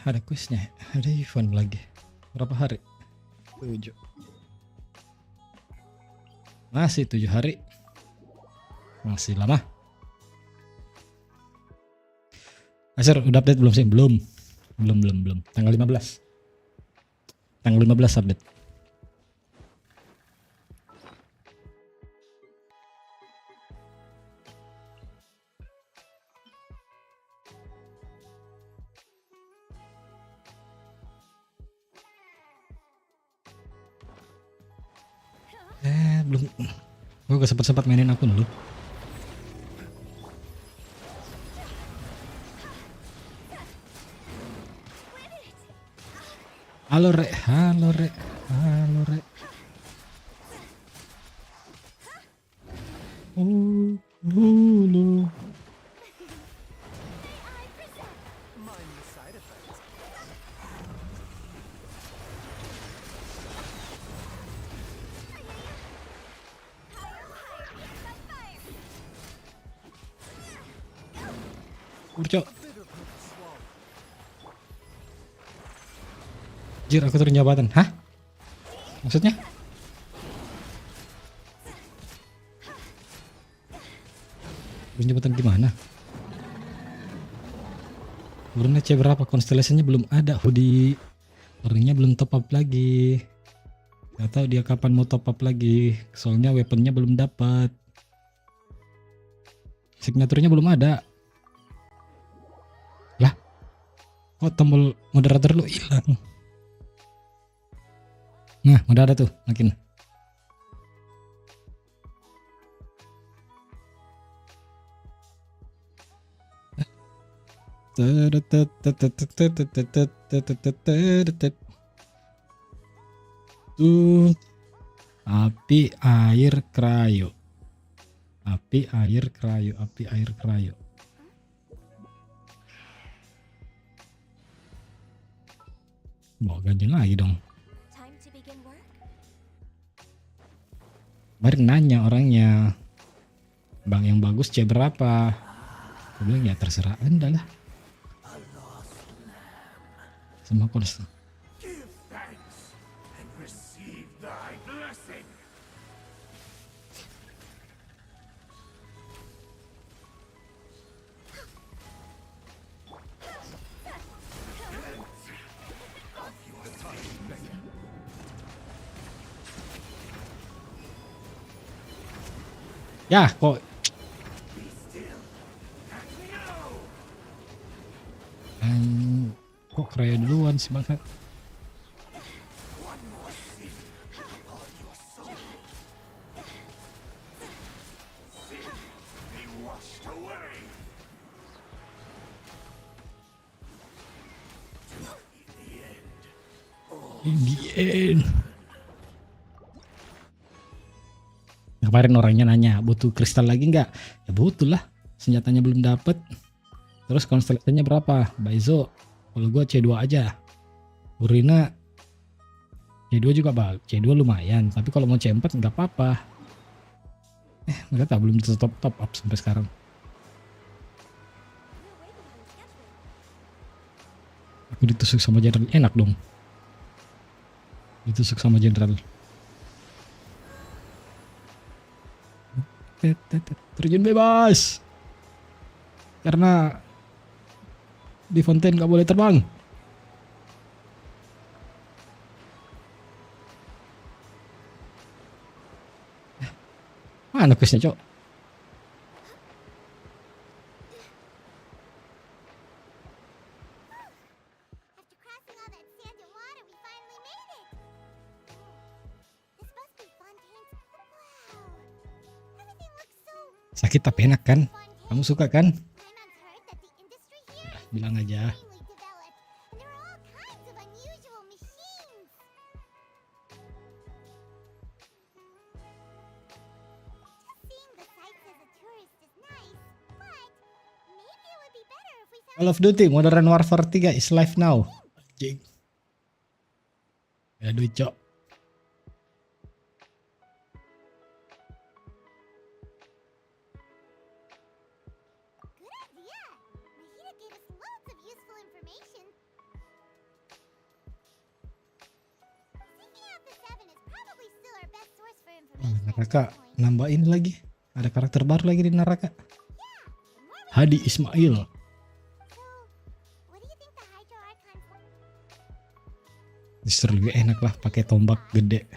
Ada quiznya, ada event lagi. Berapa hari? 7. Masih 7 hari. Masih lama. Aser udah update belum sih? Belum. Tanggal 15. Tanggal 15 update. Belum. Gue gak sempat mainin akun dulu. Halo Rek. Halo. Kurcok. Jir, aku turun jabatan. Hah? Maksudnya? Turun jabatan gimana? Turunnya C berapa? Constellation-nya belum ada. Hoodie orangnya belum top up lagi. Gak tahu dia kapan mau top up lagi. Soalnya weaponnya belum dapat. Signaturnya belum ada. Lah, kok tombol moderator lu hilang? Nah, udah ada tuh, makin. Tuh, api air krayo. Mau ganti lagi dong. Kemarin nanya orangnya, bang yang bagus C berapa? Aku bilang ya terserah anda lah. Sama konstan. Ya kok kok kaya duluan sih bang. In the end. Kemarin orangnya nanya butuh kristal lagi nggak? Ya butuh lah, senjatanya belum dapet. Terus konstelasinya berapa? Baizo, kalau gua C2 aja. Furina C2 juga bang, C2 lumayan. Tapi kalau mau C4 nggak apa-apa. Nggak tahu, belum top up sampai sekarang. Aku ditusuk sama jenderal, enak dong. Ditusuk sama jenderal. Terjun bebas. Karena di Fontaine nggak boleh terbang. Mana quiznya cok? Sakit tapi enak kan? Kamu suka kan? Bilang aja. Call of Duty Modern Warfare 3 is live now. Ya duit cok. Naraka nambahin lagi. Ada karakter baru lagi di Naraka. Hadi Ismail. Justru lebih enak lah pakai tombak gede.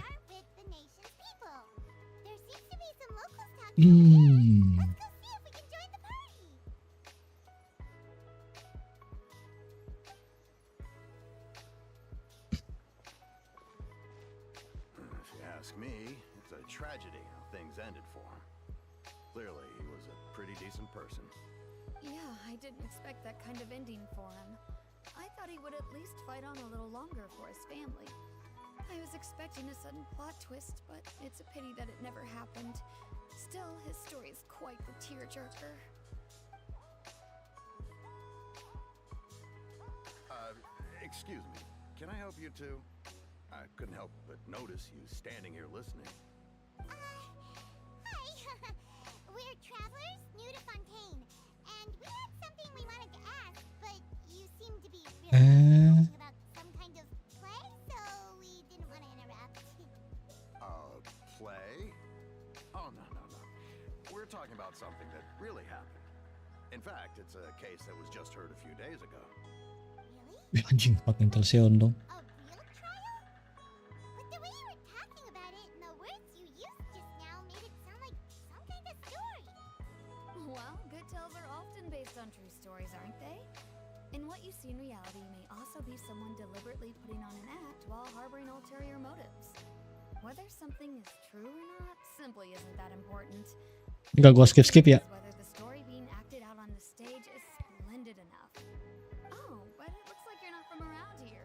Ask me, it's a tragedy how things ended for him. Clearly, he was a pretty decent person. Yeah, I didn't expect that kind of ending for him. I thought he would at least fight on a little longer for his family. I was expecting a sudden plot twist, but it's a pity that it never happened. Still, his story is quite the tearjerker. Excuse me, can I help you too? I couldn't help but notice you standing here listening. Hi. We're travelers new to Fontaine, and we had something we wanted to ask, but you seem to be really talking about some kind of play, so we didn't want to interrupt. Play? Oh, no. We're talking about something that really happened. In fact, it's a case that was just heard a few days ago. Really? Anjing, pakai Intelsion dong. A real trial? But the way you were talking about it and the words you used just now made it sound like some kind of story. Well, good tales are often based on true stories, aren't they? And what you see in reality may also be someone deliberately putting on an act while harboring ulterior motives. Whether something is true or not simply isn't that important. Enggak gua skip ya. Whether the story being acted out on the stage is splendid enough. Oh, but it looks like you're not from around here.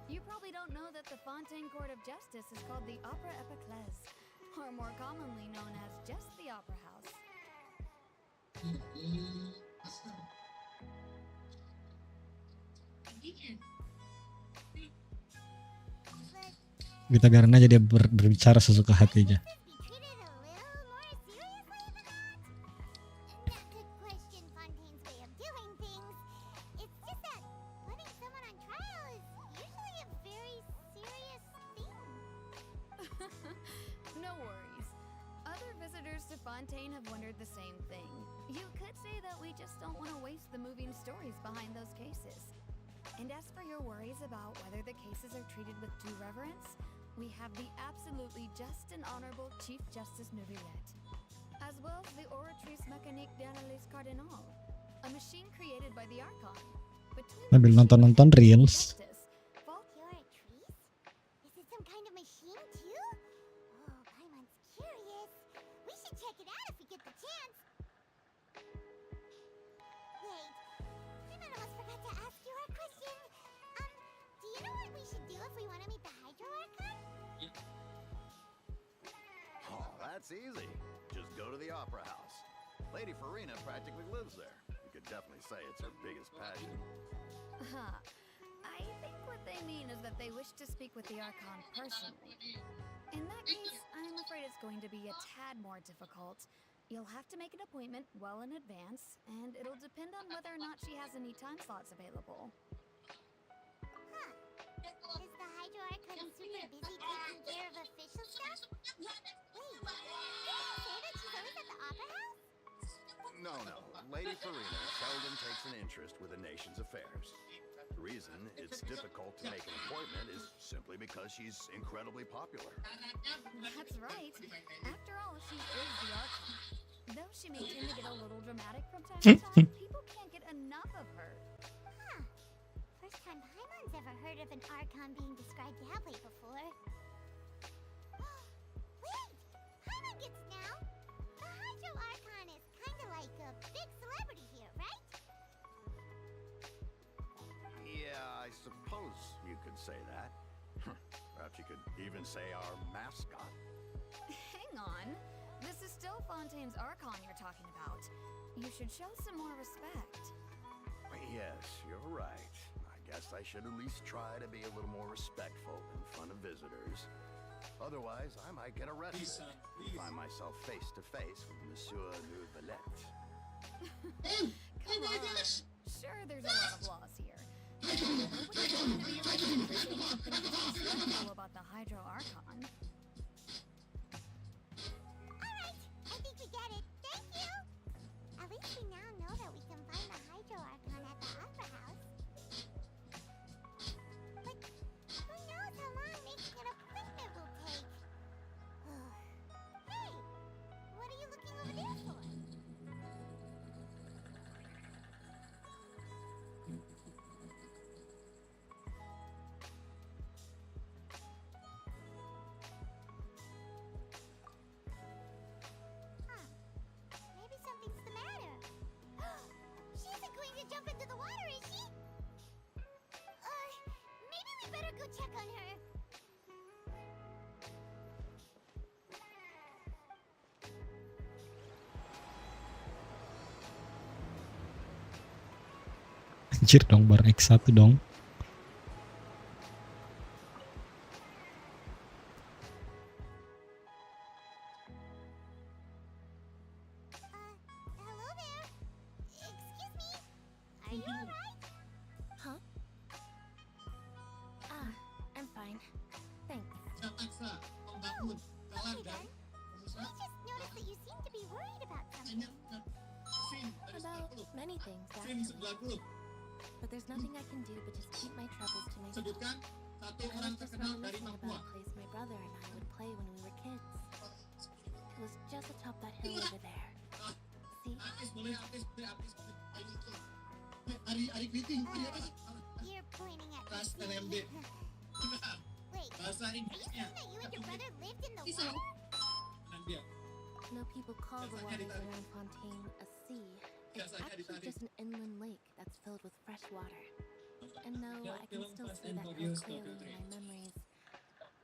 You probably don't know that the Fontaine Court of Justice is called the Opera Epiclese, or more commonly known as just the Opera House. Kita biarin aja dia berbicara sesuka hatinya. No worries. Other visitors to Fontaine have wondered the same thing. You could say that we just don't want to waste the moving stories behind those cases. And as for your worries about whether the cases are treated with due reverence, we have the absolutely just and honorable Chief Justice Neuvillette, as well as the Oratrice Mécanique d'Analyse Cardinal, a machine created by the Archon. Sambil nonton reels. Oratrice? Is it some kind of machine too? Oh, Paimon's curious. We should check it out if we get the chance. Wait, Paimon almost forgot to ask you our question. Do you know what we should do if we want to meet the Hydro Archon? Oh, that's easy. Just go to the Opera House. Lady Furina practically lives there. You could definitely say it's her biggest passion. I think what they mean is that they wish to speak with the Archon personally. In that case, I'm afraid it's going to be a tad more difficult. You'll have to make an appointment well in advance, and it'll depend on whether or not she has any time slots available. Is the Hydro Archon super busy taking care of official stuff? Wait, didn't you say that she's always at the Opera House? No. Lady Furina seldom takes an interest with a nation's affairs. The reason it's difficult to make an appointment is simply because she's incredibly popular. That's right. After all, she is the Archon. Though she may tend to get a little dramatic from time to time, people can't get enough of her. First time Paimon's ever heard of an Archon being described that way before. Wait! Paimon gets now! The Hydro Archon is kinda like a big celebrity here, right? Yeah, I suppose you could say that. Perhaps you could even say our mascot. Hang on. This is still Fontaine's Archon you're talking about. You should show some more respect. Yes, you're right. I guess I should at least try to be a little more respectful in front of visitors. Otherwise, I might get arrested and find myself face to face with Monsieur Neuvillette. Come on. Sure, there's a lot of laws here. Nobody's going to be arrested for saying something disrespectful about the Hydro Archon. least we now know that we can find the Hydro Archon at the Opera House. But who knows how long making an appointment will take? Hey! What are you looking over there for? Huh. Maybe something's the matter. She isn't going to jump into the water, is she? Maybe we better go check on her. Anjir dong, bar X1 dong. Hello there. Excuse me. Are you alright? Huh? I'm fine. Thanks. Oh, okay then. We just noticed that you seem to be worried about something. About many things, actually. But there's nothing I can do but just keep my troubles to myself. Sebutkan satu I orang was just terkenal dari reminiscing Papua. about a place my brother and I would play when we were kids. It was just atop that hill over there. See? Artis boleh, artis boleh, artis boleh. Ari Kriting. You're pointing at Kelas me. NMB. Wait, Bahasa are you Inggrisnya. saying that you and your brother lived in the water? Dan dia. No, people call the waters around Fontaine a sea. It's actually just an inland lake that's filled with fresh water. And though I can still see that hill clearly in my memories,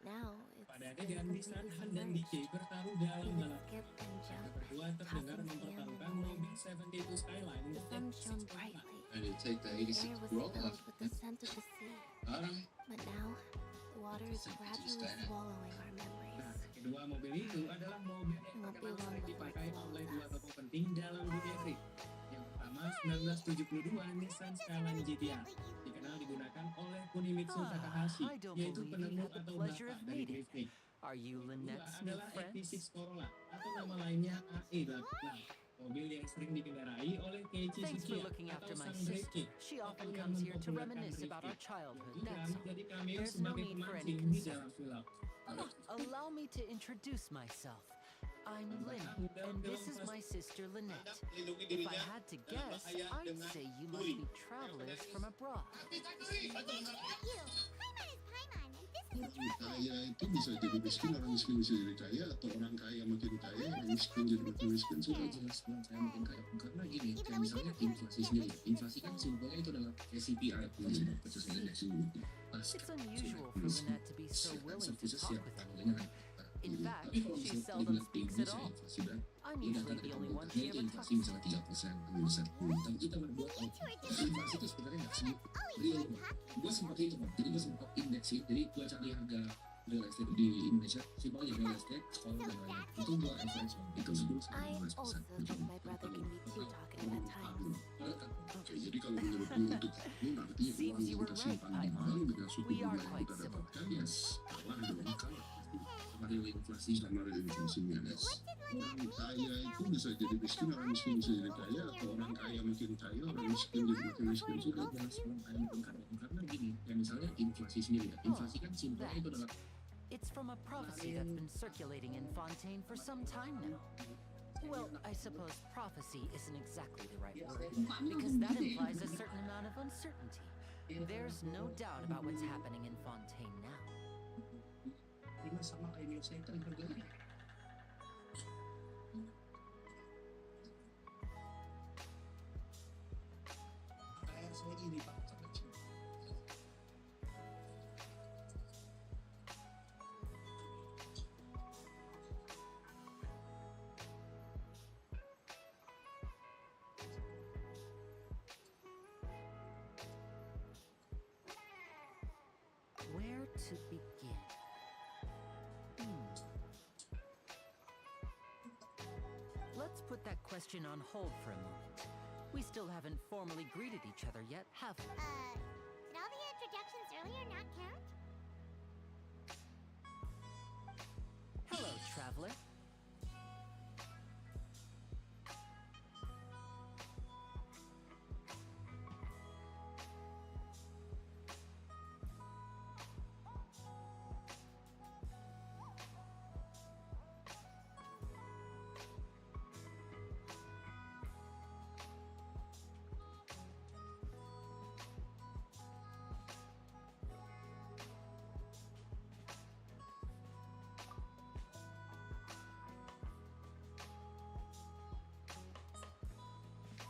now it's Pada been adegan di saat completely Han dan submerged. DK bertaruh We dalam would balap. skip and Mereka jump, berdua terdengar tossing mempertaruhkan sand in the mobil wind. 72 Skyline The dan sun X6 shone Skyline. brightly. And you take the The 86 air was Corolla. filled with the scent of the sea. Sekarang But now, the water is gradually swallowing our Nah, memories. kedua mobil itu adalah mobil yang Won't be terkenal long sering before dipakai it oleh follows dua us. tokoh penting dalam dunia freak. Yang pertama 1972 Nissan Skyline GTR, dikenal digunakan oleh Kunimitsu Takahashi, I don't yaitu believe penemu you had the atau pleasure bapak of dari meeting. drifting. Are you Kedua Lynette's new adalah friend? XT6 Corolla atau nama lainnya AE86, mobil yang sering dikendarai oleh Keiichi Thanks for Tsuchiya looking atau after my sang sister. drifting. She Atau often yang comes here to mempopulerkan reminisce about our drifting. childhood. Juga That's all. menjadi cameo There's no sebagai need for any pemancing di concern. dalam film. Allow me to introduce myself. I'm Lynn, and this is my sister Lynette. If I had to guess, I'd say you must be travelers from abroad. You. Paimon is Paimon, and this is a traveler. kaya itu bisa jadi miskin, orang miskin bisa jadi kaya, atau orang kaya makin kaya, orang miskin jadi makin miskin. Sudah jelas orang kaya makin kaya. Karena gini, kayak misalnya inflasi sendiri. Inflasi kan simpelnya itu adalah CPI, purchase index. It's unusual for Lynette to be so willing to talk with me. In fact, she seldom speaks at all. I'm usually the only one she ever talks Inflasi to. misalnya 3%, 2%. Tapi kita berdua tahu, inflasi itu sebenarnya nggak sih real. Gue sempat itu, jadi gue sempat indeksi. Jadi gue cari harga real estate di Indonesia, simpelnya real estate, sekolah dan lain-lain. Itu gue average itu 10 sampai I 15%. also think my brother can be too talkative at times. Oke, jadi kalau menurut gue untuk lu artinya Seems uang you yang were kita right, simpan di Paimon. bank dengan suku We bunga are yang quite kita similar. dapatkan ya kalah dong, kalah pasti sama real inflasi sama real inflasinya guys. Orang kaya itu bisa jadi miskin, orang miskin bisa jadi kaya, atau orang kaya makin kaya, orang miskin jadi makin miskin. Sudah jelas orang kaya makin kaya. Karena gini, kayak misalnya inflasi sendiri ya, inflasi kan simpelnya itu adalah It's from a prophecy that's been circulating in Fontaine for some time now. Well, I suppose prophecy isn't exactly the right word, because that implies a certain amount of uncertainty. There's no doubt about what's happening in Fontaine now. ini sama kayak newsletter harganya. Kayak saya ini Pak, Where to begin? Let's put that question on hold for a moment. We still haven't formally greeted each other yet, have we? Did all the introductions earlier not count? Hello, traveler.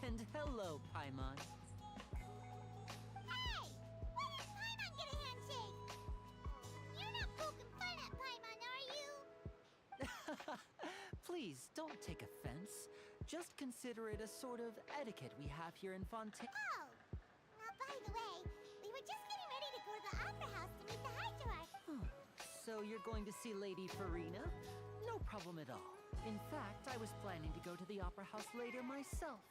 And hello, Paimon. Hey! When did Paimon get a handshake? You're not poking fun at Paimon, are you? Please don't take offense. Just consider it a sort of etiquette we have here in Fontaine. Oh! Now, by the way, we were just getting ready to go to the opera house to meet the Hydroarch. So you're going to see Lady Furina? No problem at all. In fact, I was planning to go to the opera house later myself.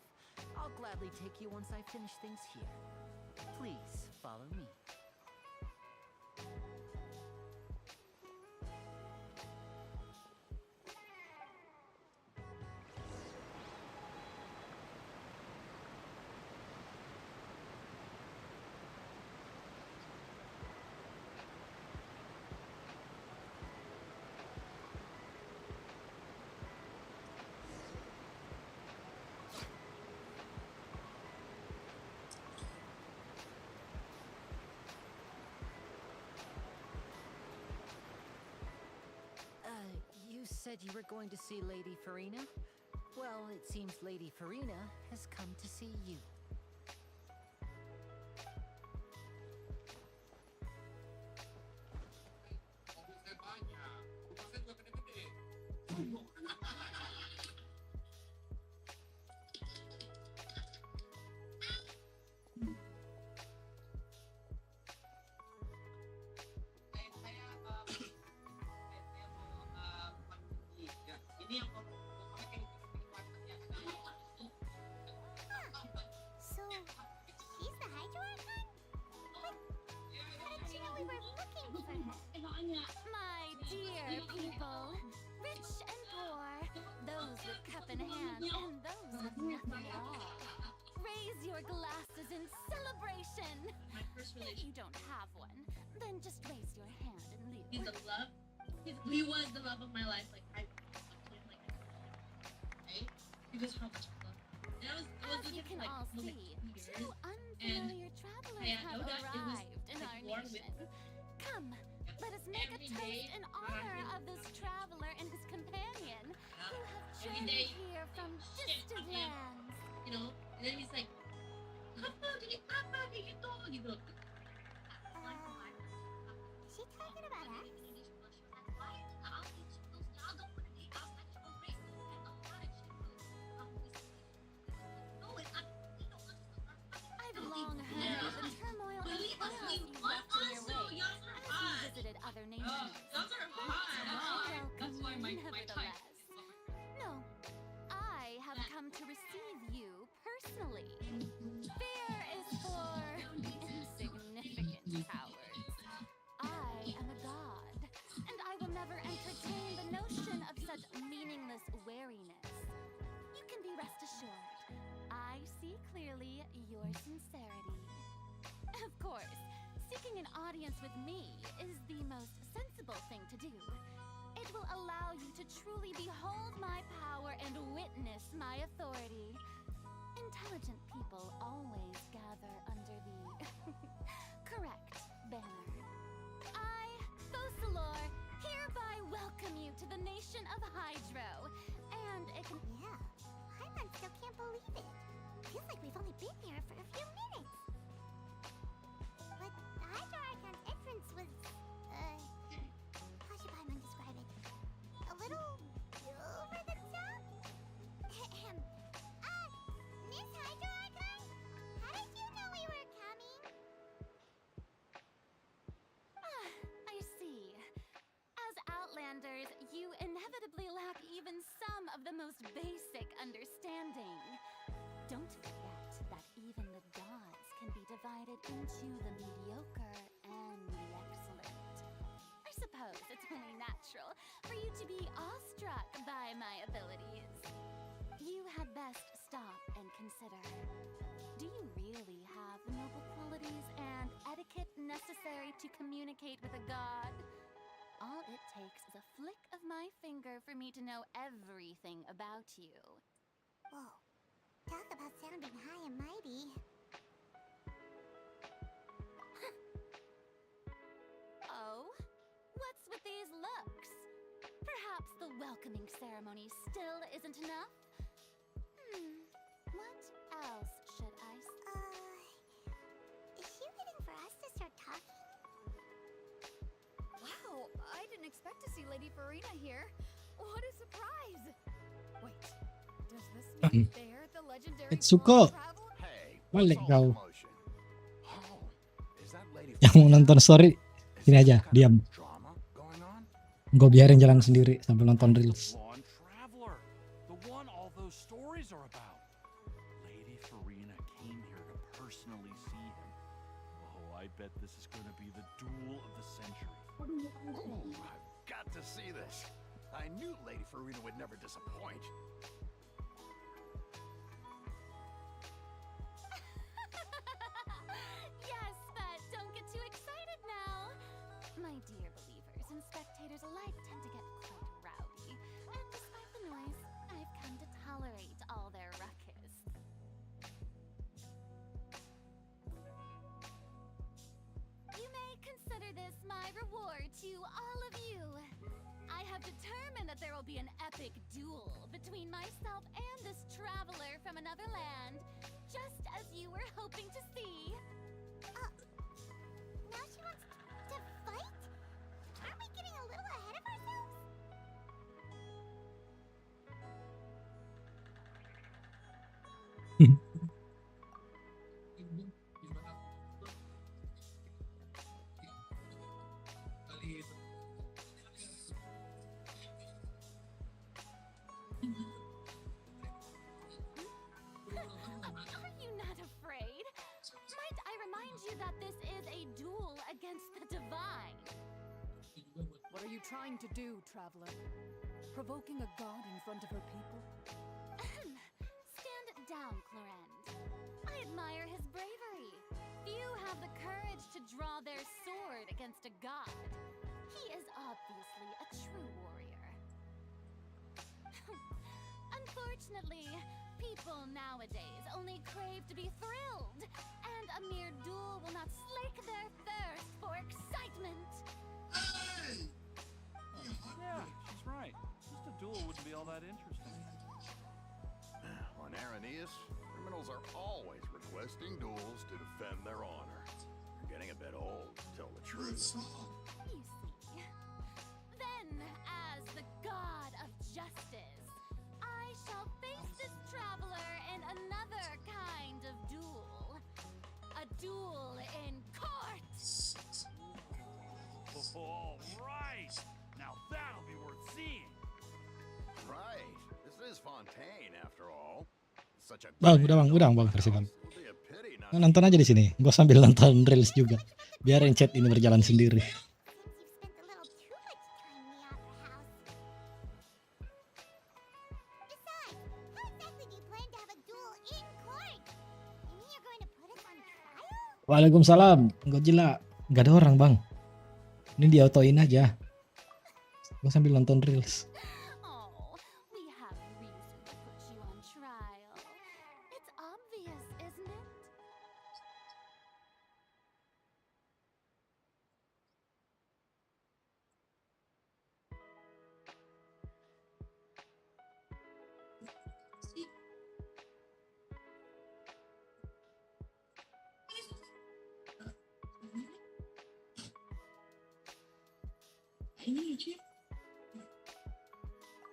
I'll gladly take you once I finish things here. Please follow me. You said you were going to see Lady Furina? Well, it seems Lady Furina has come to see you. So, she's the Hydroarch, huh? But how did she know we were looking for her? My dear people, rich and poor, those with cup in hand and those with nothing at all. Raise your glasses in celebration. If you don't have one, then just raise your hand and leave. He's the love. He was the love of my life. Like I right? Because how much I love him. And I was As you looking can for like all for, see, like 2 two years. unfamiliar travelers I had have no doubt it was, arrived in like, our war with- nation. Come, let us make a Every toast day, in when I'm honor here- of this traveler and his companion who have Every journeyed day, here from shit, distant I'm here. lands. You know? And then he's like, apa kayak gitu gitu. Is she talking about us? I've long heard of the turmoil and chaos you left in your wake as you visited other nations. I welcome you nevertheless. No, I have come to receive you personally. Fear is for insignificant cowards. I am a god, and I will never entertain the notion of such meaningless wariness. You can be rest assured, I see clearly your sincerity. Of course, seeking an audience with me is the most sensible thing to do. It will allow you to truly behold my power and witness my authority. Intelligent people always gather under the correct banner. I, Fosalor, hereby welcome you to the nation of Hydro, and it can... Yeah, Paimon still can't believe it. Feels like we've only been here for a few minutes. But the Hydroarchon's entrance was, how should Paimon describe it? A little over the top? Ahem. Miss Hydroarchon? How did you know we were coming? I see. As Outlanders, you inevitably lack even some of the most basic understanding. Don't forget that even the gods can be divided into the mediocre and the excellent. I suppose it's only natural for you to be awestruck by my abilities. You had best stop and consider. Do you really have the noble qualities and etiquette necessary to communicate with a god? All it takes is a flick of my finger for me to know everything about you. Whoa. Talk about sounding high and mighty. Oh? What's with these looks? Perhaps the welcoming ceremony still isn't enough? What else expect to see Lady Furina here. What a surprise! Wait, does this Hmm. mean they're the legendary Etsuko. blonde traveler? Hey, Balik what's all the kau. commotion? Oh, is that Lady Yang mau Furina? nonton story, Is sini there aja, some kind diam. of drama going on? Gue biarin jalan sendiri sambil nonton That's reels. the blonde traveler, the one all those stories are about. Lady Furina came here to personally see him. Oh, I bet this is going to be the duel of the century. Ooh, I've got to see this. I knew Lady Furina would never disappoint. Yes, but don't get too excited now. My dear believers and spectators alike tend to get quite rowdy, and despite the noise, I've come to tolerate all their ruckus. You may consider this my reward to all of you. I have determined that there will be an epic duel between myself and this traveler from another land, just as you were hoping to see. Now she wants to fight? Aren't we getting a little ahead of ourselves? Are you not afraid? Might I remind you that this is a duel against the divine? What are you trying to do, traveler? Provoking a god in front of her people? Stand down, Clorend. I admire his bravery. Few have the courage to draw their sword against a god. He is obviously a true warrior. Unfortunately, people nowadays only crave to be thrilled, and a mere duel will not slake their thirst for excitement. Yeah, she's right. Just a duel wouldn't be all that interesting. On Aranias, criminals are always requesting duels to defend their honor. You're getting a bit old, to tell the truth. You see. Then, as the god of justice, I shall face this traveler in another kind of duel. A duel in court! All right. Now that'll be worth seeing. Right. This is Fontaine, after all. Such a Bang, grand udah old versi bang. house. Would be a pity not Nah, nonton aja di sini. Gue sambil nonton reels juga. Biarin chat ini berjalan sendiri. Since you've spent a little too much time in the opera house. Besides, how exactly do you plan to have a duel in court? You mean you're going to put us on trial? Waalaikumsalam, Godzilla. Gak ada orang bang. Ini di autoin aja. Gue sambil nonton reels. Oh, we have reason to put you on trial. It's obvious, isn't it?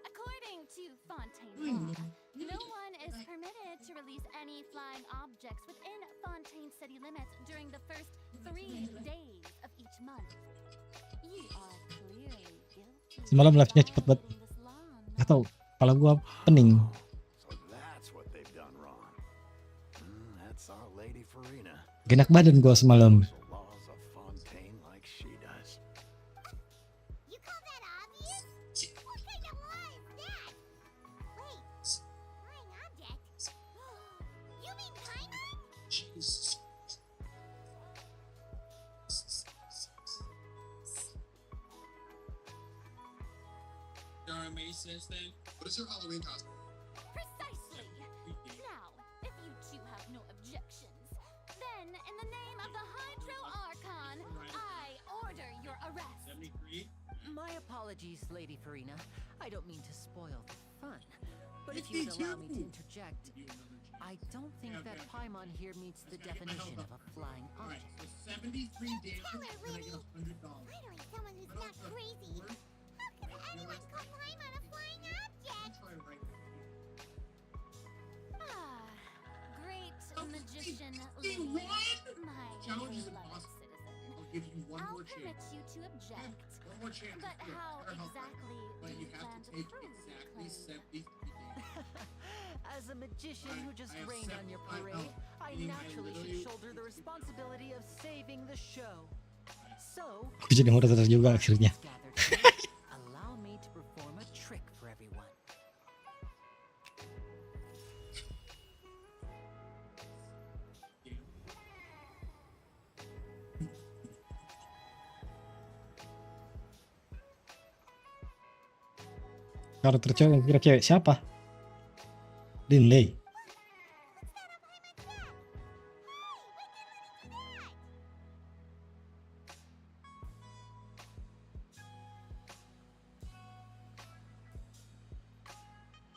According to Fontaine law, no one is permitted to release any flying objects within Fontaine city limits during the first 3 days of each month. You are clearly guilty. Semalam live-nya cepet banget. of this law, no? Gak tau, kepala gue pening. So that's what they've done wrong. That's our Lady Furina. Genak badan gue semalam. The laws of Fontaine like she does. You call that obvious? What kind of law is that? Wait, flying object? You mean Paimon? What is your Halloween costume? Precisely. Now, if you two have no objections, then in the name of the Hydro Archon, I order your arrest. My apologies, Lady Furina. I don't mean to spoil the fun. But if you would allow me to interject, I don't think that Paimon here meets the definition of a flying Alright, object. so 73 damage Tell her, and I get Winnie. $100. Finally, someone who's not crazy. How can anyone call Paimon a flying object? Try right Ah, great magician Steve, Lily, what? my Challenge is beloved impossible. citizen. I'll give you one I'll more permit chance. you to object, One more chance. but Here, how here, help. exactly But do you you have plan to to take prove your exactly claim? 73 damage. As a magician who just I have rained on your 75 parade, health, I meaning I naturally should literally- shoulder the responsibility of saving the show. So, Aku jadi moderator juga akhirnya. gathered here, allow me to perform a trick for everyone. Kalau tercewek kira cewek siapa? Linley.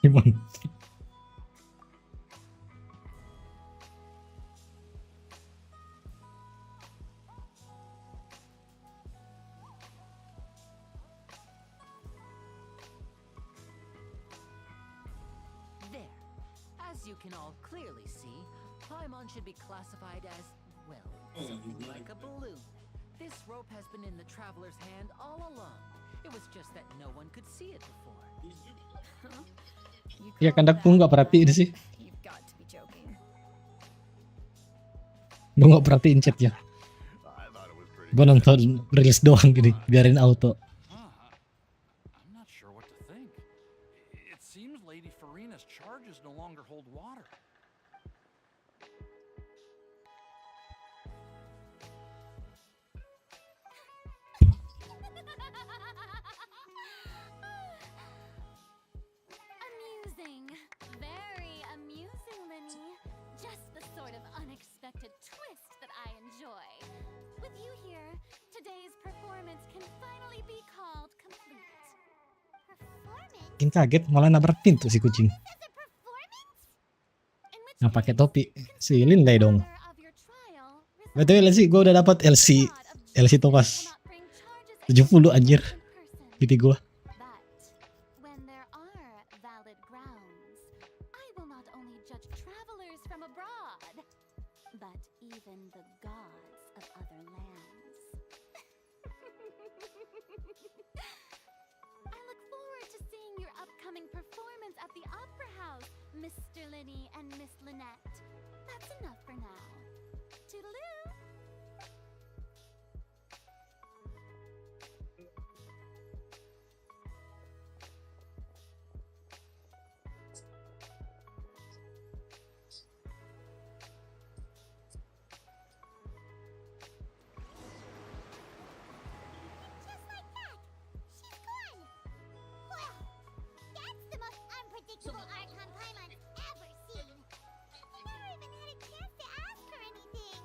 Gimana? There. As you can all clearly see, Paimon should be classified as, well, something like a balloon. This rope has been in the traveler's hand all along. It was just that no one could see it before. You Ya call kandak that gua nggak perhatiin sih. You've got to be joking. Gua nggak perhatiin chatnya. I thought it was pretty Gua nonton rilis doang gini, biarin auto. I'm not sure what to think. It seems Lady Furina's charges no longer hold water. Amusing. Very amusing, Linny. Just the sort of unexpected twist that I enjoy. With you here, today's performance can finally be called complete. Performance? Bikin kaget malah nabrak pintu si kucing. This is a performance? In which Yang pakai case, topi si Linley dong. of your trial Betul sih, gua udah dapat LC Topas 70 anjir. Gitu gua. But when there are valid grounds, I will not only judge travelers from abroad, but even the gods of other lands. I look forward to seeing your upcoming performance at the Opera House, Mr. Linny and Miss Lynette. That's enough for now. Toodaloo! Just like that. She's gone. Well, that's the most unpredictable Archon Paimon's ever seen. I never even had a chance to ask her anything.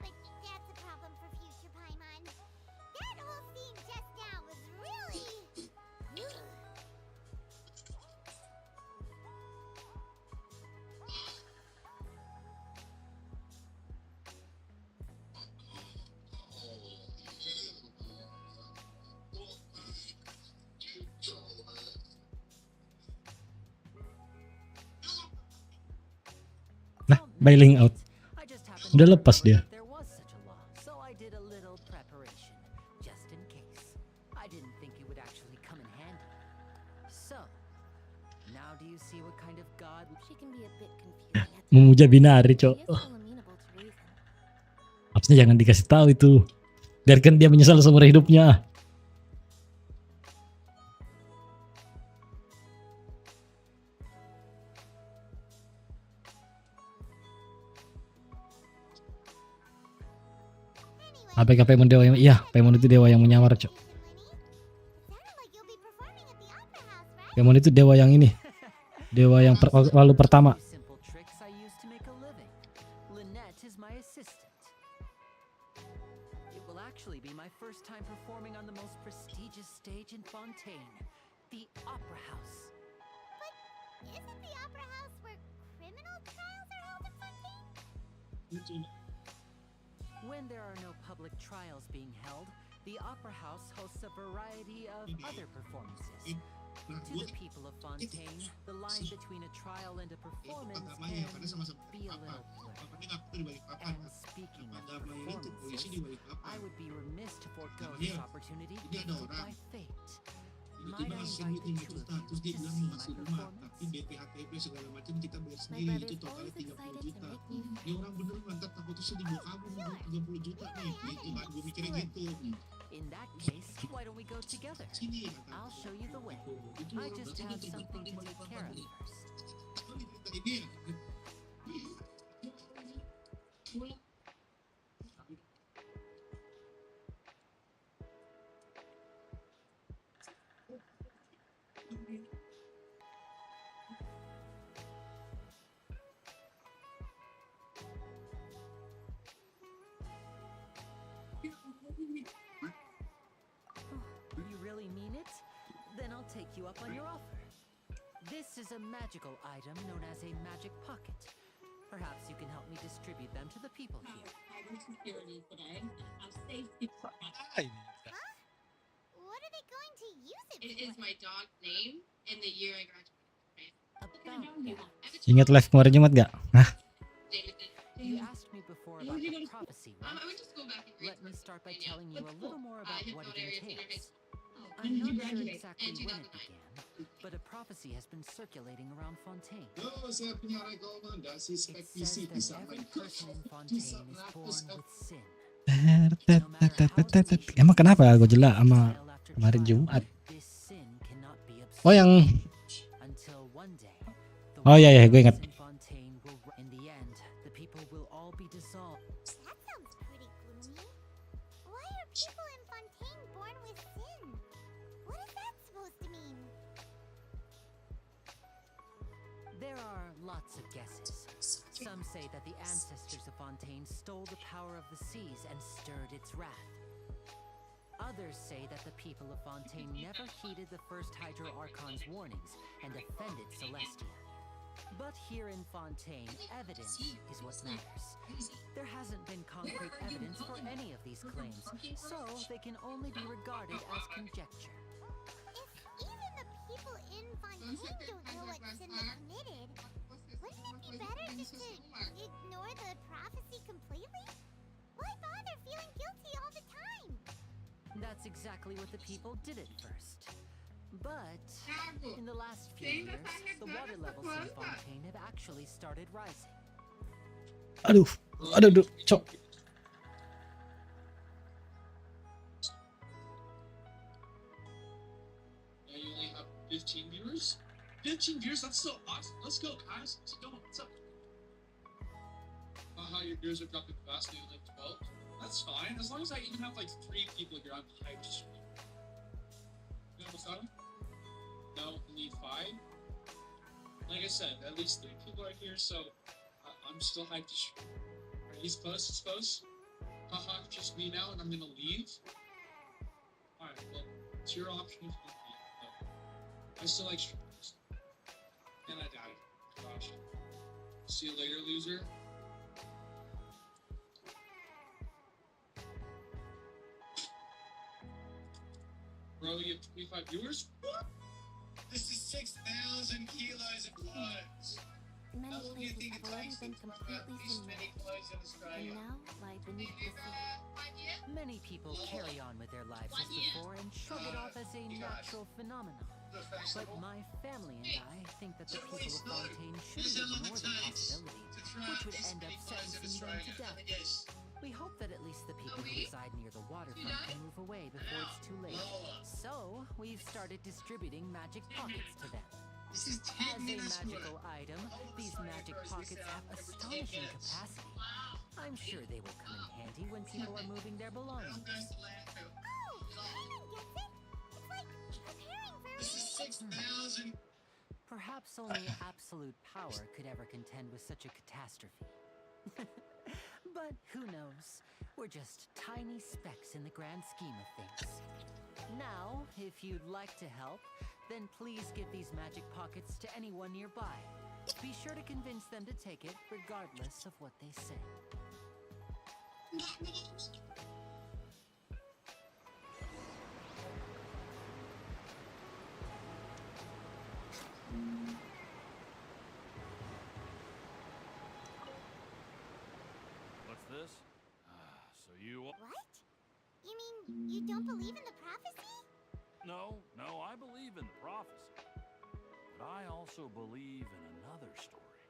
But that's a problem for future Paimon. That whole scene just now was really... Nah, bailing out. I just happened Udah to lepas dia. remember that there was such a law, so I did a little preparation, just in case. I didn't think it would actually come in handy. So, now do you see what kind of god She can be a bit confusing at Memuja times. binari, She Cok. is still amenable to reason. Harusnya jangan dikasih tahu itu. Biarkan dia menyesal seumur hidupnya. Anyway, APK Paimon dewa yang Paimon itu dewa yang menyamar, Cok. Linny, it sounded like you'll be performing at the Opera House, right? Paimon itu dewa yang ini. Dewa yang lalu pertama. simple tricks I use to make a living. Lynette is my assistant. It will actually be my first time performing on the most prestigious stage in Fontaine, the Opera House. But isn't the Opera House where criminals criminal trials are held in Fontaine? When there are no public trials being held, the Opera House hosts a variety of other performances. To the people of Fontaine, the line between a trial and a performance can be a little blurred. And speaking of performances, I would be remiss to forego this opportunity gifted by fate. Might I invite the two of you to see my performance? BPHTP segala macam kita bayar My sendiri itu brother's totalnya always 30 excited to juta. make new Ini orang bener mantap takutnya sih dibawa kabur 30 juta nih. Gitu kan gue mikirnya gitu. In that case, why don't we go together? Sini I'll show you the way. I just have something to take care of first. Ini You really mean it? Then I'll take you up on your offer. This is a magical item known as a magic pocket. Perhaps you can help me distribute them to the people here. What are they going to use it It for? is my dog's name and the year I graduated. About that, Ingat live kemarin Jumat gak? Hah? you asked me before about the prophecy, right? I would just go back and read Let me start by Yeah, telling you that's a little cool. more about hit what those it areas in your entails. high school. I'm When did you not sure graduate? exactly In when it 2009. began, but a prophecy has been circulating around Fontaine. oh, saya punya rekomendasi It spek says PC that bisa every main person in Fontaine is born with sin. Emang kenapa Godzilla sama Trial after kemarin trial, Jumat? this sin cannot be Oh yang until one day. The Oh, iya, iya, gue waters ingat. in Fontaine will in the end, the people will all be dissolved. That sounds pretty gloomy. Why are people in Fontaine born with sin? What is that supposed to mean? There are lots of guesses. Some say that the ancestors of Fontaine stole the power of the seas and stirred its wrath. Others say that the people of Fontaine never heeded the first Hydro Archon's warnings and offended Celestia. But here in Fontaine, evidence is what matters. There hasn't been concrete evidence for any of these claims, so they can only be regarded as conjecture. If even the people in Fontaine don't know what sin they committed, wouldn't it be better just to ignore the prophecy completely? Why bother feeling guilty all the time? That's exactly what the people did at first. But in the last few years, the water levels in Fontaine have actually started rising. aduh, aduh, cok. Yeah, you only have 15 viewers? 15 viewers? That's so awesome. Let's go, guys. Let's go. What's up? Your viewers are dropping fast. You only have 12. That's fine. As long as I even have like 3 people here, I'm hyped to stream. You almost got 'em? No, you need 5. Like I said, at least 3 people are here, so I'm still hyped to stream. Alright, he's close. He's close. Just me now, and I'm gonna leave. Alright, well, it's your option if you want to leave. But I still like streamers. And I died. Gosh. See you later, loser. Bro, you have 25 viewers? What? This is 6,000 kilos of clothes. Many places have already been completely submerged, and now lie beneath the sea. Many people carry on with their lives as before and shrug it off as a natural phenomenon. But my family and I think that the people of Fontaine shouldn't ignore the possibility, which would end up sentencing them to death. We hope that at least the people who reside near the waterfront can move away before it's too late. So, we've started distributing magic pockets to them. As a magical item, these magic pockets have astonishing capacity. I'm sure they will come in handy when people are moving their belongings. Oh, Hayden gets it. It's like preparing for This is 6,000. Perhaps only absolute power could ever contend with such a catastrophe. But who knows? We're just tiny specks in the grand scheme of things. Now, if you'd like to help, then please give these magic pockets to anyone nearby. Be sure to convince them to take it regardless of what they say. What's this? So you... What? You mean you don't believe in the prophecy? No, I believe in prophecy. But I also believe in another story.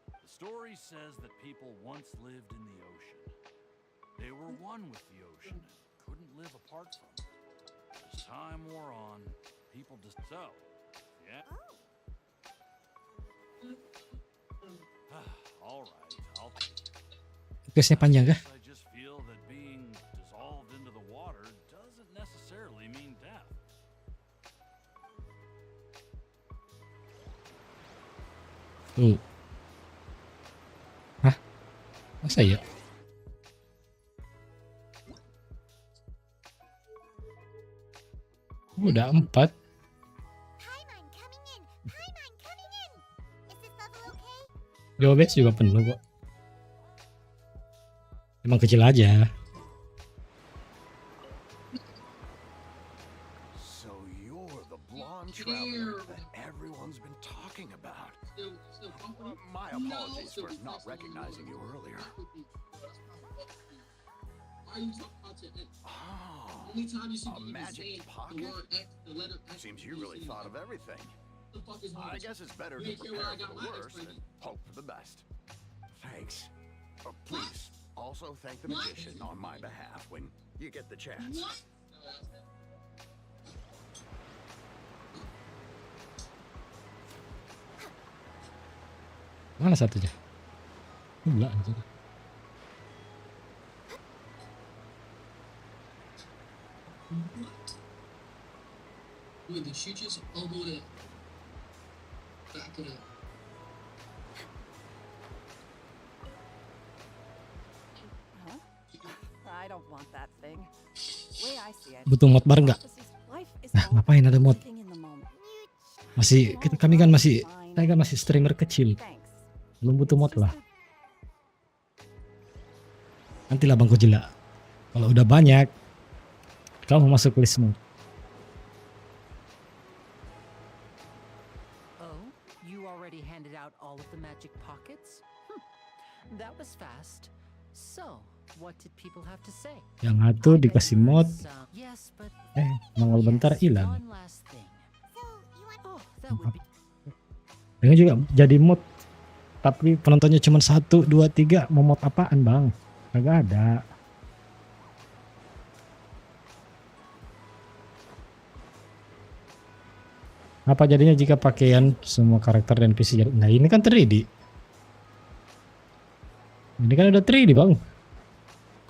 The story says that people once lived in the ocean. They were one with the ocean and couldn't live apart from it. As time wore on, people just... So, yeah. All right, I'll take it. Questnya panjang kah? I just feel that being dissolved into the water doesn't necessarily mean death. Tuh. Hah? Masa ya? Udah 4. Paimon coming in. Paimon coming in. Is this level okay? Geobase juga penuh kok. Emang kecil aja. So you're the blonde traveler that everyone's been talking about. My apologies for not recognizing you earlier. Oh, a magic pocket? Seems you really thought of everything. I guess it's better to prepare for the worst and hope for the best. Thanks. Please, also thank the magician on my behalf when you get the chance. Mana satunya? Enggak. Wait, did she just elbowed it back it up? Huh? I don't want that thing. Way I see it. Butuh mod bar nggak? Life is Nah, all ngapain ada mod? living in the moment. Kami kan masih streamer kecil. Thanks. Belum butuh mod lah. Nantilah Bang Kojila. Kalau udah banyak, kamu masuk listmu. Oh, you already handed out all of the magic pockets? That was fast. So, what did people have to say? Yang satu dikasih mod, Yes, but nongol bentar hilang. one last thing. So you want Oh, that would be Dengan juga jadi mod, tapi penontonnya cuma 1, 2, 3. Mau mod apaan bang? Kagak ada. Apa jadinya jika pakaian semua karakter dan PC jadi? Nah ini kan 3D. Ini kan udah 3D bang.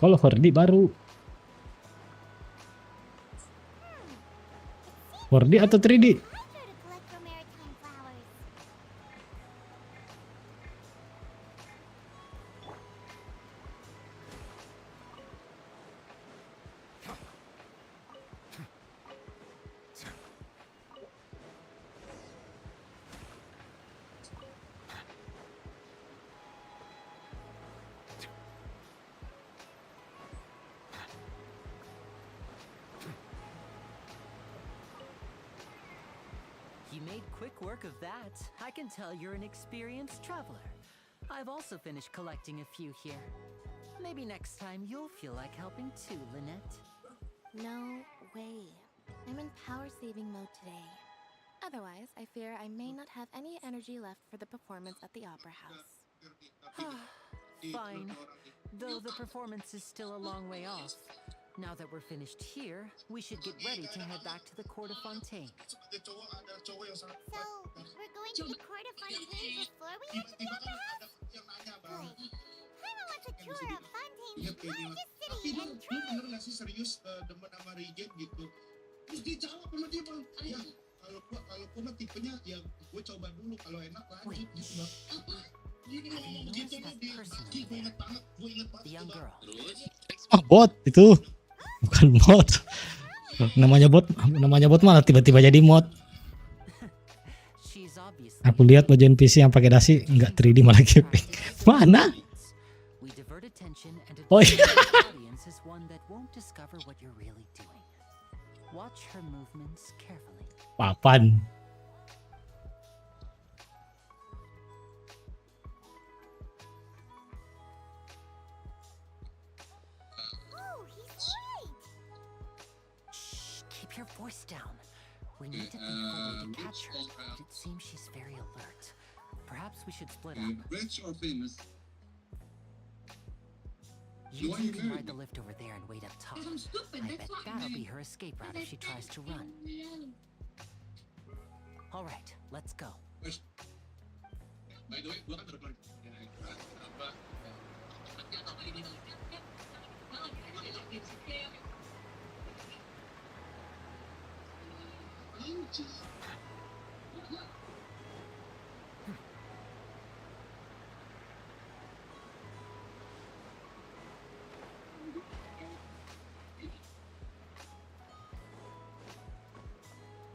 Kalau 4D baru. 4D atau 3D? I try to collect for maritime flowers? You made quick work of that. I can tell you're an experienced traveler. I've also finished collecting a few here. Maybe next time you'll feel like helping too, Lynette. No way. I'm in power saving mode today. Otherwise, I fear I may not have any energy left for the performance at the Opera House. Fine. Though the performance is still a long way off. Now that we're finished here, we should get ready to head back to the Court of Fontaine. So we're going to the Court of Fontaine before we head to the Opera House? Good. Paimon wants a tour of Fontaine's gorgeous city and Lu bener gak sih serius demen sama Regen gitu? Terus dia jawab sama dia bang, ya kalau gua mah tipenya ya gue coba dulu kalau enak lanjut gitu bang. Ini ngomong begitu nih di kaki gue inget banget The young girl. Oh bot itu, bukan mod. Namanya bot malah tiba-tiba jadi mod. She's obviously Aku lihat baju NPC yang pakai dasi nggak 3D malah gaping. Mana? We divert attention and Oh, a iya. audience is one that won't discover what you're really doing. Watch her movements carefully. Papan. Oh, he's right. Shh, keep your voice down. We need to think of a way to catch her, but it seems she's very alert. Perhaps we should split up. Rich or famous? You Why two you can married? ride the lift over there and wait up top. I'm stupid, I that's bet why I'm that'll be married. her escape route if she tries to run. All right, let's go. By the way, gua kan baru balik. Apa?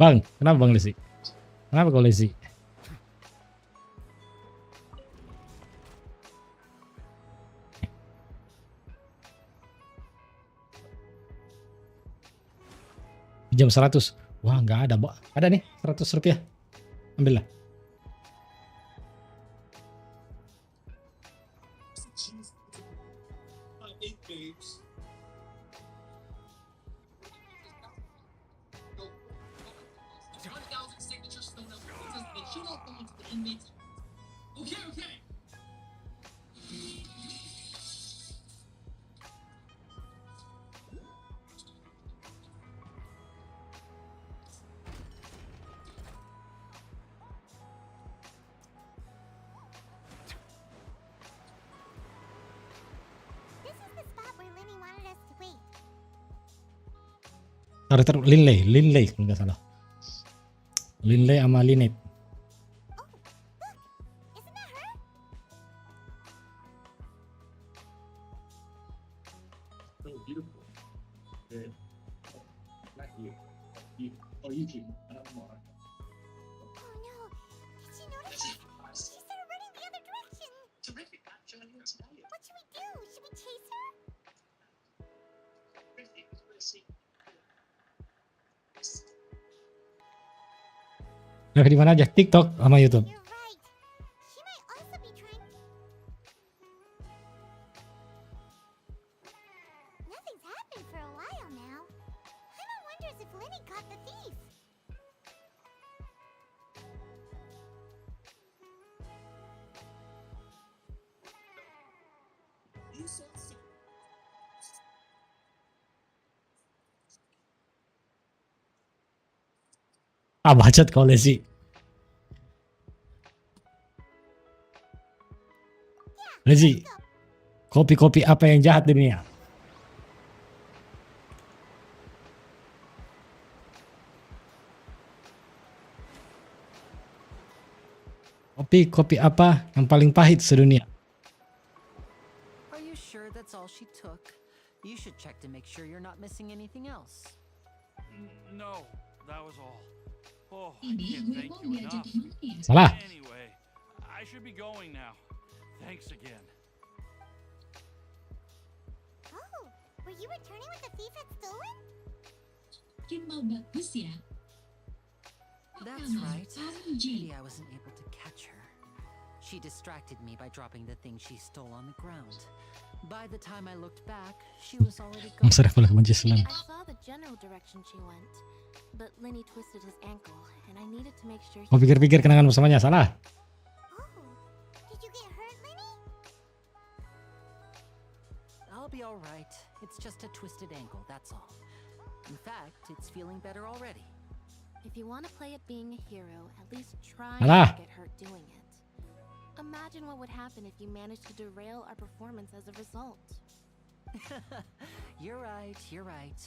Bang, kenapa Bang Lesi? Kenapa kau Lesi? Jam 100. Wah, nggak ada, Mbak. Ada nih, 100 rupiah. Ambillah. Okay. This is the spot where Linny wanted us to wait. Karakter Linley kalau nggak salah. Linley sama Linet. Oh, look! Isn't that her? Oh, beautiful. Not you. You two. Anak more. Oh no! Did she notice us? She started running the other direction. Terrific. I'm showing you tonight. What should we do? Should we chase her? Nah, di mana aja? TikTok sama YouTube. You're right. She might also be trying. Nothing's happened for a while now. Hannah wonders if Linny caught the thief. Ah, bacot kau Lesi. Lesi, kopi-kopi apa yang jahat di dunia? Kopi apa yang paling pahit sedunia? Are you sure that's all she took? You should check to make sure you're not missing anything else. No, that was all. Oh, I can't thank you enough. Salah. Anyway, I should be going now. Thanks again. Oh, were you returning what the thief had stolen? Makin mau bagus ya. That's right. Maybe I wasn't able to catch her. She distracted me by dropping the thing she stole on the ground. By the time I looked back, she was already gone. Masarap pala kebenci Islam. I saw the general direction she went, but Linny twisted his ankle, and I needed to make sure. Kau pikir-pikir kenangan bersamanya salah. Oh, did you get hurt, Linny? I'll be all right. It's just a twisted ankle, that's all. In fact, it's feeling better already. If you want to play at being a hero, at least try Alah. not to get hurt doing it. Imagine what would happen if you managed to derail our performance as a result. You're right.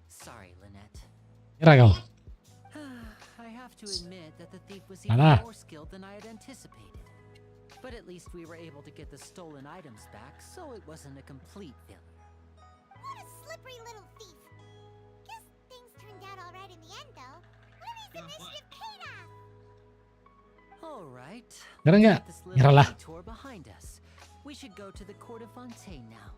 Sorry, Lynette. Kira kau. I have to admit that the thief was even Alah. more skilled than I had anticipated. But at least we were able to get the stolen items back, so it wasn't a complete failure. What a slippery little thief. Guess things turned out all right in the end, though. Linny's initiative paid off. All Sekarang nggak? This Nyerah little lah. detour behind us. We should go to the court of Fontaine now.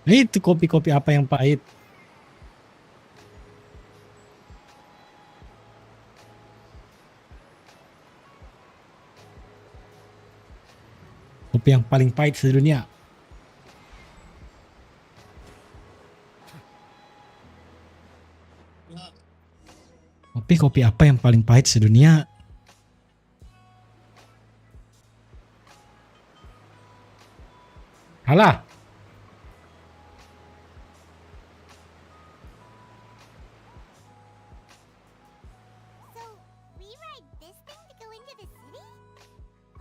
Nah itu kopi-kopi apa yang pahit? Kopi yang paling pahit sedunia. Kopi apa yang paling pahit sedunia? Alah. So, we ride this thing to go into the city?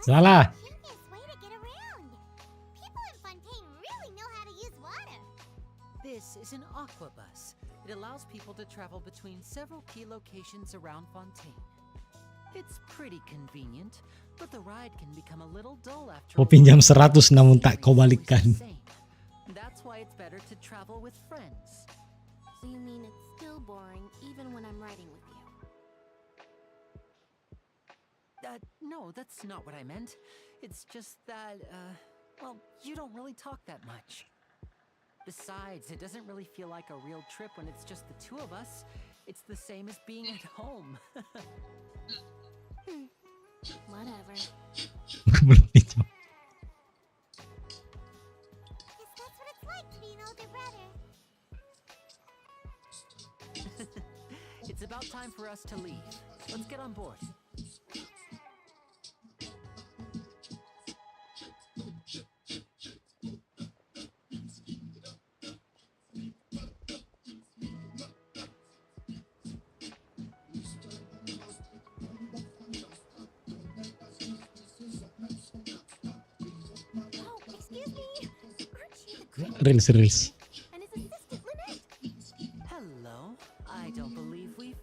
Salah. Genius way to get around. People in Fontaine really know how to use water. This is an aquabus. It allows people to travel between several key locations around Fontaine. It's pretty convenient, but the ride can become a little dull after Kau pinjam 100 namun tak kau balikkan. That's why it's better to travel with friends. So you mean it's still boring even when I'm riding with you? No, that's not what I meant. It's just that, well, you don't really talk that much. Besides, it doesn't really feel like a real trip when it's just the two of us. It's the same as being at home. Whatever. Belum dijawab. Guess that's what it's like to be an older brother. It's about time for us to leave. Let's get on board. Oh, excuse me. Aren't you the creep Reels. and his assistant Lynette? Hello. I don't believe we've...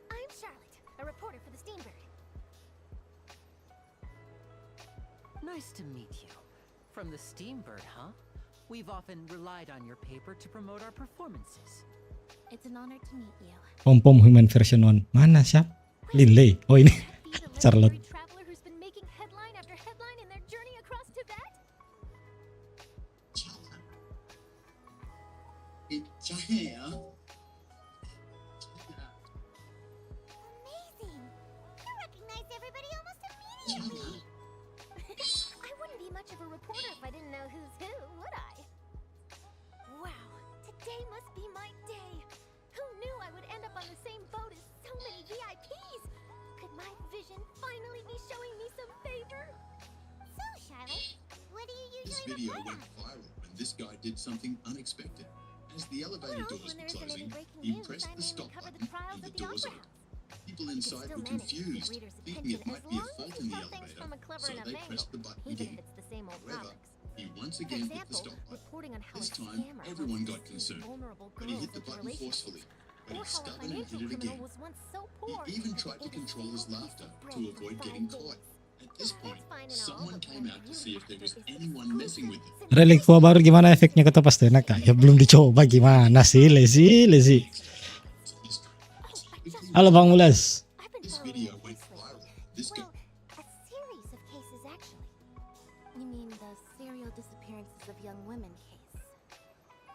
I'm Charlotte, a reporter for the Steambird. Nice to meet you. From the Steambird, huh? We've often relied on your paper to promote our performances. It's an honor to meet you. Pom Human version 1. Mana siapa? Linley. Oh ini. Be the Charlotte. legendary traveler who's been making headline after headline in their journey across Tibet? Cahaya. Amazing. You recognize everybody almost immediately. I wouldn't be much of a reporter if I didn't know who's who, would I? Wow, today must be my day. Who knew I would end up on the same boat as so many VIPs? Could my vision finally be showing me some favor? So, Charlotte, what do you This usually video report went on? viral when this guy did something unexpected. As the elevator Well, doors when were there isn't any closing, breaking he news, pressed I the mainly stop cover button the trials and at the the doors Opera opened. House. People You can inside still were manage to get confused, readers' thinking it attention might as be a long as fault you in the tell things elevator, from a clever so enough they angle, pressed the button even again. if it's the same old However, topics. he once For again hit the example, stop button. reporting on how This a time, scammer everyone once got deceived concerned, vulnerable but he girls hit the into button relationships. forcefully. But Or he how a stubborn and financial hit it criminal again. was once so He poor even that tried they to ate a control his single piece laughter of bread to for avoid 5 getting days. caught. At this That's point, fine and all, someone but came when out to the see if there was actor is anyone messing with them. Relic Tua baru gimana efeknya kata pas enak kak? Ya belum dicoba gimana sih lazy. Halo Bang Mulas. I've been This following video a went case viral. lately. This Well, a series of cases actually. You mean the serial disappearances of young women case?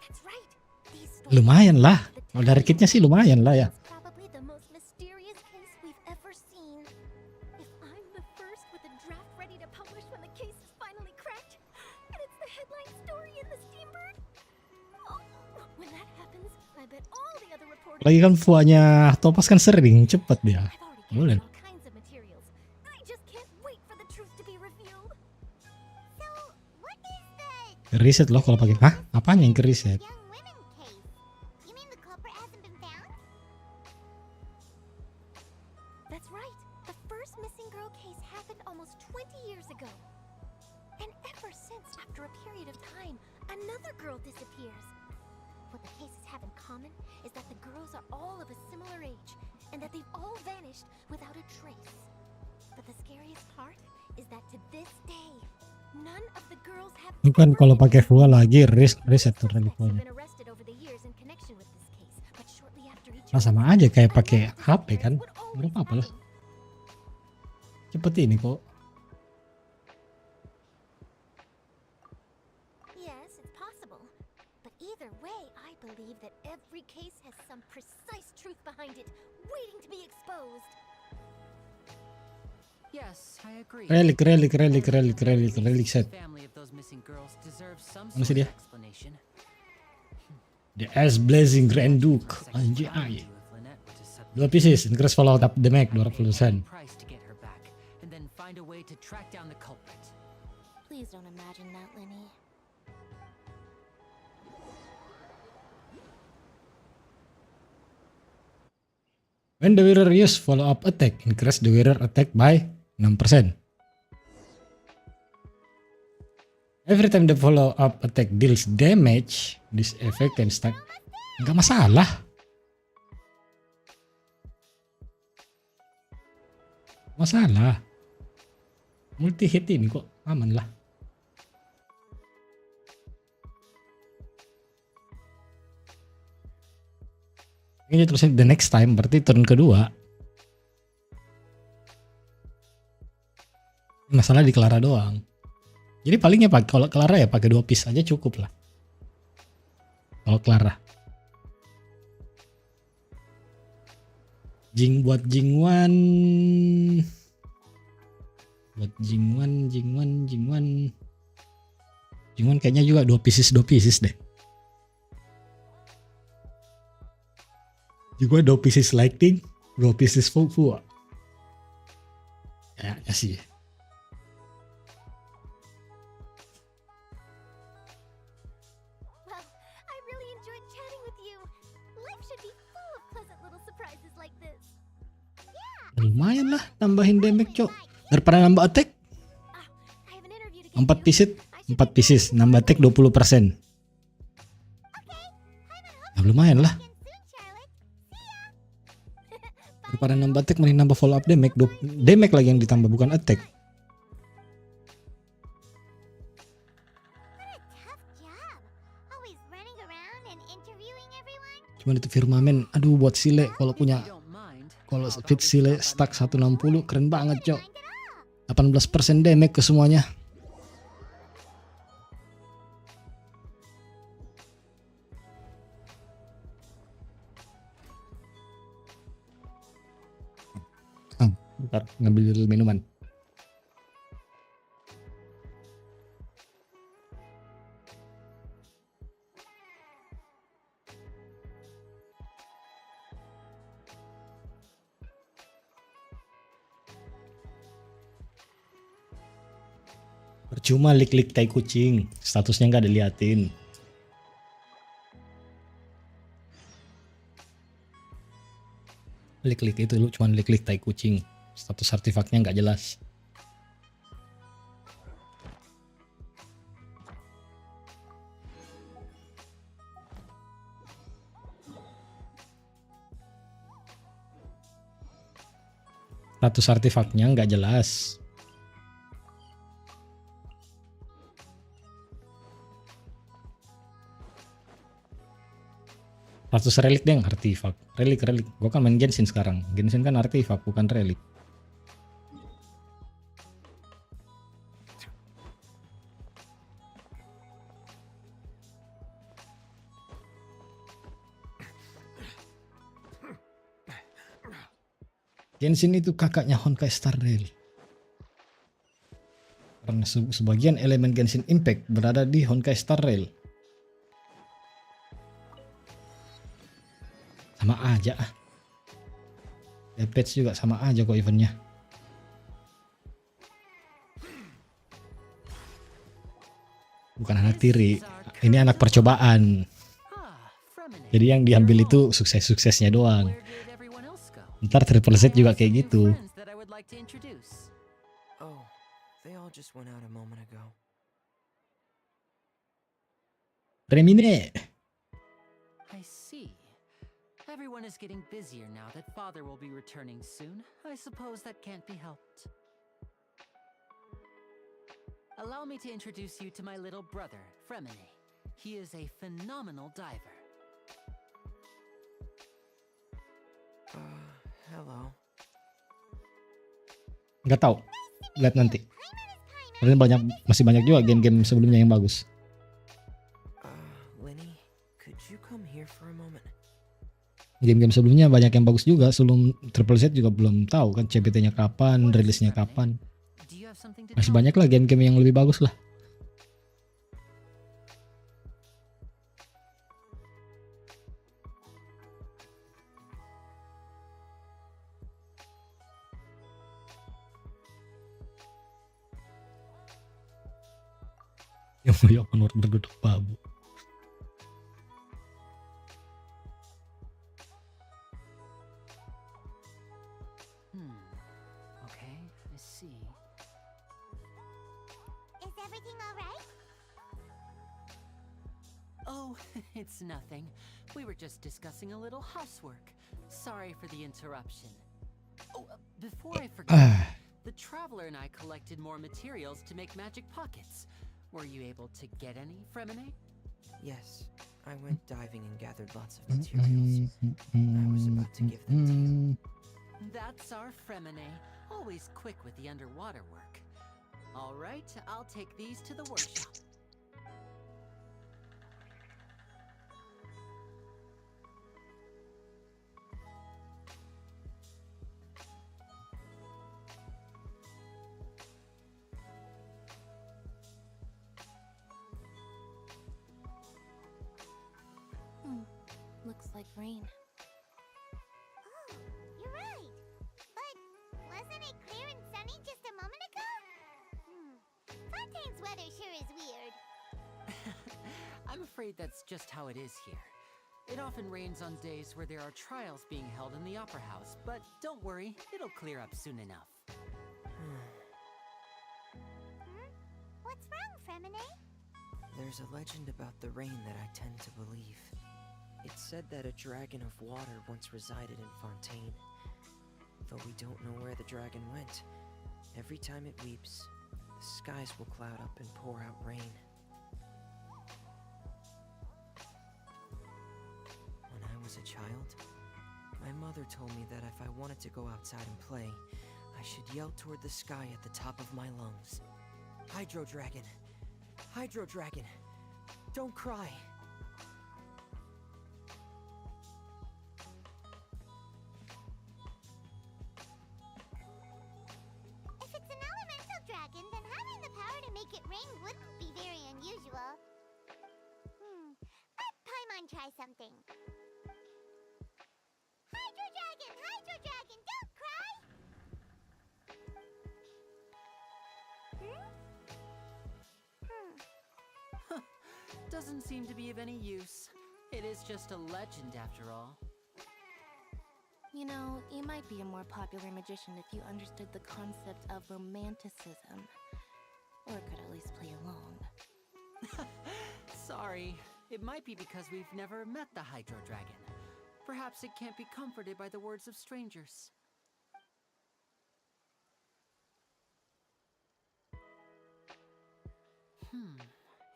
That's right. These stories Lumayan lah. the Kalau dari kitnya sih lumayan lah ya. It's probably the most mysterious case we've ever seen. If I'm the first with a draft ready to publish when the case is finally cracked, and it's the headline story in the Steambird, oh, when that happens, I bet all the other reporters. Lagi kan fuanya Topas kan sering cepet dia. I've already Boleh. captured all kinds of materials. I just can't wait for the truth to be revealed. So, what is the Riset loh kalau pakai. Hah? Apanya yang ke riset? young women case? You mean the culprit hasn't been found? That's right. The first missing girl case happened almost 20 years ago. And ever since, after a period of time, another girl disappears. What the cases have in common is that the girls are all of a similar age, and that they've all vanished without a trace. But the scariest part is that to this day, none of the girls have Bukan kalau pakai fuel lagi reset tuh teleponnya. been arrested over the years in connection with this case. But shortly after each Nah, sama aja kayak pakai HP kan. Gak apa-apa lah. Cepet ini kok. Yes, it's possible. But either way, I believe that every case has some precise truth behind it, waiting to be exposed. Yes, I agree. Relik set. Family of those missing girls deserve some Mana sort sih of dia? explanation. The Ass Blazing Grand Duke. Anjay. 2 pieces, increase follow up the Mac 200%. Price to get her back, and then find a way to track down the culprit. Please don't imagine that, Lenny. When the wearer use follow up attack, increase the wearer attack by 6%. Every time the follow up attack deals damage, this effect can stack. Enggak masalah. Masalah. Multi hit ini kok aman lah. Ini terus the next time berarti turn kedua. Masalah di Clara doang. Jadi palingnya kalau Clara ya pakai 2 piece aja cukup lah. Kalau Clara. Buat Jingwan. Buat Jingwan. Jingwan kayaknya juga 2 pieces deh. Juga 2 pieces lighting, 2 pieces full. Ya sih. Well, I really enjoyed chatting with you. Life should be full of pleasant little surprises like this. Lumayan lah tambahin damage cok. Daripada nambah attack. 4 pieces nambah attack 20%. Ya lumayan lah. Daripada nambah attack mending nambah follow up damage. Damage lagi yang ditambah bukan attack. Cuman itu firmamen. Aduh buat Sile kalau punya. Kalau speed Sile stack 160 keren banget cok. 18% damage ke semuanya. Bentar, ngambil dulu minuman. Percuma lik-lik tai kucing, statusnya nggak diliatin. Lik-lik itu lu cuman lik-lik tai kucing. Status artefaknya nggak jelas. Status artefaknya nggak jelas. Status relik deh, artefak. Relik. Gua kan main Genshin sekarang. Genshin kan artefak bukan relik. Genshin itu kakaknya Honkai Star Rail. Karena sebagian elemen Genshin Impact berada di Honkai Star Rail. Sama aja ah. Ya patch juga sama aja kok eventnya. Bukan anak tiri, ini anak percobaan. Jadi yang diambil itu sukses-suksesnya doang. Ntar triple set juga kayak gitu. Oh, they all just went out a moment ago. Remine. I see. Everyone is getting busier now that Father will be returning soon. I suppose that can't be helped. Allow me to introduce you to my little brother, Fremine. He is a phenomenal diver. Hello. Nggak tahu. Lihat nanti. Karena masih banyak juga game-game sebelumnya yang bagus. Lenny, could you come here for a moment? Game-game sebelumnya banyak yang bagus juga. Sebelum Triple Z juga belum tahu kan CPT-nya kapan, rilisnya kapan. Masih banyak lah game-game yang lebih bagus lah. Yang mau menurut berduduk babu. Okay, I see. Is everything all right? Oh, it's nothing. We were just discussing a little housework. Sorry for the interruption. Oh, before I forget, the Traveler and I collected more materials to make magic pockets. Were you able to get any, Fremine? Yes, I went diving and gathered lots of materials. I was about to give them to you. That's our Fremine, always quick with the underwater work. All right, I'll take these to the workshop. Looks like rain. Oh, you're right. But wasn't it clear and sunny just a moment ago? Fontaine's weather sure is weird. I'm afraid that's just how it is here. It often rains on days where there are trials being held in the Opera House, but don't worry, it'll clear up soon enough. What's wrong, Fremine? There's a legend about the rain that I tend to believe. It's said that a dragon of water once resided in Fontaine. Though we don't know where the dragon went, every time it weeps, the skies will cloud up and pour out rain. When I was a child, my mother told me that if I wanted to go outside and play, I should yell toward the sky at the top of my lungs. Hydro Dragon! Hydro Dragon! Don't cry! If it's an elemental dragon, then having the power to make it rain wouldn't be very unusual. Let Paimon try something. Hydro Dragon, don't cry! Doesn't seem to be of any use. It is just a legend after all. You know, you might be a more popular magician if you understood the concept of romanticism. Or could at least play along. Sorry, it might be because we've never met the Hydro Dragon. Perhaps it can't be comforted by the words of strangers.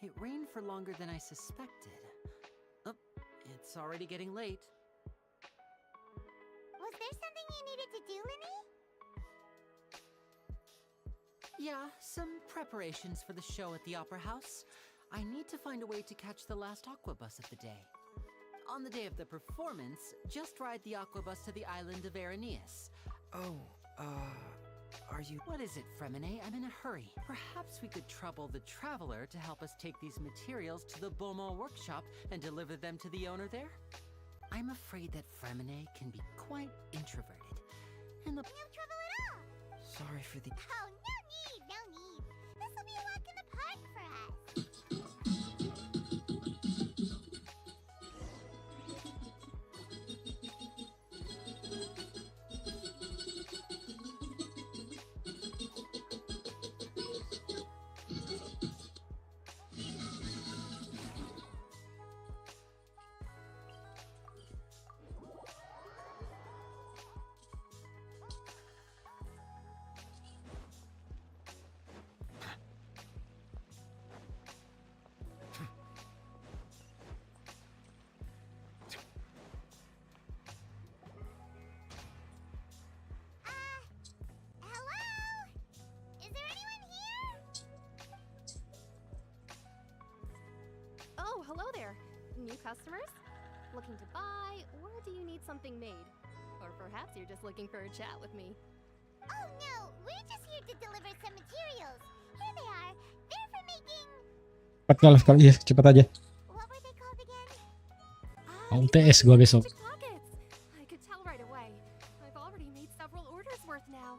It rained for longer than I suspected. Oh, it's already getting late. Was there something you needed to do, Lenny? Yeah, some preparations for the show at the Opera House. I need to find a way to catch the last aqua bus of the day. On the day of the performance, just ride the aqua bus to the island of Araneus. Are you... What is it, Fremine? I'm in a hurry. Perhaps we could trouble the Traveler to help us take these materials to the Beaumont workshop and deliver them to the owner there? I'm afraid that Fremine can be quite introverted. And the... No trouble at all! Sorry for the... Oh, no need! This will be a walk in the park for us. new customers? Looking to buy, or do you need something made? Or perhaps you're just looking for a chat with me. Oh no, we're just here to deliver some materials. Here they are. They're for making... Cepat kalau iya, cepat aja. What were they called again? UTS gua besok. Pockets. I could tell right away. I've already made several orders worth now.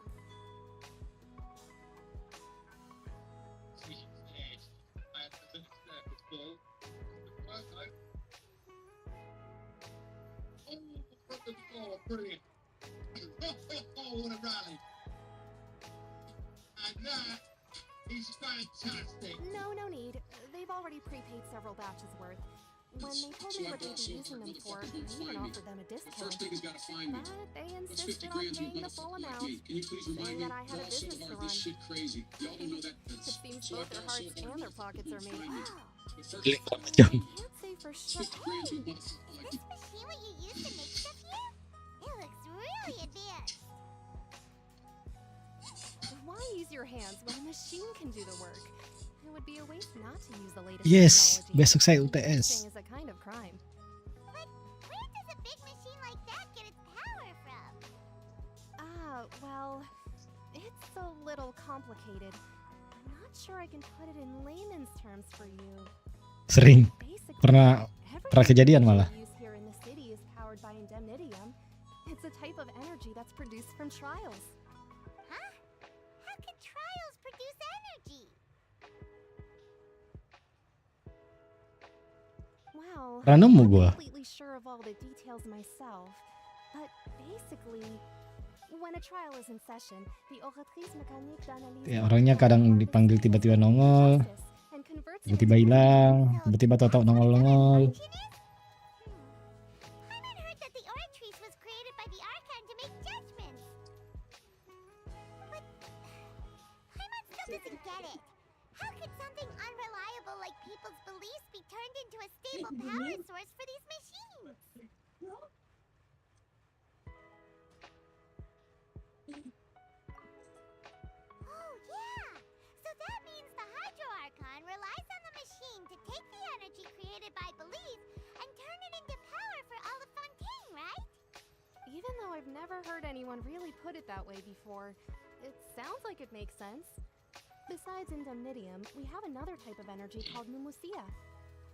Oh, brilliant. Oh, what a rally. And that is fantastic. No need. They've already prepaid several batches worth. When they told me what they'd be using them for, I even offered them a discount. But they insisted on paying the full amount, saying that I had a business to run. It seems both their hearts and their pockets are made. I can't say for sure. Hey, is this machine what you use to make stuff here? It looks really advanced. Why use your hands when a machine can do the work? It would be a waste not to use the latest Yes, technology. besok saya Wasting UTS. is a kind of crime. But where does a big machine like that get its power from? Well, it's a little complicated. I'm not sure I can put it in layman's terms for you. Sering. Basically, Pernah kejadian malah. everything we use here in the city is powered by indemnitium. It's a type of energy that's produced from trials. Huh? How can trials produce energy? Wow, Pernah nemu I'm gua. not completely sure of all the details myself, but basically, when a trial is in session, the oratrice mécanique d'analyse Ya, orangnya kadang dipanggil tiba-tiba nongol, tiba-tiba hilang, tiba-tiba tahu-tahu nongol-nongol. Paimon heard that the oratrice was created by the Archon to make judgments. But Paimon still doesn't get it. How could something unreliable like people's beliefs be turned into a stable power source for these machines? Oh yeah! So that means the Hydro Archon relies on the machine to take the energy created by belief and turn it into power for all of Fontaine, right? Even though I've never heard anyone really put it that way before, it sounds like it makes sense. Besides indemnitium, we have another type of energy called pneumosia.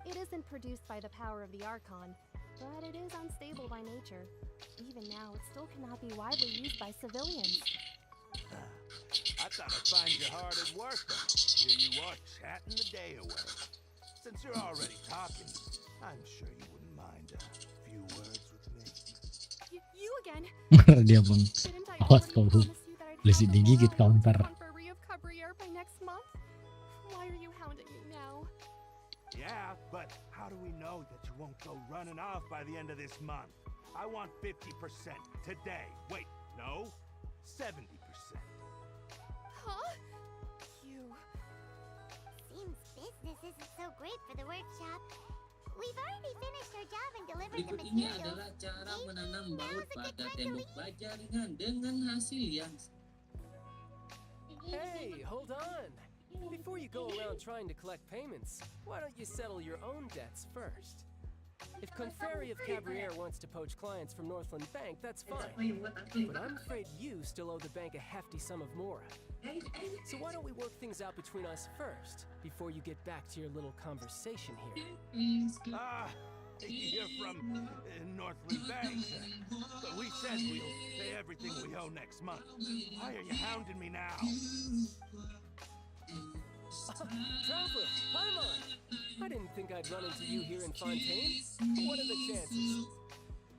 It isn't produced by the power of the Archon, but it is unstable by nature. Even now, it still cannot be widely used by civilians. I thought I'd find you hard at work, though. Here you are chatting the day away. Since you're already talking, I'm sure you wouldn't mind a few words with me. You again? Dia pun awas kau Lesi digigit counter. By next month? Why are you hounding me now? Yeah, but how do we know that you won't go running off by the end of this month? I want 50% today. Wait, no, 70%. Huh? You... Seems business isn't so great for the workshop. We've already finished our job and delivered the Berikut ini materials. adalah cara menanam baut pada tembok baja ringan dengan hasil yang... Hey, hold on! Before you go around trying to collect payments, why don't you settle your own debts first? If Confreri of Cabriere wants to poach clients from Northland Bank, that's fine. But I'm afraid you still owe the bank a hefty sum of mora. So why don't we work things out between us first, before you get back to your little conversation here? You're from Northland Bank, but we said we'll pay everything we owe next month. Why are you hounding me now? Traveler, Paimon! I didn't think I'd run into you here in Fontaine. What are the chances?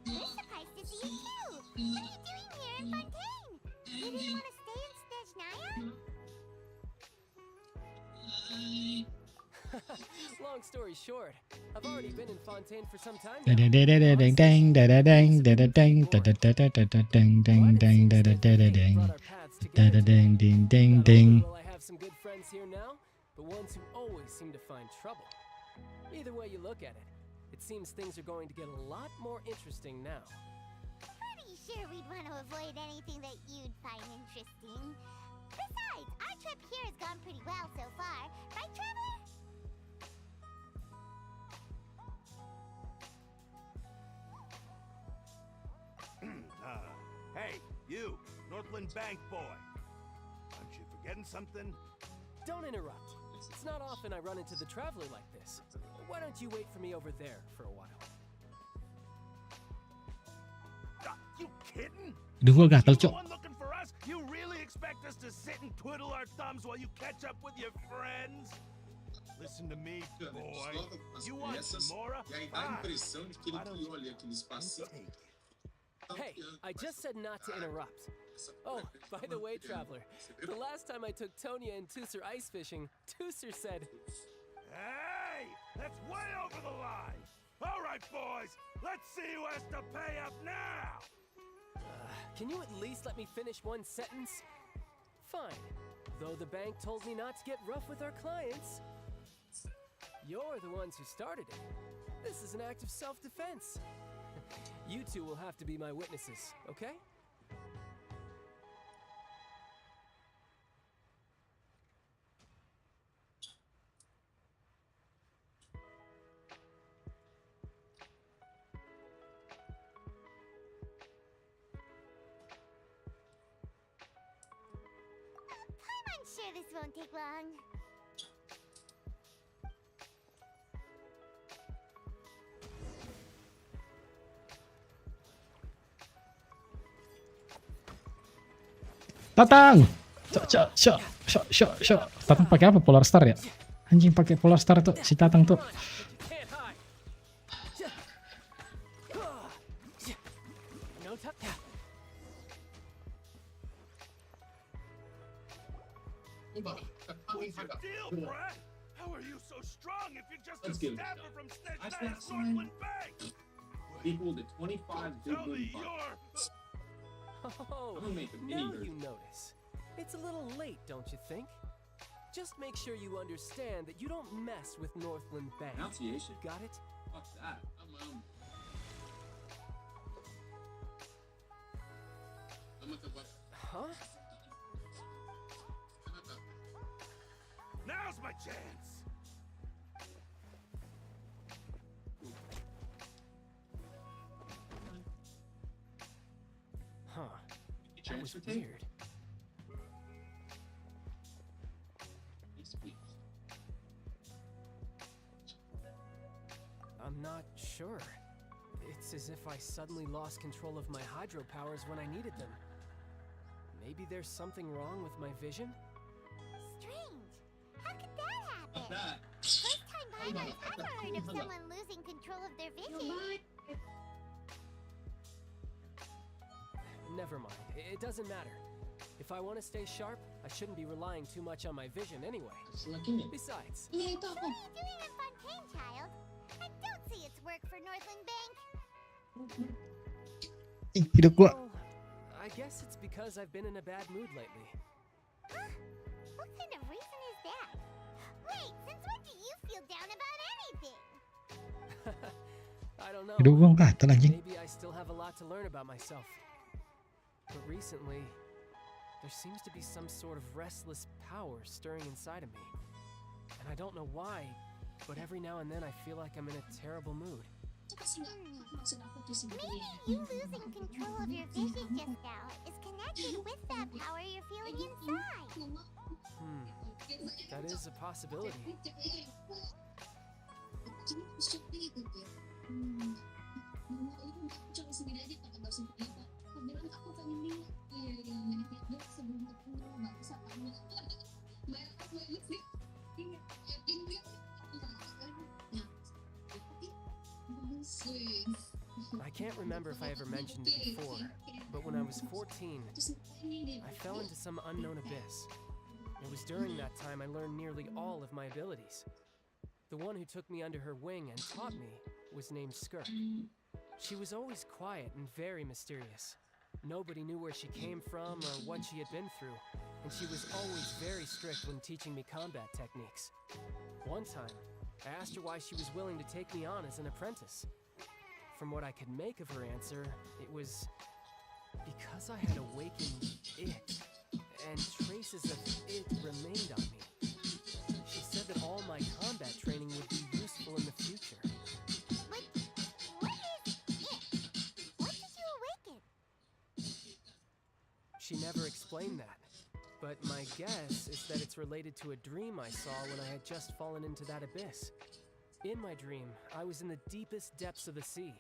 We're surprised to see you too. What are you doing here in Fontaine? You didn't want to stay in Snezhnaya? Long story short, I've already been in Fontaine for some time Ding ding ding ding ding ding ding ding ding ding. Well, I have some good friends here now, but ones who always seem to find trouble. Either way you look at it, it seems things are going to get a lot more interesting now. Pretty sure we'd want to avoid anything that you'd find interesting. Besides, our trip here has gone pretty well so far, right, Traveler? Hey, you, Northland Bank boy. Aren't you forgetting something? Don't interrupt. It's not often I run into the traveler like this. Why don't you wait for me over there for a while? You kidding? Aduh, gua gatel, You the Cok. one looking for us? You really expect us to sit and twiddle our thumbs while you catch up with your friends? Listen to me, boy. You want Mora? E aí dá a impressão de que ele olha aqueles passados. Hey, I just said not to interrupt. Oh, by the way, traveler, the last time I took Tonya and Tooser ice fishing, Tooser said, Hey, that's way over the line. All right, boys, let's see who has to pay up now. can you at least let me finish one sentence? Fine. Though the bank told me not to get rough with our clients. You're the ones who started it. This is an act of self-defense. You two will have to be my witnesses, okay? I'm sure this won't take long. Tatang. Syok. Tatang pakai apa? Polar Star ya? Anjing, pakai Polar Star tuh si Tatang tuh. What's your deal, Brad? How are you so strong if you're just a Let's give it a stabber shot. from Snitch I Nut's said Northland Bank? Equal to 25 Tell me good you're... Oh, I'm gonna make a mini now version. you notice. It's a little late, don't you think? Just make sure you understand that you don't mess with Northland Bank. Pronunciation. Got it? Fuck that. Huh? Now's my chance. Huh. That was weird. I'm not sure. It's as if I suddenly lost control of my hydro powers when I needed them. Maybe there's something wrong with my vision? Strange. How could that happen? First time I've ever heard of someone losing control of their vision. Never mind. It doesn't matter. If I want to stay sharp, I shouldn't be relying too much on my vision anyway. Besides, What are you doing in Fontaine, child? I don't see its work for Northland Bank. Hidup gua. well, I guess it's because I've been in a bad mood lately. Huh? What kind of reason is that? Wait, since when do you feel down about anything? I don't know. Hidup gua gatel anjing. Maybe I still have a lot to learn about myself. But recently, there seems to be some sort of restless power stirring inside of me. And I don't know why, but every now and then I feel like I'm in a terrible mood. Maybe you losing control of your vision just now is connected with that power you're feeling inside. That is a possibility. I can't remember if I ever mentioned it before, but when I was 14, I fell into some unknown abyss. It was during that time I learned nearly all of my abilities. The one who took me under her wing and taught me was named Skirt. She was always quiet and very mysterious. Nobody knew where she came from or what she had been through, and she was always very strict when teaching me combat techniques. One time, I asked her why she was willing to take me on as an apprentice. From what I could make of her answer, it was because I had awakened it, and traces of it remained on me. She said that all my combat training would be useful in the future. What is it? What did you awaken? explain that. But my guess is that it's related to a dream I saw when I had just fallen into that abyss. In my dream, I was in the deepest depths of the sea,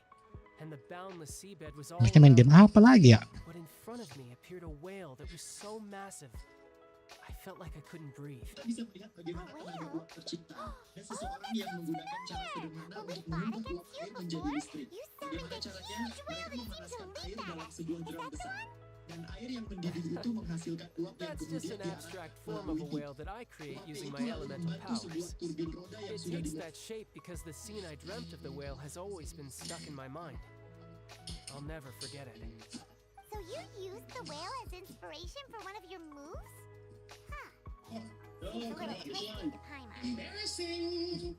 and the boundless seabed was all Mereka main game around me. apa lagi ya? But in front of me appeared a whale that was so massive, I felt like I couldn't breathe. Kita bisa melihat bagaimana tenaga uap tercipta dan seseorang yang menggunakan cara sederhana untuk mengubah uap air menjadi listrik. Bagaimana caranya? Mereka memanaskan air dalam sebuah drum besar. Dan air yang mendidih itu menghasilkan uap yang That's just kemudian an abstract form of a whale that I create using my elemental powers. It takes that shape because the scene I dreamt of the whale has always been stuck in my mind. I'll never forget it. So you used the whale as inspiration for one of your moves? Huh. Seems a little tasty to Paimon. Embarrassing.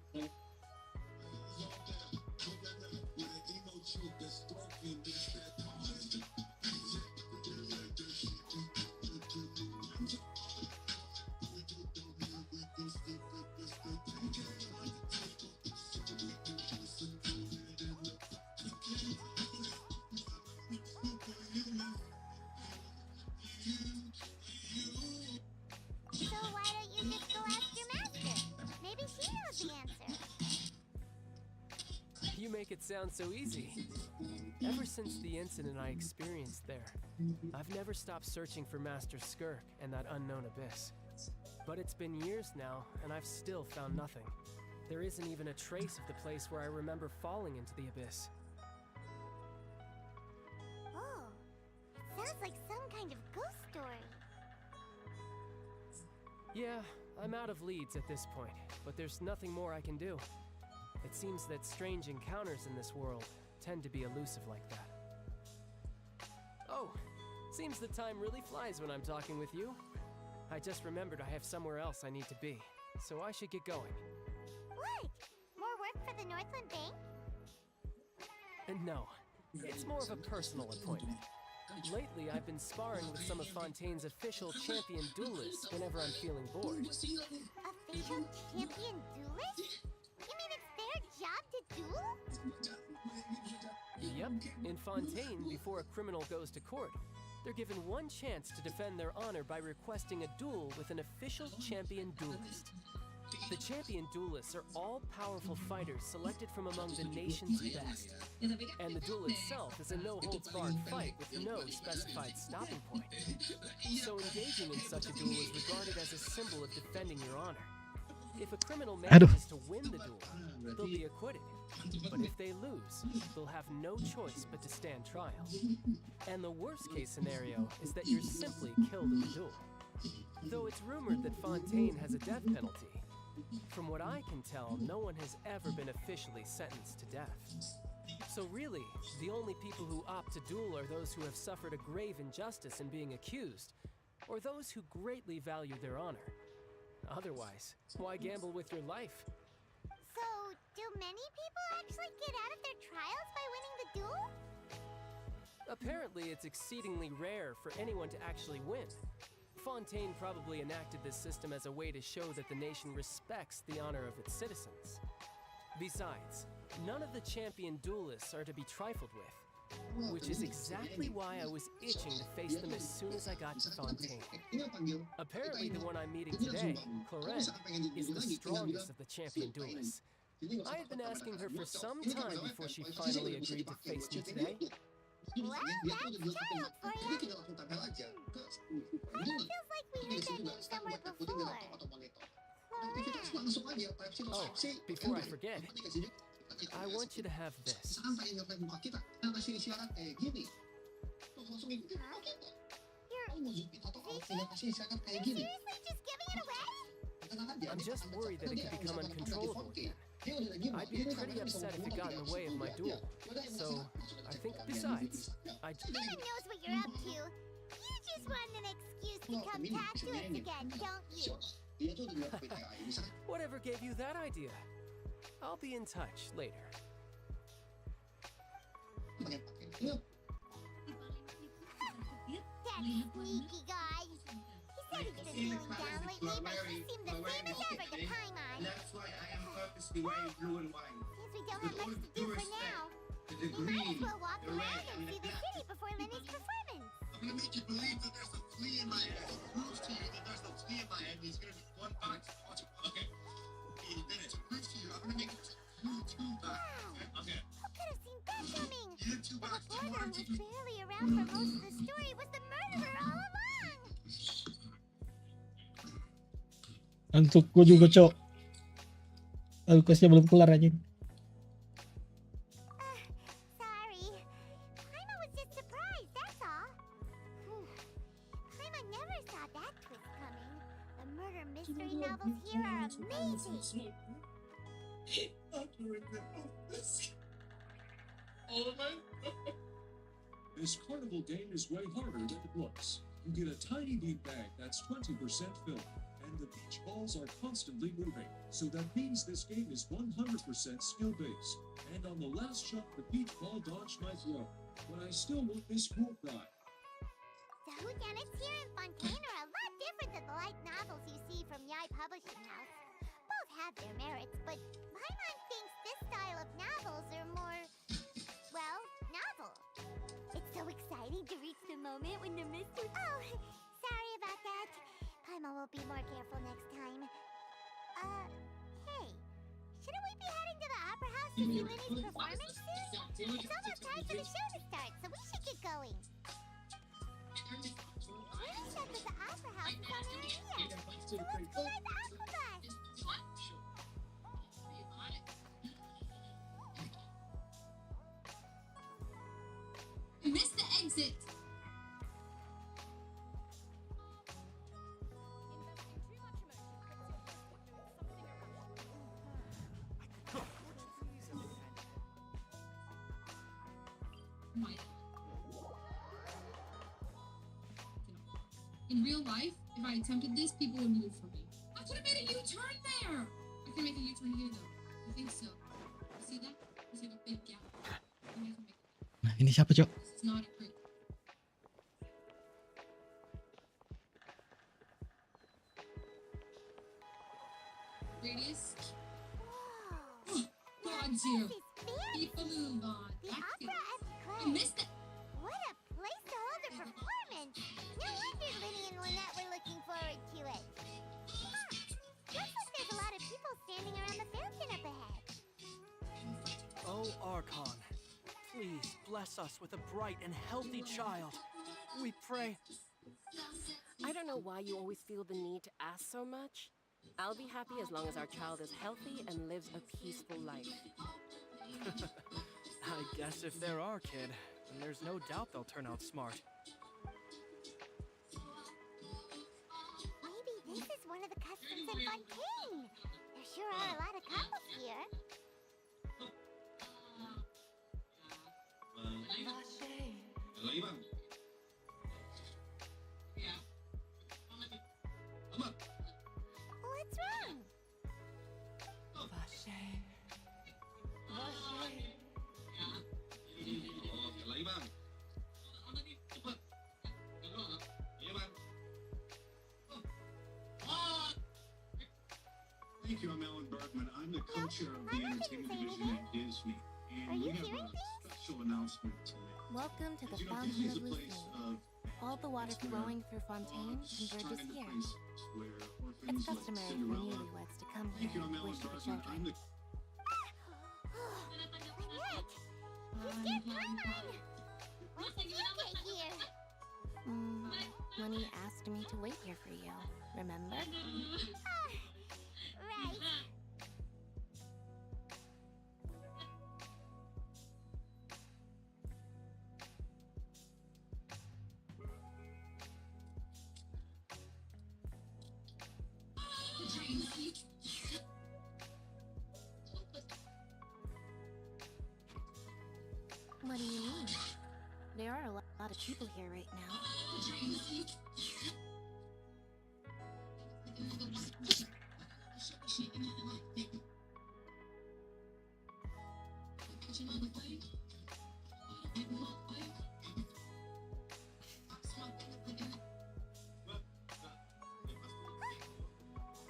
So why don't you just go ask your master? Maybe she knows the answer. You make it sound so easy. Ever since the incident I experienced there, I've never stopped searching for Master Skirk and that unknown abyss. But it's been years now, and I've still found nothing. There isn't even a trace of the place where I remember falling into the abyss. Oh, it sounds like some kind of ghost story. Yeah, I'm out of leads at this point, but there's nothing more I can do. It seems that strange encounters in this world tend to be elusive like that. Oh, seems the time really flies when I'm talking with you. I just remembered I have somewhere else I need to be, so I should get going. What? More work for the Northland Bank? And no, it's more of a personal appointment. Lately, I've been sparring with some of Fontaine's official champion duelists whenever I'm feeling bored. Official champion duelist? You mean it's their job to duel? Yep, in Fontaine, before a criminal goes to court, they're given one chance to defend their honor by requesting a duel with an official champion duelist. The champion duelists are all powerful fighters selected from among the nation's best. And the duel itself is a no-holds-barred fight with no specified stopping point. So engaging in such a duel is regarded as a symbol of defending your honor. If a criminal manages to win the duel, they'll be acquitted. But if they lose, they'll have no choice but to stand trial. And the worst-case scenario is that you're simply killed in the duel. Though it's rumored that Fontaine has a death penalty, from what I can tell, no one has ever been officially sentenced to death. So really, the only people who opt to duel are those who have suffered a grave injustice in being accused, or those who greatly value their honor. Otherwise, why gamble with your life? So, do many people actually get out of their trials by winning the duel? Apparently, it's exceedingly rare for anyone to actually win. Fontaine probably enacted this system as a way to show that the nation respects the honor of its citizens. Besides, none of the champion duelists are to be trifled with, which is exactly why I was itching to face them as soon as I got to Fontaine. Apparently, the one I'm meeting today, CrueLNooB, is the strongest of the champion duelists. I had been asking her for some time before she finally agreed to face me today. Well, that's child for you. Kind of feels like we heard that name somewhere before. Oh, before I forget, I want you to have this. Seriously just giving it away? I'm just worried that it could become uncontrollable again. I'd be pretty upset if it got in the way of my duel. So, I think besides, God knows what you're up to. You just want an excuse to come tattoo us again, don't you? whatever gave you that idea? I'll be in touch later. That sneaky guy. He said he's been feeling down lately, but he seemed the same as ever to Paimon. That's why I am purposely wearing blue and white. Since we don't have much to do for now, we might as well walk around and see the city before Lenny's performance. I'm gonna make you believe that there's a flea in my head. Proves to you that there's no flea in my head. And he's gonna be one back. Okay. He did it. Proves to you. I'm gonna make it two back. Okay. Who could have seen that coming? You two The back. reporter who was barely around for most of the story was the murderer all along. Untuk gue juga, Cok. Questnya belum kelar aja. Sorry. Paima was just surprised, that's all. Paima never saw that twist coming. The murder mystery novels here are amazing. This carnival game is way harder than it looks. You get a tiny bead bag that's 20% filled, and the beach balls are constantly moving. So that means this game is 100% skill-based. And on the last shot, the beach ball dodged my throw. But I still want this cool ride. The whodunits here in Fontaine are a lot different than the light novels you see from Yai Publishing House. Both have their merits, but Paimon thinks this style of novels are more, well, novel. It's so exciting to reach the moment when the mystery... Oh, sorry about that. Paimon will be more careful next time. Hey, shouldn't we be heading to the Opera House to see Winnie's performance soon? It's almost time for the show to start, so we should get going. Winnie said that the Opera House is on her idea. So let's go ride the Aqua Bus. We missed the exit. In real life, if I attempted this, people would move for me. I could have made a U-turn there. I can make a U-turn here though. I think so. You see that? There's like a big gap. I think I can make it. Nah, ini siapa, Cok? This is not a creek. Radius. Whoa. God's This you. is fancy. People move on. The Back to Opera at I Clay. missed it. What a place to hold a performance. No wonder Linny and Lynette were looking forward to it. Looks like there's a lot of people standing around the fountain up ahead. Oh, Archon, please bless us with a bright and healthy child. We pray. I don't know why you always feel the need to ask so much. I'll be happy as long as our child is healthy and lives a peaceful life. I guess if they're our kid, then there's no doubt they'll turn out smart. Maybe this is one of the customs in Fontaine. There sure are a lot of couples here. What's wrong? Thank you, I'm Alan Bergman. I'm the co-chair of the entertainment division at Disney. And we have a special announcement to make. Welcome to the You know, Fountain Disney's of a place Lucerne. of All the water flowing through Fontaine converges here. It's customary for newlyweds to come here and wish for the children. Lynette! Sister Paimon! Why did you get here? Money asked me to wait here for you, remember? Right. What do you mean? There are a lot of people here right now.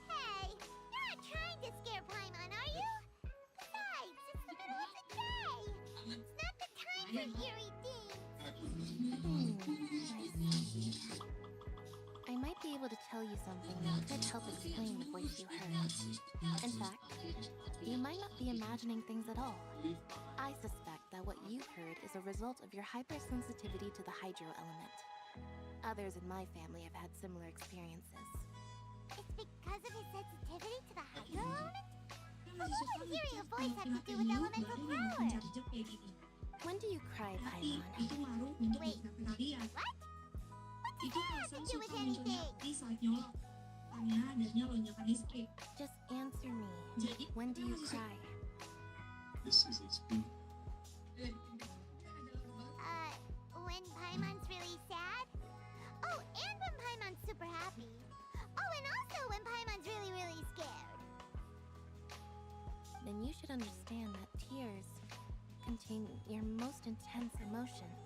Hey, you're not trying to scare Paimon, are you? Besides, it's the middle of the day. It's not the time for eerie things. I might be able to tell you something that could help explain the voice you heard. In fact, you might not be imagining things at all. I suspect that what you heard is a result of your hypersensitivity to the hydro element. Others in my family have had similar experiences. It's because of his sensitivity to the hydro element? What does hearing a voice have to do with elemental power? When do you cry, Paimon? Wait, what? What does that have to do with anything? Just answer me. When do you cry? This is explained. When Paimon's really sad? Oh, and when Paimon's super happy. Oh, and also when Paimon's really, really scared. Then you should understand that tears contain your most intense emotions.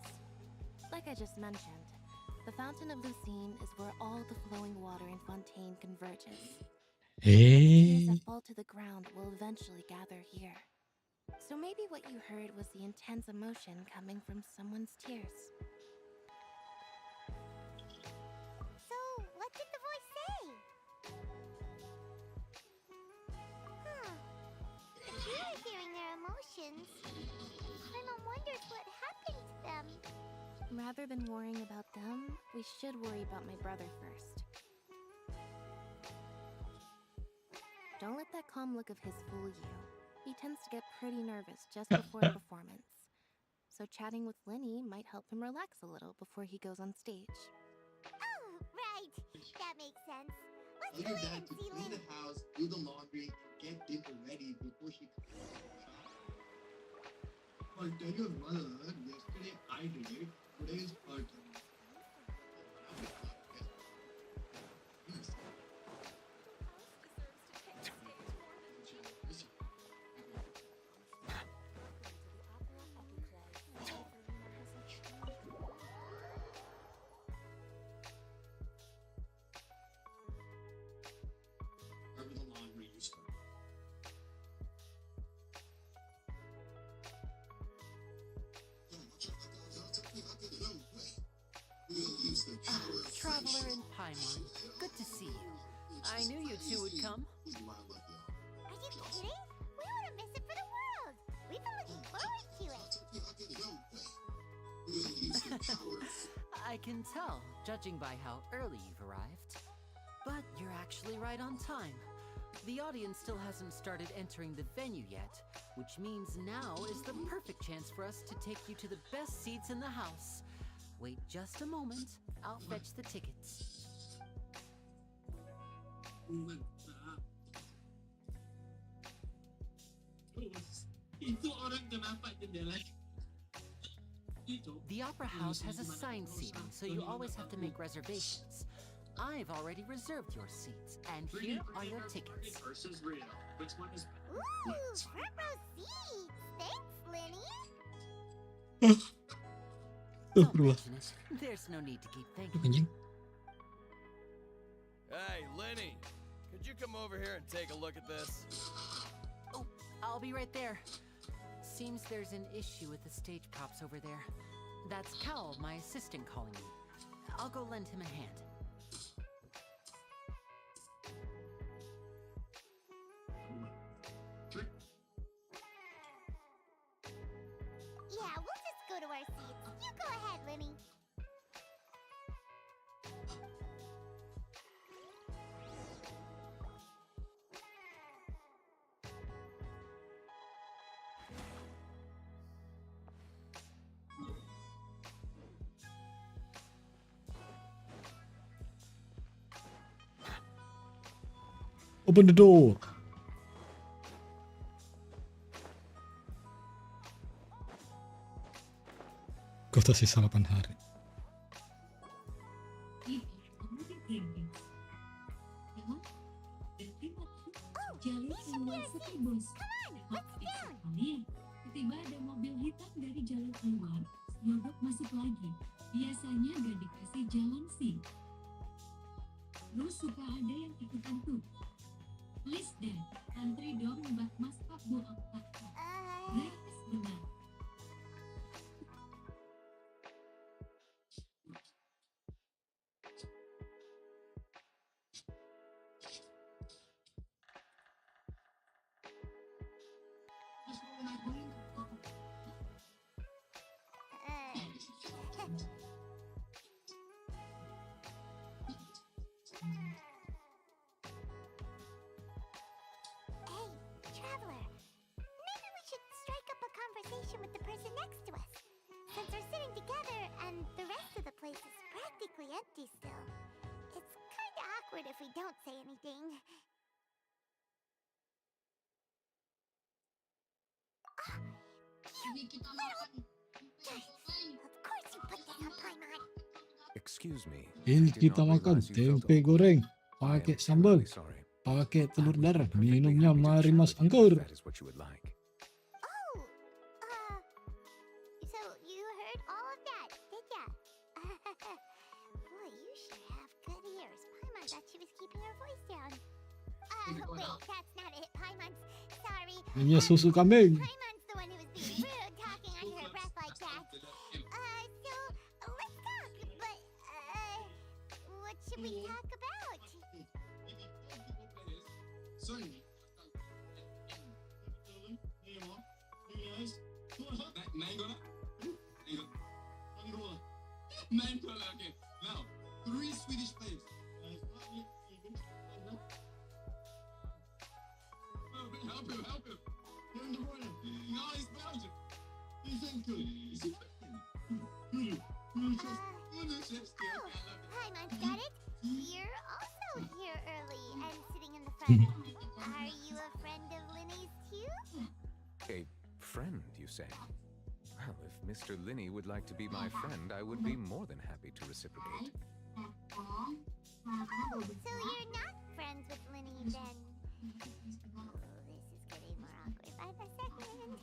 Like I just mentioned, the Fountain of Lucine is where all the flowing water in Fontaine converges. The tears that fall to the ground will eventually gather here. So maybe what you heard was the intense emotion coming from someone's tears. So, what did the voice say? If you were hearing their emotions, Paimon wonders what happened to them. Rather than worrying about them, we should worry about my brother first. Don't let that calm look of his fool you. He tends to get pretty nervous just before a performance. So chatting with Lenny might help him relax a little before he goes on stage. Oh, right. That makes sense. Let's Tell go your in dad and to see clean Lenny. the house, do the laundry, get dinner ready before she comes. I'll tell your mother, yesterday I did it, today is her turn. Wherever the laundry you start. Traveler and Paimon, good to see you. I knew you two would come. Are you kidding? We wouldn't miss it for the world. We've been looking forward to it. I can tell, judging by how early you've arrived. But you're actually right on time. The audience still hasn't started entering the venue yet, which means now is the perfect chance for us to take you to the best seats in the house. Wait just a moment, I'll fetch the tickets. Itu orang kenapa jendela? The Opera House has assigned seating, so you always have to make reservations. I've already reserved your seats, and here are your tickets. Versus real. Which one is Ooh, front row seats. Thanks, Lenny. Don't mention it. There's no need to keep thanking. Hey, Lenny, could you come over here and take a look at this? Oh, I'll be right there. Seems there's an issue with the stage props over there. That's Cal, my assistant, calling me. I'll go lend him a hand. Yeah, we'll just go to our seats. You go ahead, Lenny. Open the door. Kota sisa 8 hari. Jalur keluar sepi bos. Tiba-tiba ada mobil hitam dari jalur keluar, nyodok masuk lagi. Biasanya gak dikasih jalan sih. Terus suka ada yang ikutan tuh. Please deh, antri dong mbak mas pak bu empat. Gratis benar. the person next to us. Since we're sitting together and the rest of the place is practically empty still, it's kinda awkward if we don't say anything. Of course you put this on Paimon. Excuse me. Ini kita makan tempe goreng pakai sambal, pakai telur dadar, minumnya mari mas anggur. That is what you would like. So you heard all of that, did ya? Boy, you sure have good ears. Paimon thought she was keeping her voice down. Wait, that's not it. Paimon's sorry. Minumnya susu kambing. Paimon's the one who was being rude, talking under her breath like that. So let's talk. But what should we talk about? Mango. Okay. Now, 3 Swedish flavors. Help him. You're in the morning. No, he's Belgian. He's in good. Is he Paimon's got it. You're also here early and sitting in the front. Are you a friend of Linny's too? A friend, you say? Well, if Mr. Linney would like to be my friend, I would be more than happy to reciprocate. Oh, so you're not friends with Linny then? Oh, this is getting more awkward by the second.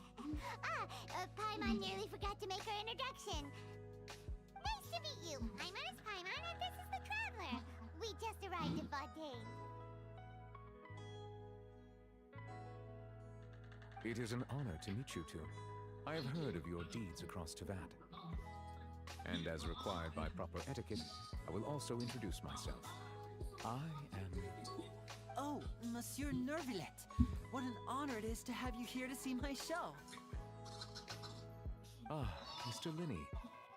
Paimon nearly forgot to make her introduction. Nice to meet you. Paimon is Paimon and this is the Traveler. We just arrived in Fontaine. It is an honor to meet you two. I have heard of your deeds across Teyvat. And as required by proper etiquette, I will also introduce myself. I am... Oh, Monsieur Nervillet. What an honor it is to have you here to see my show. Ah, Mr. Linney.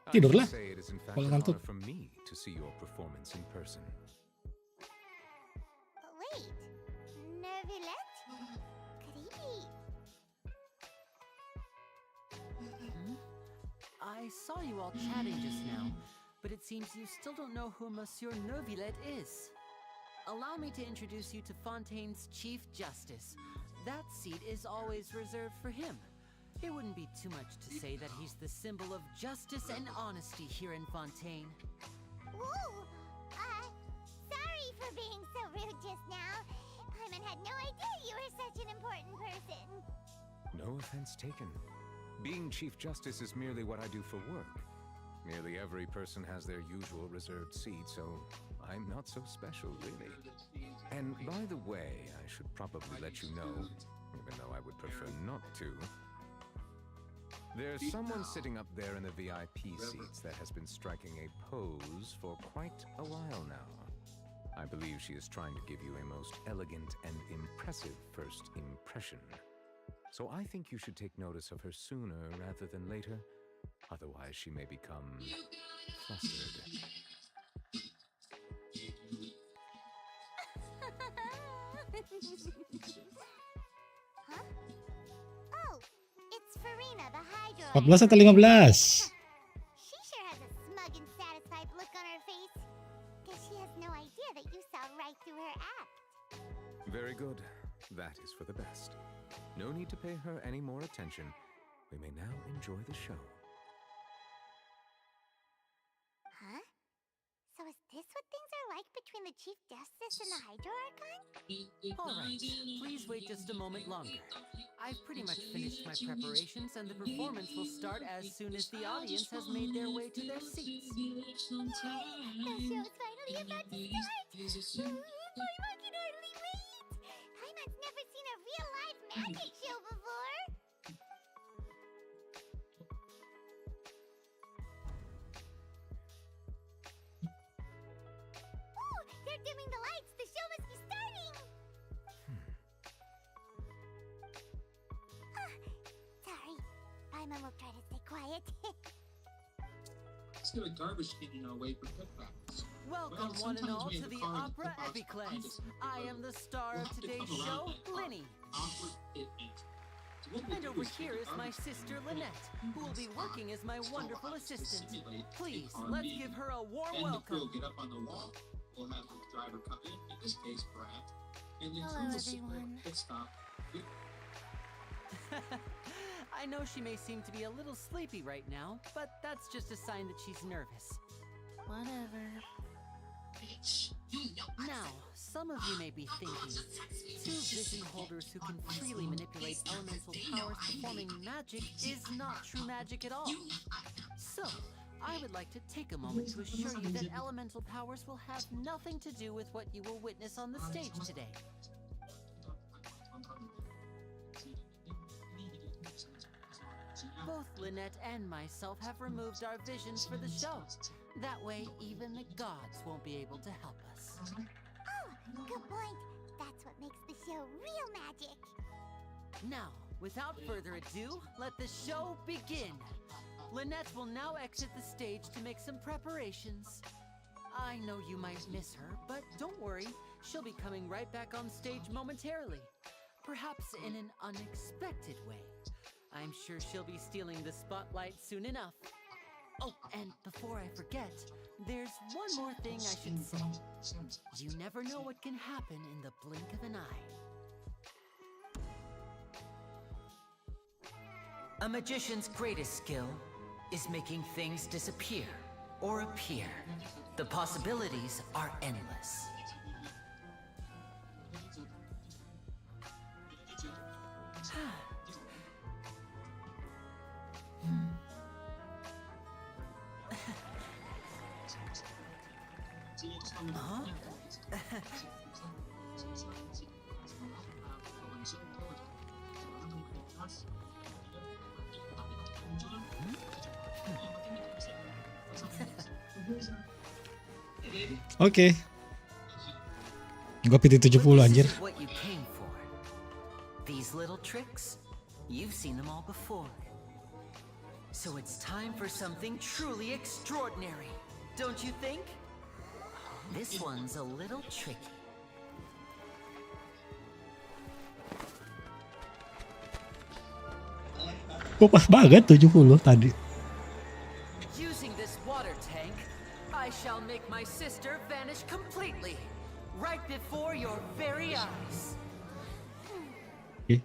I Tidurlah. should say it is in fact Kalau an ngantuk. honor for me to see your performance in person. Wait, Nervillet? Could he be? I saw you all chatting just now, but it seems you still don't know who Monsieur Nervillet is. Allow me to introduce you to Fontaine's Chief Justice. That seat is always reserved for him. It wouldn't be too much to say that he's the symbol of justice and honesty here in Fontaine. Ooh, sorry for being so rude just now. Paimon had no idea you were such an important person. No offense taken. Being Chief Justice is merely what I do for work. Nearly every person has their usual reserved seat, so I'm not so special, really. And by the way, I should probably let you know, even though I would prefer not to, there's someone sitting up there in the VIP seats that has been striking a pose for quite a while now. I believe she is trying to give you a most elegant and impressive first impression. So I think you should take notice of her sooner rather than later. Otherwise, she may become flustered. Huh? Oh, it's Furina, the Hydro. 14 atau 15? She sure has a smug and satisfied look on her face. Guess she has no idea that you saw right through her act. Very good. That is for the best. No need to pay her any more attention. We may now enjoy the show. Huh? So is this what things are like between the Chief Justice and the Hydro Archon? All right, please wait just a moment longer. I've pretty much finished my preparations and the performance will start as soon as the audience has made their way to their seats. The show's finally about to start! Paimon can hardly wait! Paimon's never seen a real live magic show before! Ooh, they're dimming the lights! The show must be starting! Sorry. Paimon will try to stay quiet. Let's get a garbage can away from cookbacks. Welcome, one and all, to the Opera Epiclese. I am the star of today's show, Linny. And over here is my sister Lynette, who will be working as my wonderful assistant. Please, let's give her a warm welcome. Get up on the wall. We'll have the driver come in this case, Brad. And then Hello, everyone. Stop. I know she may seem to be a little sleepy right now, but that's just a sign that she's nervous. Whatever. Now, some of you may be thinking, two vision holders who can freely manipulate elemental powers performing magic is not true magic at all. So, I would like to take a moment to assure you that elemental powers will have nothing to do with what you will witness on the stage today. Both Lynette and myself have removed our visions for the show. That way, even the gods won't be able to help us. Oh, good point. That's what makes the show real magic. Now, without further ado, let the show begin. Lynette will now exit the stage to make some preparations. I know you might miss her, but don't worry, she'll be coming right back on stage momentarily. Perhaps in an unexpected way. I'm sure she'll be stealing the spotlight soon enough. Oh, and before I forget, there's one more thing I should say. You never know what can happen in the blink of an eye. A magician's greatest skill is making things disappear or appear. The possibilities are endless. Huh? Oke. Gua PT70 anjir. What you came for. These little tricks, you've seen them all before. So it's time for something truly extraordinary, don't you think? This one's a little tricky. Kok pas banget 70 tadi. Using this water tank, I shall make my sister vanish completely, right before your very eyes. Oke.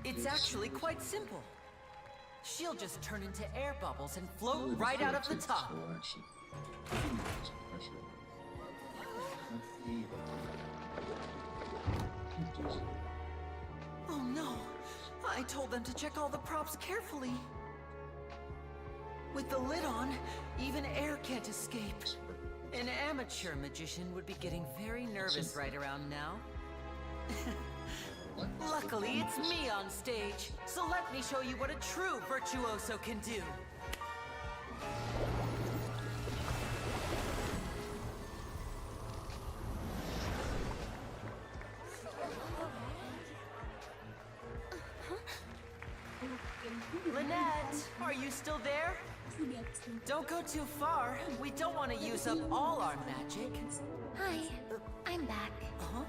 It's actually quite simple. She'll just turn into air bubbles and float right out of the top. Oh no! I told them to check all the props carefully. With the lid on, even air can't escape. An amateur magician would be getting very nervous right around now. Luckily, it's me on stage, so let me show you what a true virtuoso can do. Lynette, are you still there? Don't go too far. We don't want to use up all our magic. Hi, I'm back. Uh-huh.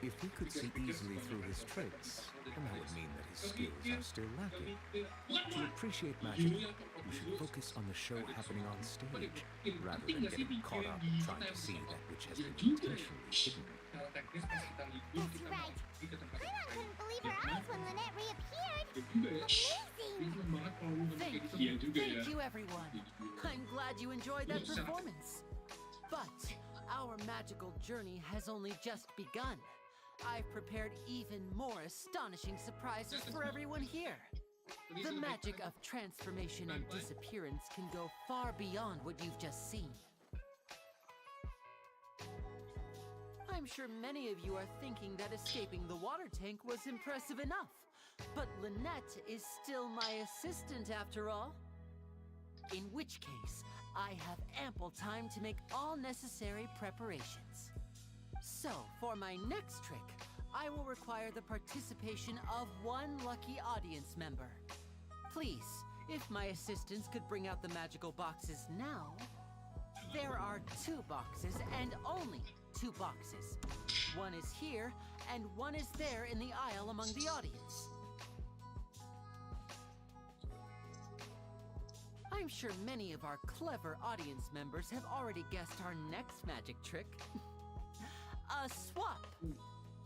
If we could see easily through his tricks, then that would mean that his skills are still lacking. To appreciate magic, you should focus on the show happening on stage, rather than getting caught up trying to see that which has been intentionally hidden. That's right. Paimon couldn't believe her eyes when Lynette reappeared. Amazing! Thank Thank you, everyone. I'm glad you enjoyed that performance. But our magical journey has only just begun. I've prepared even more astonishing surprises for everyone here. The magic of transformation and disappearance can go far beyond what you've just seen. I'm sure many of you are thinking that escaping the water tank was impressive enough. But Lynette is still my assistant after all. In which case, I have ample time to make all necessary preparations. So, for my next trick, I will require the participation of one lucky audience member. Please, if my assistants could bring out the magical boxes now. There are 2 boxes and only 2 boxes. One is here and one is there in the aisle among the audience. I'm sure many of our clever audience members have already guessed our next magic trick. A swap.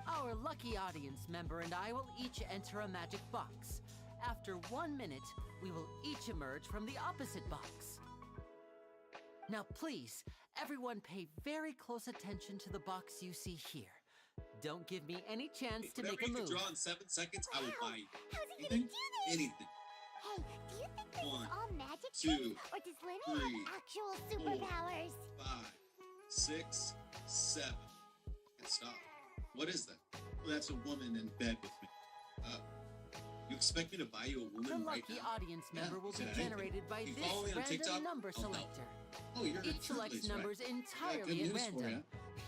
Our lucky audience member and I will each enter a magic box. After 1 minute, we will each emerge from the opposite box. Now please, everyone pay very close attention to the box you see here. Don't give me any chance to make a move. Whatever you can draw in 7 seconds, I will buy you. How's he gonna do this? Anything. Hey, do you think this is 1, all magic 2, tricks, or does Lenny 3, have actual superpowers? 5, 6, 7. And stop. What is that? Well, that's a woman in bed with me. You expect me to buy you a The woman right lucky now? audience member will be Is that anything? generated by You this follow me on random TikTok? number I'll help. selector. Oh, you're It selects numbers right? entirely good at news for random.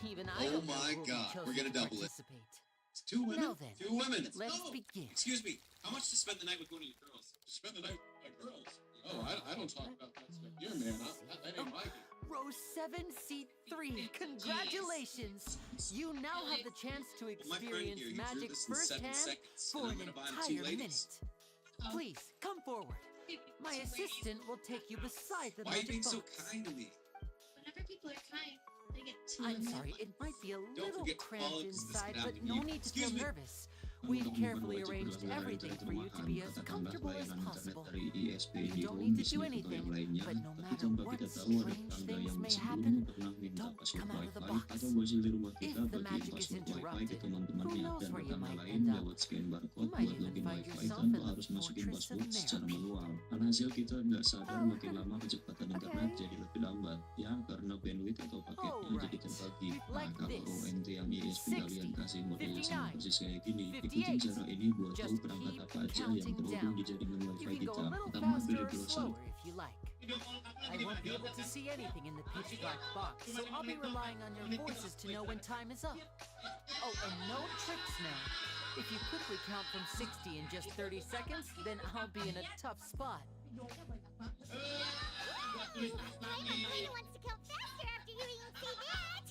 Even I Oh don't know my who will be God, we're chosen gonna to double it. participate. It's 2 women? Now then, 2 women. let's No. begin. Excuse me. How much to spend the night with one of your girls? Spend the night with my girls? Oh, I don't talk about that stuff. Here, man. That ain't my game. Row 7, seat 3. Congratulations! You now have the chance to My friend experience here, you drew magic this in 7 firsthand seconds, for and I'm an gonna buy him 2 entire ladies. minute. Please, come forward. My assistant will take you beside the Why are you magic being so box. kind to me? Whenever people are kind, they get I'm sorry, it might be a little forget to cramped follow, 'cause this inside, can but happen to no you. need to feel Excuse me. nervous. We've carefully arranged everything for you to be as comfortable as possible. You don't need to do anything, but no matter what strange things may happen, don't come out of the box. If the magic is interrupted, who knows where you might end up? You might even find yourself in the fortress of Mary. Alhasil kita nggak sadar makin lama kecepatan internet jadi lebih lambat ya karena bandwidth atau paketnya jadi terbagi. Nah kalau ONT yang ISP kalian kasih modelnya sama persis kayak gini, ikutin cara ini buat tahu perangkat apa aja yang terhubung di jaringan You wifi can go kita. a little Pertama faster pilih or browser. slower if you like. I won't be able to see anything in the pitch black box, so I'll be relying on your voices to know when time is up. Oh, and no tricks now. If you quickly count from 60 in just 30 seconds, then I'll be in a tough spot. Hey, my brain wants to count faster after hearing you say that.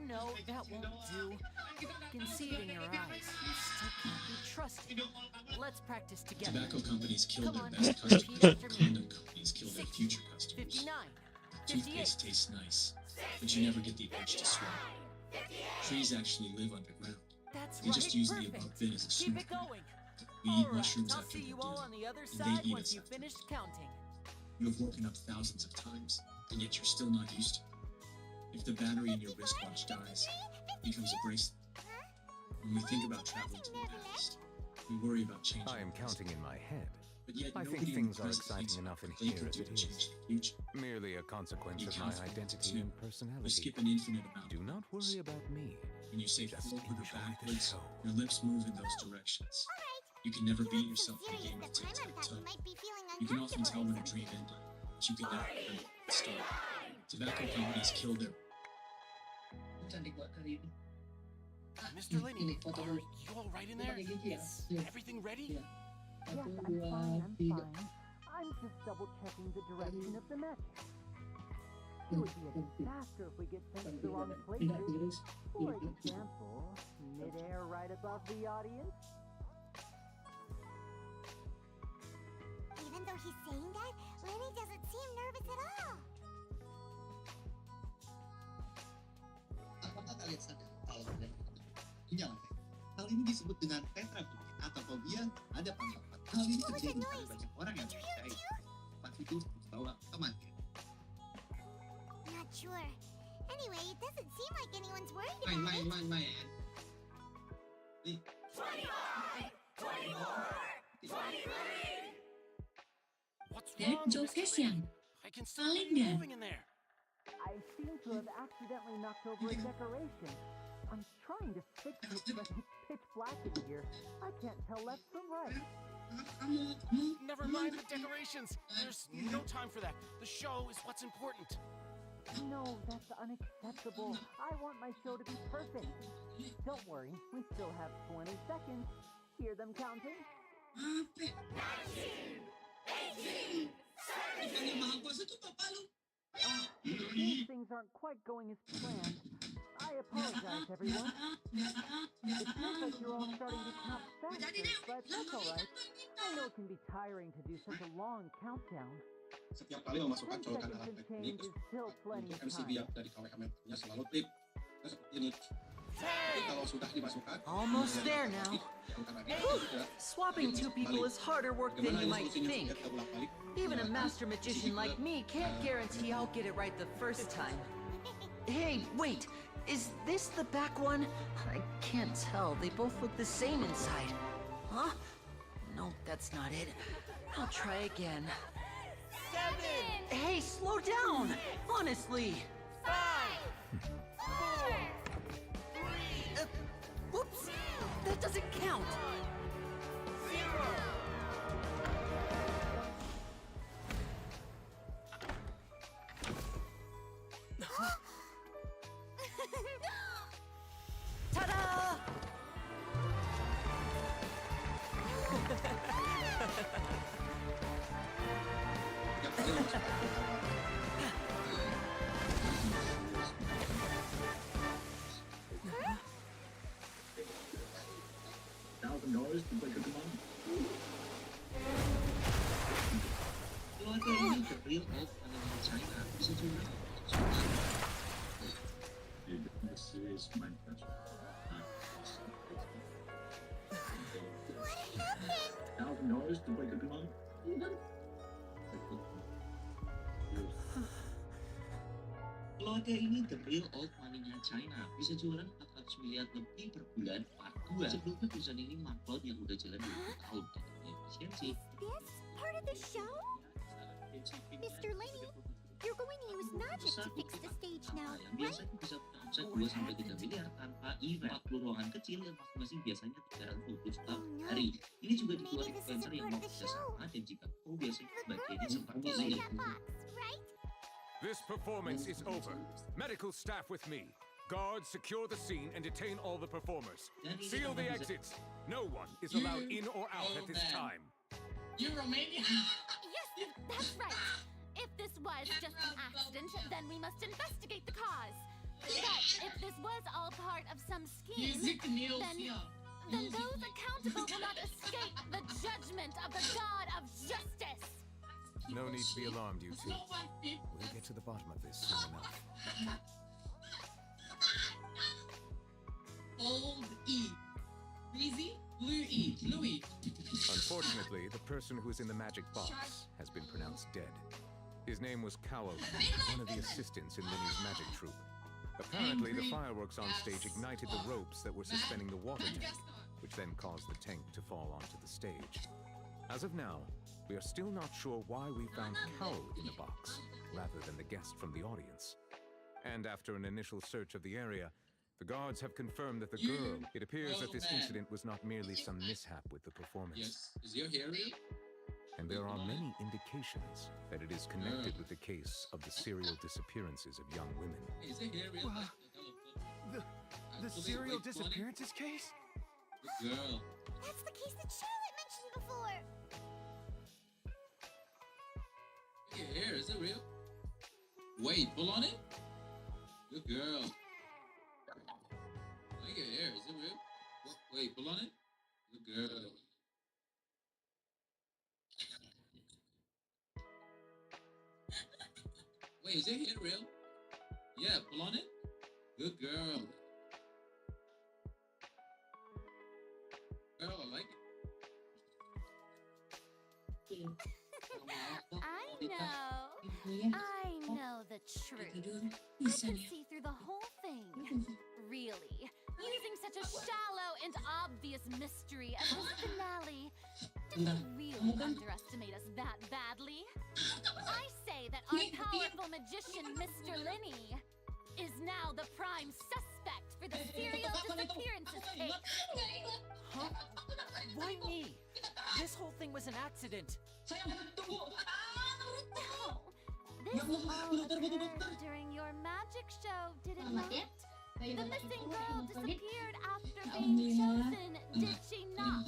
No, that won't do. I can see it in your eyes. You still can't be trusted. Let's practice together. Tobacco companies kill Come their on, best repeat customers. after me. Condom companies kill their future customers. 59, Toothpaste 58. tastes nice, but you never get the urge to swallow. Trees actually live underground. That's They just right, use the perfect. above bin as a Keep smooth it going. We eat All right, mushrooms I'll after see we you do all it, on the other and side they eat once us you've after. finished counting. You have woken up thousands of times, and yet you're still not used to it. If the battery in your wristwatch dies, it becomes a bracelet. When we think about traveling to the past, we worry about changing. I am counting in my head. But yet I think nobody in the things are present exciting thinks enough in what they here could as do it to is. change the future. Merely a consequence Be of my confident, identity too. and We personality. skip an infinite amount. Do not worry about me. When you say Just forward or enjoy the backwards, show. your lips move in those directions. You can never beat yourself in a Serious game that of Paimon thought tic-tac-toe. you might be feeling You can often tell when a uncomfortable. dream ended, but you can never remember when it started. Tobacco companies kill their Mr. Lenny, are you all right in there? Is everything ready? Yes, I'm fine. I'm just double checking the direction of the magic. It would be a disaster if we get sent to the wrong places. For example, midair right above the audience. Even though he's saying that, Lenny doesn't seem nervous at all. Apakah kalian sadar kalau kalian punya hal ini disebut dengan tetraploid? atau fobia, ada pendapat. Hal ini terjadi pada banyak orang yang percaya. Tempat itu bawa teman. Not sure. Anyway, it doesn't seem like anyone's worried Main, about main, it. main, main. Nih. 25, 24, 23. What's Dan wrong, Joe Mr. Fashion. Lee? I can still Paling see you nggak? moving in there. I seem to have accidentally knocked over a decoration. I'm trying to fix it, but it's pitch black in here. I can't tell left from right. Never mind the decorations. There's no time for that. The show is what's important. No, that's unacceptable. I want my show to be perfect. Don't worry, we still have 20 seconds. Hear them counting? 19, 18, 17. These things aren't quite going as planned. I apologize, everyone. It feels like you're all starting to count faster, but that's alright. I know it can be tiring to do such a long countdown. Setiap kali memasukkan 10 colokan seconds alat and teknik, change is still plenty of MC time. biar dari kameramennya selalu trip. Seperti ini. Jadi kalau sudah dimasukkan, Almost there now. Whew, swapping two people is harder work than you might think. Even a master magician like me can't guarantee I'll get it right the first time. Hey, wait! Is this the back one? I can't tell. They both look the same inside. Huh? No, that's not it. I'll try again. 7. Hey, slow down! Honestly! 5. 4. 3. Whoops! That doesn't count! 0. Ta-da! $1,000 to break a drum. Keluarga ini the real old family China. Bisa juga. This is my pleasure. $1,000 to break a drum. Keluarga ini the real old money-nya China. Bisa jualan 400 miliar lebih per bulan part 2. Sebelumnya perusahaan ini maklot yang udah jalan 20 tahun tanpa efisiensi. This part of the show? Mr. Laney, you're going to use magic to fix the stage now, Yang right? biasanya bisa omset 2-3 miliar tanpa event. 40 ruangan kecil yang masing-masing biasanya 320 juta per hari. Ini juga dikeluarkan influencer yang mau kerjasama dan jika kau biasanya bagiannya seperti ini. This performance is over. Medical staff with me. Guards, secure the scene and detain all the performers. Seal the exits. No one is allowed in or out at this time. You're Romanian? Yes, that's right. If this was just an accident, then we must investigate the cause. But if this was all part of some scheme, then those accountable will not escape the judgment of the God of justice. No need to be alarmed, you two. We'll get to the bottom of this soon enough. Old E. Breezy? Blue E. Louis. Unfortunately, the person who is in the magic box has been pronounced dead. His name was Cowell, one of the assistants in Minnie's magic troupe. Apparently, the fireworks on stage ignited the ropes that were suspending the water tank, which then caused the tank to fall onto the stage. As of now, we are still not sure why we found Cowell in the box, rather than the guest from the audience. And after an initial search of the area, the guards have confirmed that the girl, it appears that this incident was not merely some mishap with the performance. Is your hair real? And there are many indications that it is connected with the case of the serial disappearances of young women. Is your hair real? The serial disappearances case? Good girl. That's the case that Charlotte mentioned before. Your hair, is it real? Wait, pull on it? Good girl. Look at your hair, is it real? Wait, pull on it? Good girl. Wait, is your hair real? Yeah, pull on it? Good girl. Girl, I like it. I know the truth. I can see through the whole thing. Really, using such a shallow and obvious mystery as this finale. Did you really underestimate us that badly? I say that our powerful magician, Mr. Linny, is now the prime suspect for the serial disappearances case. Huh? Why me? This whole thing was an accident. No, this all occurred during your magic show, did it not? The missing girl disappeared after being chosen, did she not?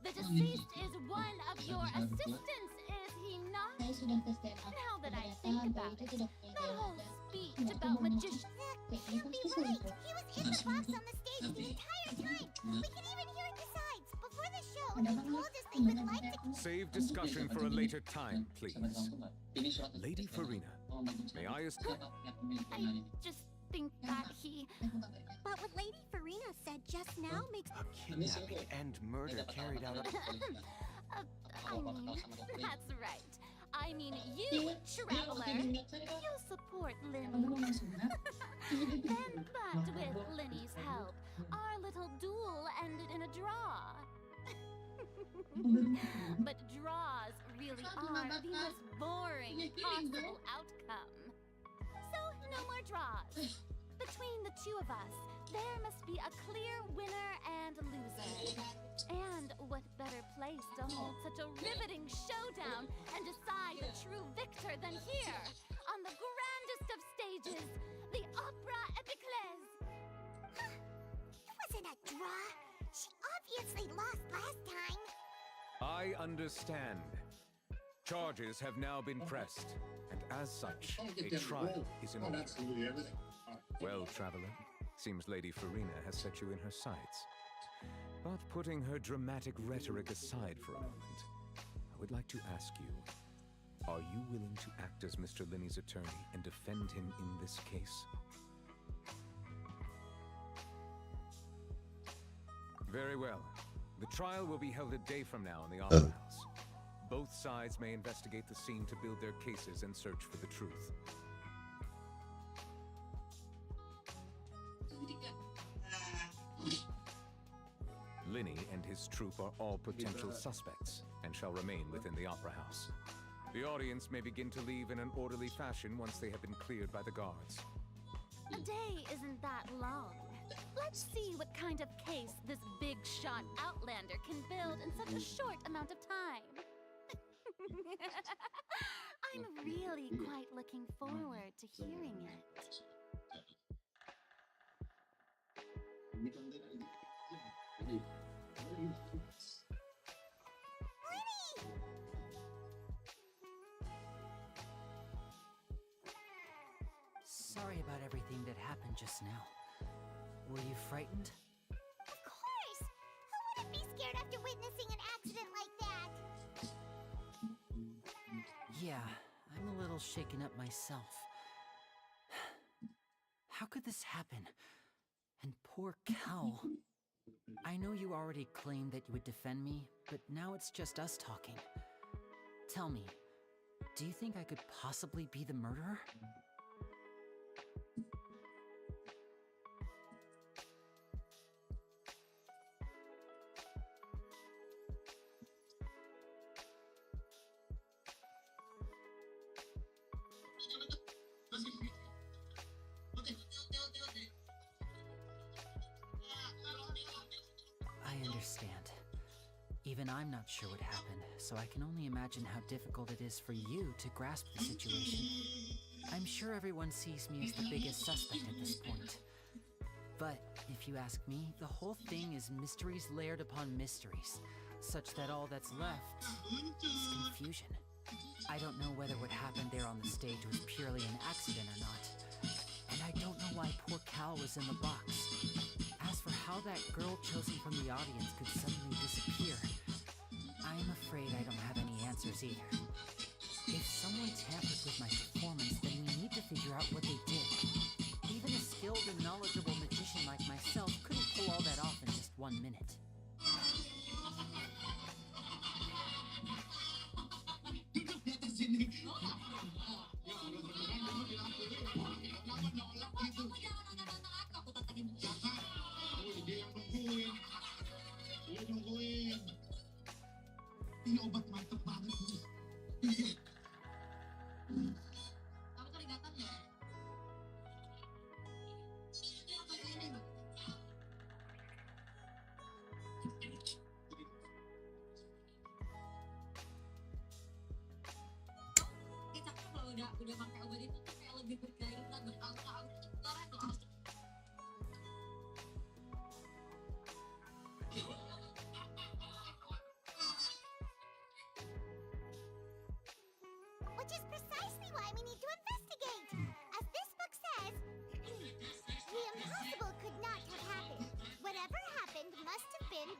The deceased is one of your assistants, is he not? Now that I think about it, that whole speech about magicians... That can't be right! He was in the box on the stage the entire time! We can even hear it besides! Before the show, they told us they would like to... Save discussion for a later time, please. Lady Furina, may I ask... I just think that he... But what Lady Furina said just now makes... A kidnapping and murder carried out... That's right. I mean, you, Traveler, you support Linny. Then, but with Linny's help, our little duel ended in a draw. But draws really are the most boring possible outcome. So, no more draws. Between the two of us, there must be a clear winner and loser. And what better place to hold such a riveting showdown and decide the true victor than here, on the grandest of stages, the Opera Epiclese. It wasn't a draw. She obviously lost last time. I understand. Charges have now been pressed, and as such, a trial is in order. Well, Traveler, seems Lady Furina has set you in her sights. But putting her dramatic rhetoric aside for a moment, I would like to ask you, are you willing to act as Mr. Linny's attorney and defend him in this case? Very well. The trial will be held a day from now in the Opera House. Both sides may investigate the scene to build their cases and search for the truth. Linny and his troupe are all potential suspects and shall remain within the Opera House. The audience may begin to leave in an orderly fashion once they have been cleared by the guards. A day isn't that long. Let's see what kind of case this big shot Outlander can build in such a short amount of time. I'm really quite looking forward to hearing it. Sorry about everything that happened just now. Were you frightened? Of course! Who wouldn't be scared after witnessing an accident like that? Yeah, I'm a little shaken up myself. How could this happen? And poor Cal. I know you already claimed that you would defend me, but now it's just us talking. Tell me, do you think I could possibly be the murderer? I understand. Even I'm not sure what happened, so I can only imagine how difficult it is for you to grasp the situation. I'm sure everyone sees me as the biggest suspect at this point. But, if you ask me, the whole thing is mysteries layered upon mysteries, such that all that's left is confusion. I don't know whether what happened there on the stage was purely an accident or not, and I don't know why poor Cal was in the box. As for how that girl chosen from the audience could suddenly disappear, I'm afraid I don't have any answers either. If someone tampered with my performance, then we need to figure out what they did. Even a skilled and knowledgeable magician like myself couldn't pull all that off in just 1 minute.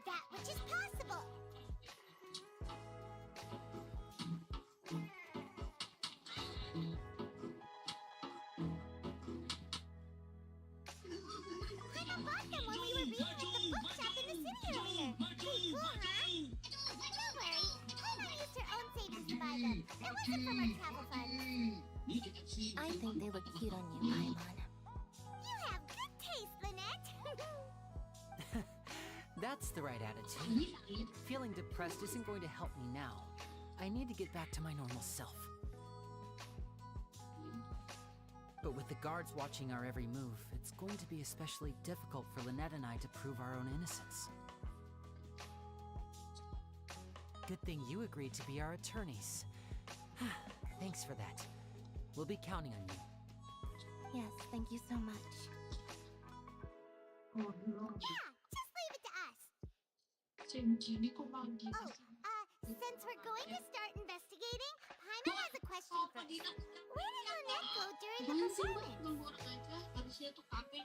that which is possible. Paimon bought them when we were reading at the bookshop in the city earlier. Pretty cool, huh? Don't worry, Paimon used her own savings to buy them. It wasn't from our travel funds. I think they look cute on you, Paimon. You have good taste, Lynette. That's the right attitude. Feeling depressed isn't going to help me now. I need to get back to my normal self. But with the guards watching our every move, it's going to be especially difficult for Lynette and I to prove our own innocence. Good thing you agreed to be our attorneys. Thanks for that. We'll be counting on you. Yes, thank you so much. Yeah, just leave it to us. Oh, since we're going to start investigating, Paimon has a question first. Where did Lynette go during the performance?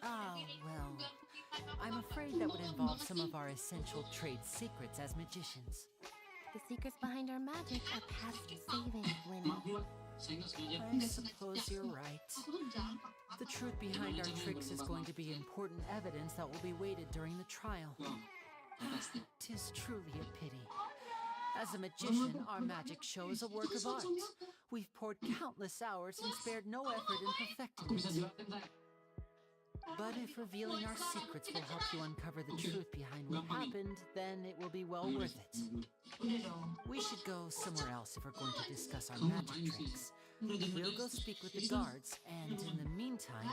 Ah, well, I'm afraid that would involve some of our essential trade secrets as magicians. The secrets behind our magic are past saving, Linny. I suppose you're right. The truth behind our tricks is going to be important evidence that will be weighted during the trial. 'Tis truly a pity. As a magician, our magic show is a work of art. We've poured countless hours and spared no effort in perfecting it. But if revealing our secrets will help you uncover the truth behind what happened, then it will be well worth it. We should go somewhere else if we're going to discuss our magic tricks. We'll go speak with the guards, and in the meantime,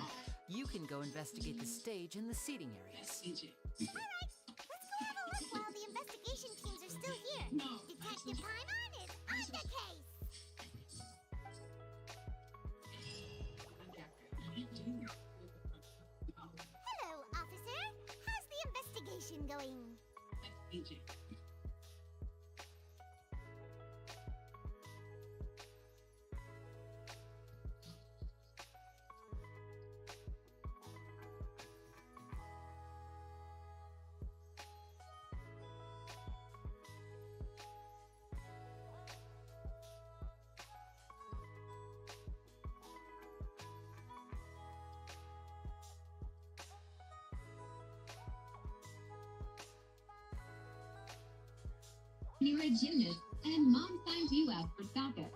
you can go investigate the stage and the seating areas. Alright, let's go have a look while the investigation teams are still here. Detective Paimon is on the case. Hello, officer. How's the investigation going? You're a gymnast, and Mom signed you out for soccer.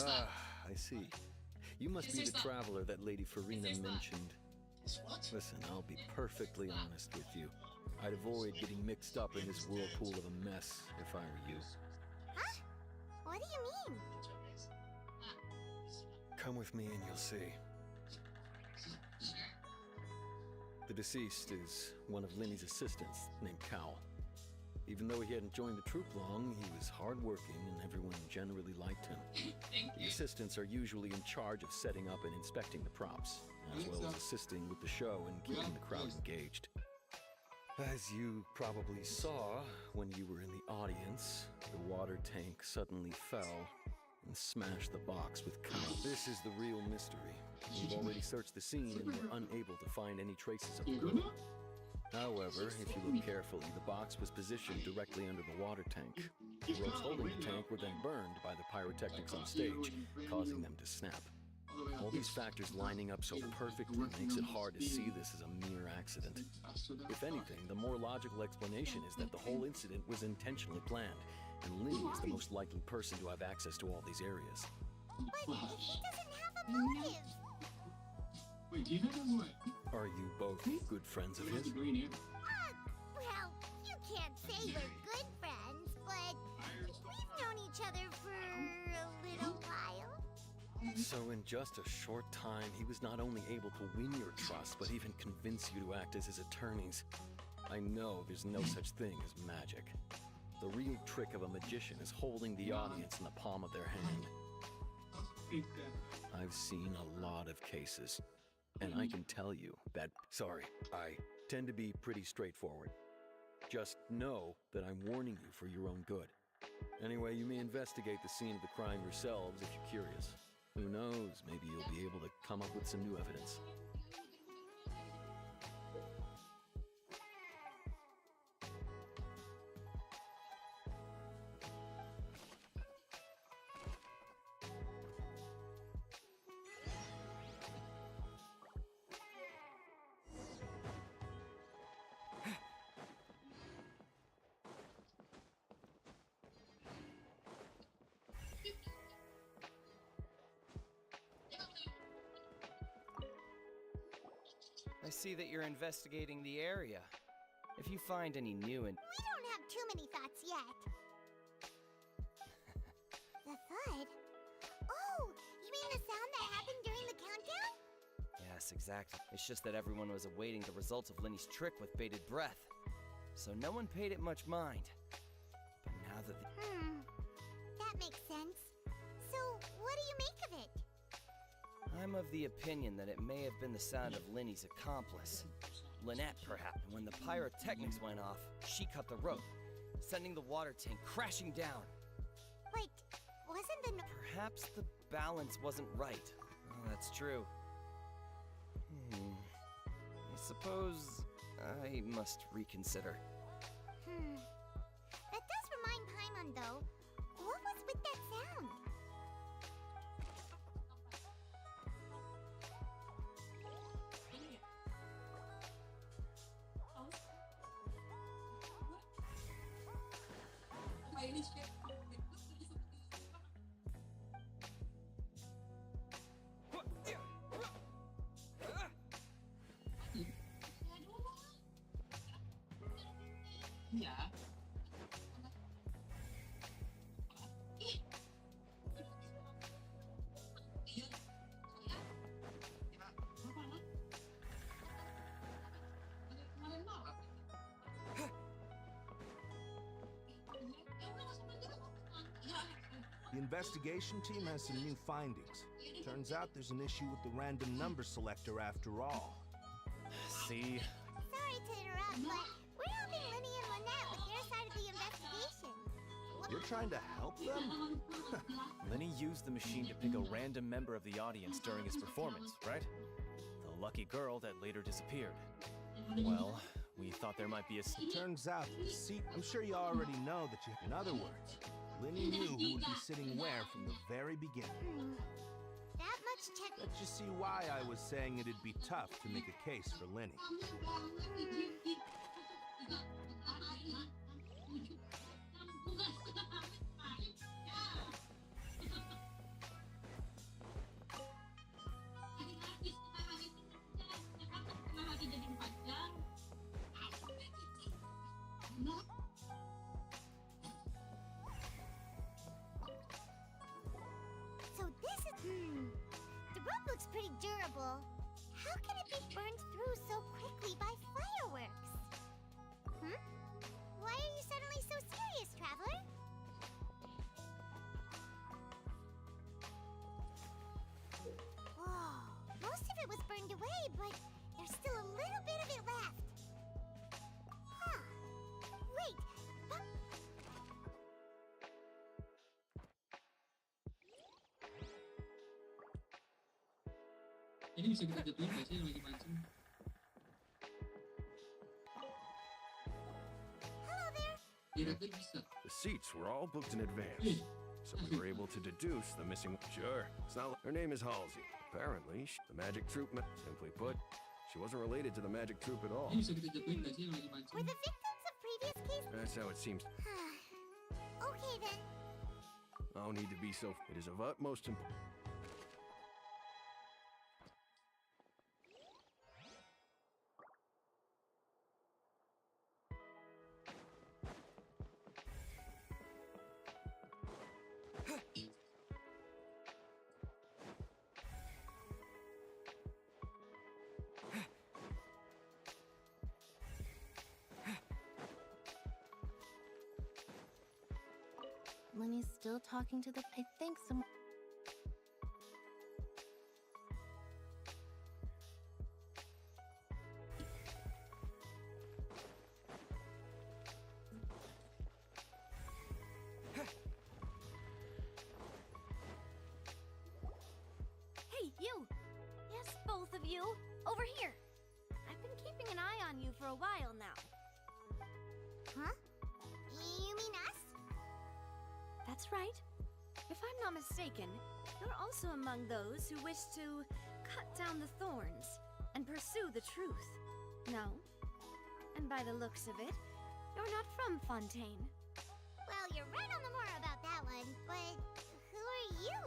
Ah, I see. You must be the traveler that Lady Furina mentioned. Listen, I'll be perfectly honest with you. I'd avoid getting mixed up in this whirlpool of a mess if I were you. Huh? What do you mean? Come with me and you'll see. The deceased is one of Linny's assistants named Cal. Even though he hadn't joined the troupe long, he was hardworking and everyone generally liked him. The assistants are usually in charge of setting up and inspecting the props, as well as assisting with the show and keeping the crowd engaged. As you probably saw when you were in the audience, the water tank suddenly fell and smashed the box with Cal. This is the real mystery. We've already searched the scene and were unable to find any traces of the girl. However, if you look carefully, the box was positioned directly under the water tank. The ropes holding the tank were then burned by the pyrotechnics on stage, causing them to snap. All these factors lining up so perfectly makes it hard to see this as a mere accident. If anything, the more logical explanation is that the whole incident was intentionally planned, and Linny is the most likely person to have access to all these areas. But he doesn't have a motive. Are you both good friends of his? Well, you can't say we're good friends, but we've known each other for a little while. So in just a short time, he was not only able to win your trust, but even convince you to act as his attorneys. I know there's no such thing as magic. The real trick of a magician is holding the audience in the palm of their hand. I've seen a lot of cases, and I can tell you that, sorry, I tend to be pretty straightforward. Just know that I'm warning you for your own good. Anyway, you may investigate the scene of the crime yourselves if you're curious. Who knows, maybe you'll be able to come up with some new evidence. I see that you're investigating the area. If you find any new and We don't have too many thoughts yet. The thud? Oh, you mean the sound that happened during the countdown? Yes, exactly. It's just that everyone was awaiting the results of Lenny's trick with bated breath. So no one paid it much mind. But now that the That makes sense. So, what do you make of it? I'm of the opinion that it may have been the sound of Lenny's accomplice. Lynette, perhaps. And when the pyrotechnics went off, she cut the rope, sending the water tank crashing down. But wasn't the Perhaps the balance wasn't right. Oh, that's true. I suppose I must reconsider. That does remind Paimon, though. What was with that sound? The investigation team has some new findings. Turns out there's an issue with the random number selector after all. See? Sorry to interrupt, but we're helping Lenny and Lynette with their side of the investigation. You're trying to help them? Lenny used the machine to pick a random member of the audience during his performance, right? The lucky girl that later disappeared. Well, we thought there might be a... Turns out, see, I'm sure you already know that you... In other words, Lenny knew who would be sitting where from the very beginning. That much check... Let's just see why I was saying it'd be tough to make a case for Lenny. So this is... The rope looks pretty durable. How can it be burned through so quickly by fireworks? Why are you suddenly so serious, Traveler? Whoa, most of it was burned away, but there's still a little bit of it left. Huh. Wait, but... Ini bisa kita jatuhin nggak sih yang lagi mancing? The seats were all booked in advance, so we were able to deduce the missing. Sure, it's not. Her name is Halsey. Apparently, the magic troupe. Simply put, she wasn't related to the magic troupe at all. Ini bisa kita jatuhin nggak sih yang lagi mancing? Were the victims of previous cases? That's how it seems. Okay then. No need to be so. It is of utmost importance. Lenny's still talking to the... I think some... not mistaken, you're also among those who wish to cut down the thorns and pursue the truth. No? And by the looks of it, you're not from Fontaine. Well, you're right on the moor about that one, but who are you?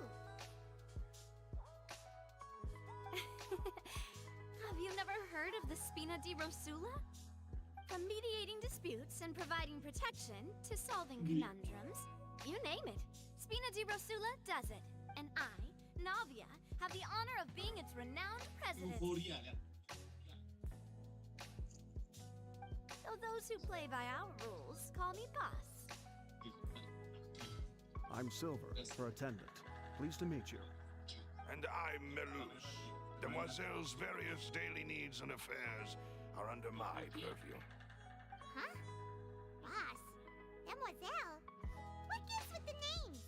Have you never heard of the Spina di Rosula? From mediating disputes and providing protection to solving conundrums, you name it, Spina di Rosula does it. And I, Navia, have the honor of being its renowned president. Though those who play by our rules call me boss. I'm Silver, her attendant. Pleased to meet you. And I'm Melus. Demoiselle's various daily needs and affairs are under my purview. Huh? Boss? Mademoiselle? What gives with the names?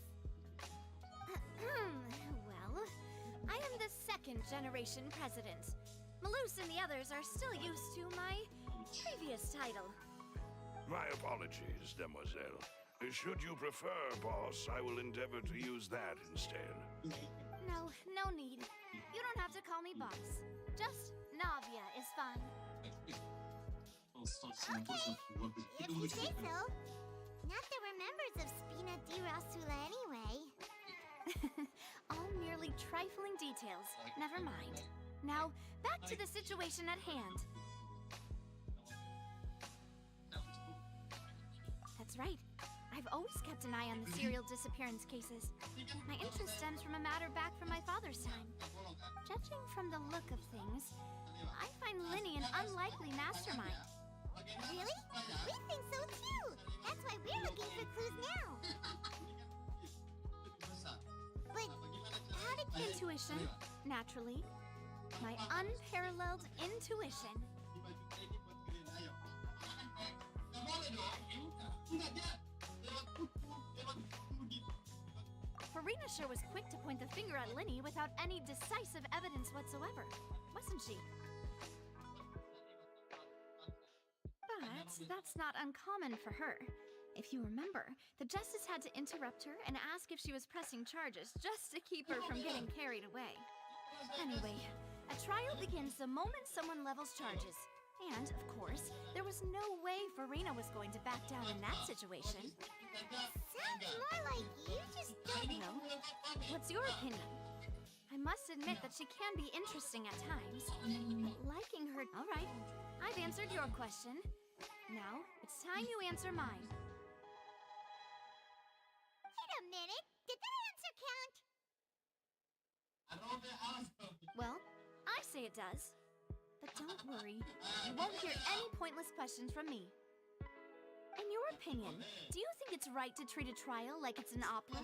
Well, I am the second generation president. Malus and the others are still used to my previous title. My apologies, Demoiselle. Should you prefer, boss, I will endeavor to use that instead. No, no need. You don't have to call me boss. Just Navia is fine. Okay, if you say so. Not that we're members of Spina di Rosula anyway. All merely trifling details. Never mind. Now, back to the situation at hand. That's right. I've always kept an eye on the serial disappearance cases. My interest stems from a matter back from my father's time. Judging from the look of things, I find Linny an unlikely mastermind. Really? We think so too! That's why we're looking for clues now! But how did you... Intuition, naturally. My unparalleled intuition. Furina sure was quick to point the finger at Linny without any decisive evidence whatsoever, wasn't she? But that's not uncommon for her. If you remember, the justice had to interrupt her and ask if she was pressing charges just to keep her from getting carried away. Anyway, a trial begins the moment someone levels charges. And, of course, there was no way Furina was going to back down in that situation. Sounds more like you just don't know. What's your opinion? I must admit that she can be interesting at times. Liking her... All right, I've answered your question. Now, it's time you answer mine. Wait a minute! Did that answer count? Well, I say it does. But don't worry, you won't hear any pointless questions from me. In your opinion, do you think it's right to treat a trial like it's an opera?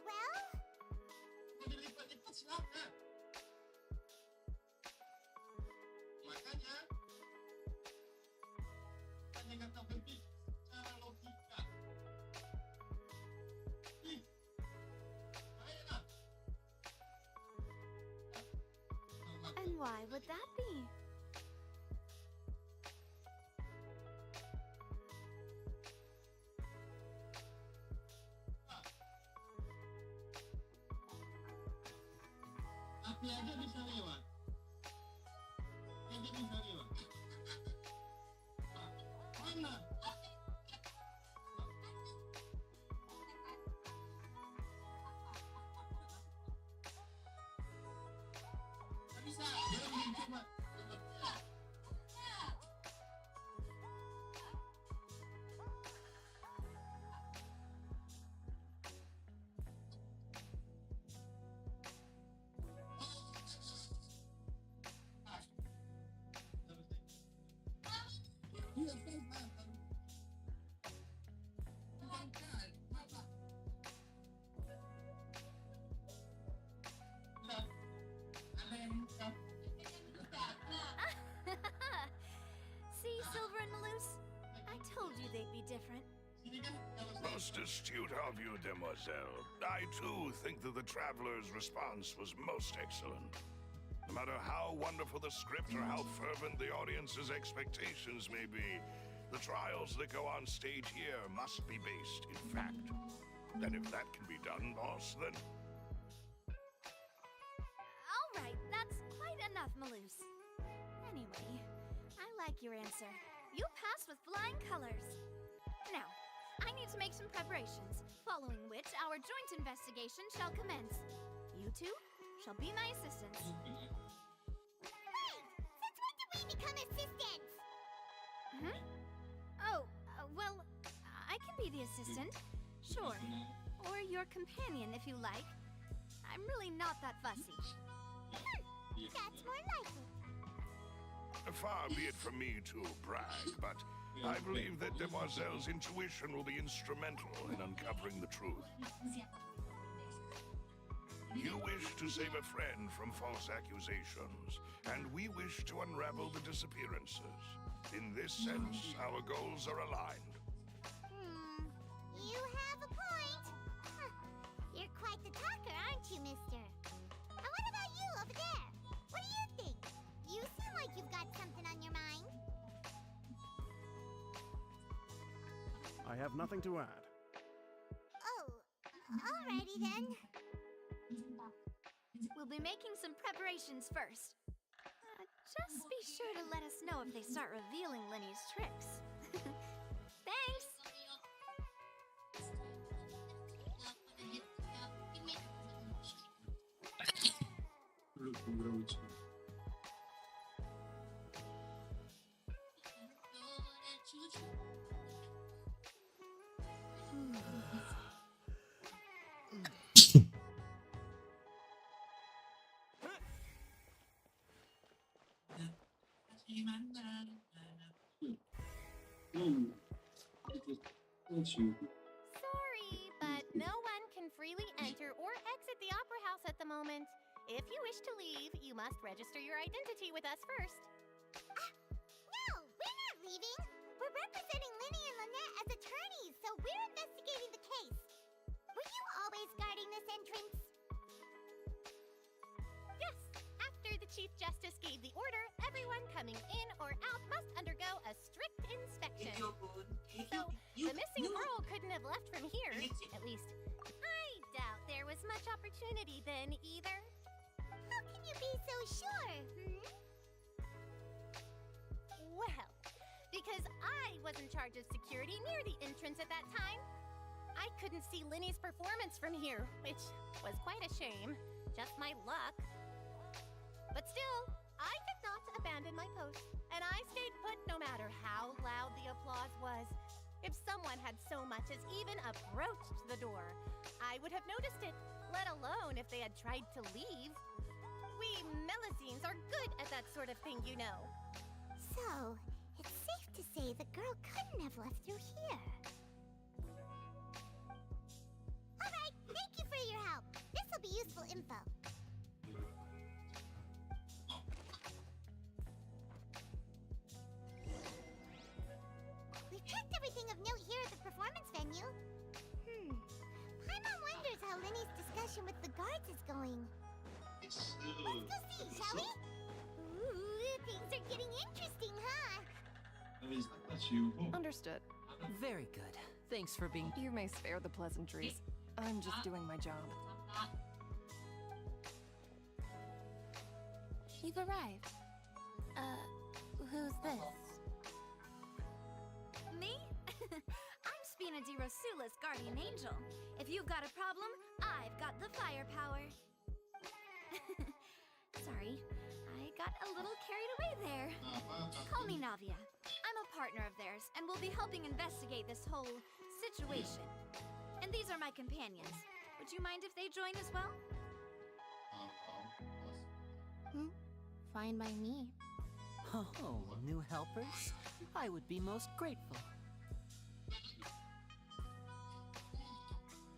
Well... And why would that be? See, Silver and Malus? I told you they'd be different. Most astute of you, Demoiselle. I, too, think that the Traveler's response was most excellent. No matter how wonderful the script or how fervent the audience's expectations may be, The trials that go on stage here must be based in fact. And if that can be done, boss, then... All right, that's quite enough, Maloose. Anyway, I like your answer. You passed with flying colors. Now, I need to make some preparations, following which our joint investigation shall commence. You two shall be my assistants. Wait! Since when did we become assistants? Hmm? Oh, well, I can be the assistant. Sure. Or your companion, if you like. I'm really not that fussy. That's more likely. Far be it from me to brag, but I believe that Demoiselle's intuition will be instrumental in uncovering the truth. You wish to save a friend from false accusations, and we wish to unravel the disappearances. In this sense, our goals are aligned. You have a point. Huh. You're quite the talker, aren't you, mister? And what about you over there? What do you think? You seem like you've got something on your mind. I have nothing to add. Oh, alrighty then. We'll be making some preparations first. Just be sure to let us know if they start revealing Lenny's tricks. Thanks! Sorry, but no one can freely enter or exit the Opera House at the moment. If you wish to leave, you must register your identity with us first. No, we're not leaving. We're representing Linny and Lynette as attorneys, so we're investigating the case. Were you always guarding this entrance? Yes, after the Chief Justice gave the order, everyone coming in or out must undergo a strict inspection. So, the missing girl couldn't have left from here. At least, I doubt there was much opportunity then either. How can you be so sure, Well, because I was in charge of security near the entrance at that time. I couldn't see Linny's performance from here, which was quite a shame. Just my luck. But still, I did not abandon my post, and I stayed put no matter how loud the applause was. If someone had so much as even approached the door, I would have noticed it, let alone if they had tried to leave. We Melusines are good at that sort of thing, you know. So, it's safe to say the girl couldn't have left through here. Alright, thank you for your help. This will be useful info. We've checked everything of note here at the performance venue. Paimon wonders how Linny's discussion with the guards is going. Let's go see, shall we? Ooh, things are getting interesting, huh? Understood. Very good. Thanks for being... You may spare the pleasantries. I'm just doing my job. You've arrived. Who's this? Me? I'm Spina di Rosula's guardian angel. If you've got a problem, I've got the firepower. Sorry, I got a little carried away there. Call me Navia. I'm a partner of theirs, and will be helping investigate this whole situation. And these are my companions. Would you mind if they join as well? Fine by me. Oh, new helpers? I would be most grateful.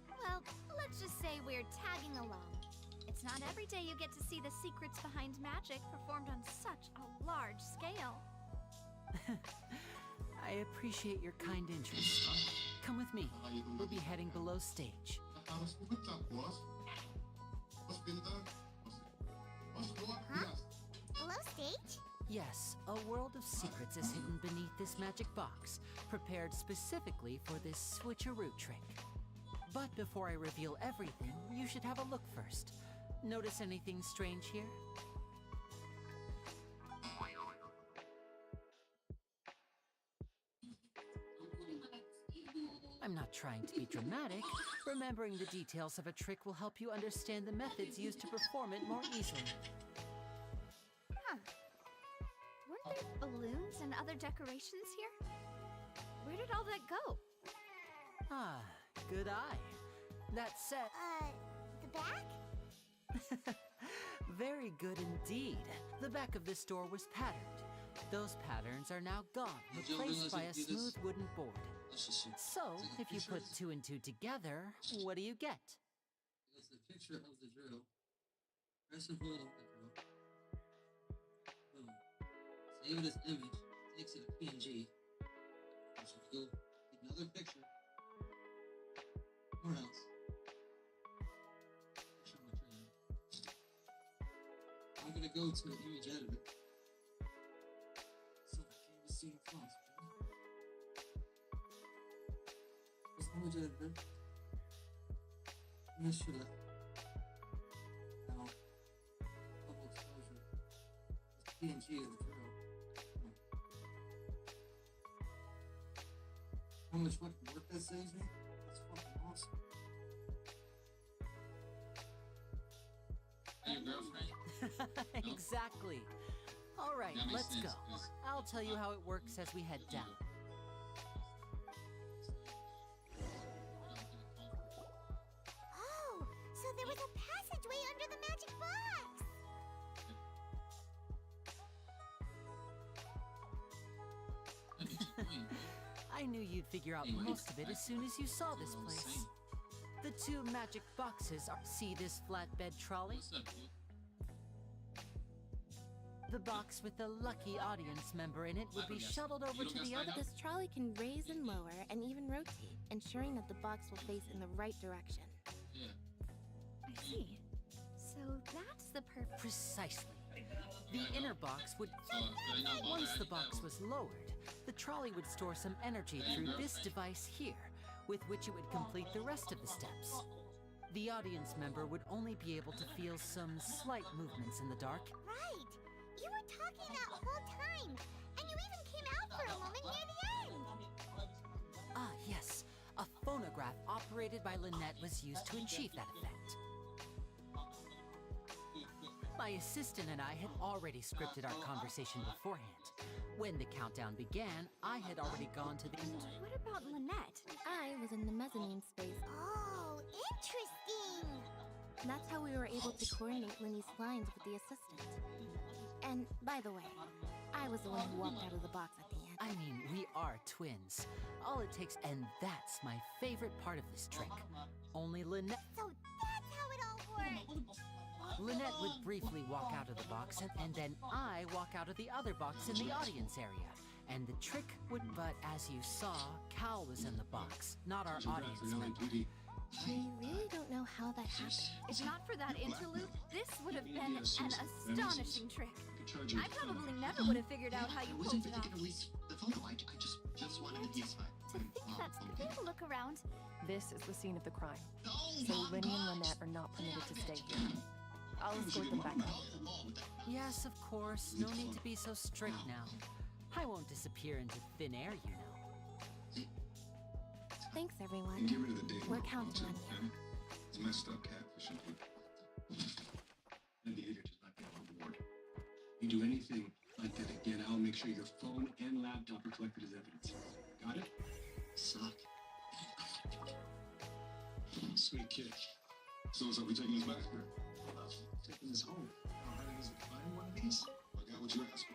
Well, let's just say we're tagging along. It's not every day you get to see the secrets behind magic performed on such a large scale. I appreciate your kind interest. Come with me. We'll be heading below stage. Huh? Below stage? Yes, a world of secrets is hidden beneath this magic box, prepared specifically for this switcheroo trick. But before I reveal everything, you should have a look first. Notice anything strange here? I'm not trying to be dramatic. Remembering the details of a trick will help you understand the methods used to perform it more easily. Huh. Weren't there balloons and other decorations here? Where did all that go? Ah, good eye. That said... The back? Very good indeed. The back of this door was patterned. Those patterns are now gone, replaced by a smooth wooden board. So, if you put 2 and 2 together, what do you get? It's a picture of the drill. Press and hold on the drill. Boom. Save it as image. Takes it to PNG. So go take another picture. Or else. Picture on the drill. I'm gonna go to an image editor. So I can't even see the fonts. Image editor. Image to left. Now, double exposure. It's PNG of the drill. How much fucking work that saves me? That's fucking awesome. Hey, your girlfriend? Exactly. All right, let's go. I'll tell you how it works as we head down. So there was a passageway under the magic box! I knew you'd figure out most of it as soon as you saw this place. The 2 magic boxes are... See this flatbed trolley? The box with the lucky audience member in it would be shuttled over to the other... This trolley can raise and lower and even rotate, ensuring that the box will face in the right direction. I see. So that's the purpose. Precisely. The inner box would... Once the box was lowered, the trolley would store some energy through this device here, with which it would complete the rest of the steps. The audience member would only be able to feel some slight movements in the dark. Right! You were talking that whole time! And you even came out for a moment near the end! Ah, yes. A phonograph operated by Lynette was used to achieve that effect. My assistant and I had already scripted our conversation beforehand. When the countdown began, I had already gone to the... What about Lynette? I was in the mezzanine space. Oh, interesting! That's how we were able to coordinate Linny's lines with the assistant. And, by the way, I was the one who walked out of the box at the end. I mean, we are twins. All it takes, and that's my favorite part of this trick. Only Lynette... So that's how it all worked! Lynette would briefly walk out of the box, and then I walk out of the other box in the audience area. And the trick would... But as you saw, Cal was in the box, not our audience member. I really don't know how that happened. If not for that interlude, this would have been an astonishing trick. I probably never would have figured out how you pulled it off. The photo, I just wanted the PS5. To think that's... Could we have a look around? This is the scene of the crime. So Linny and Lynette are not permitted to stay here. I'll escort them back out. Yes, of course. No need to be so strict now. I won't disappear into thin air, you know. Thanks, everyone. Get rid of the date. We're counting on you. It's messed up catfish. And behavior does not get on board. You do anything like that again, I'll make sure your phone and laptop are collected as evidence. Got it? Suck. Sweet kid. So are we taking this back here? Taking this home. How hard is it to find one of these? I got what you asked for.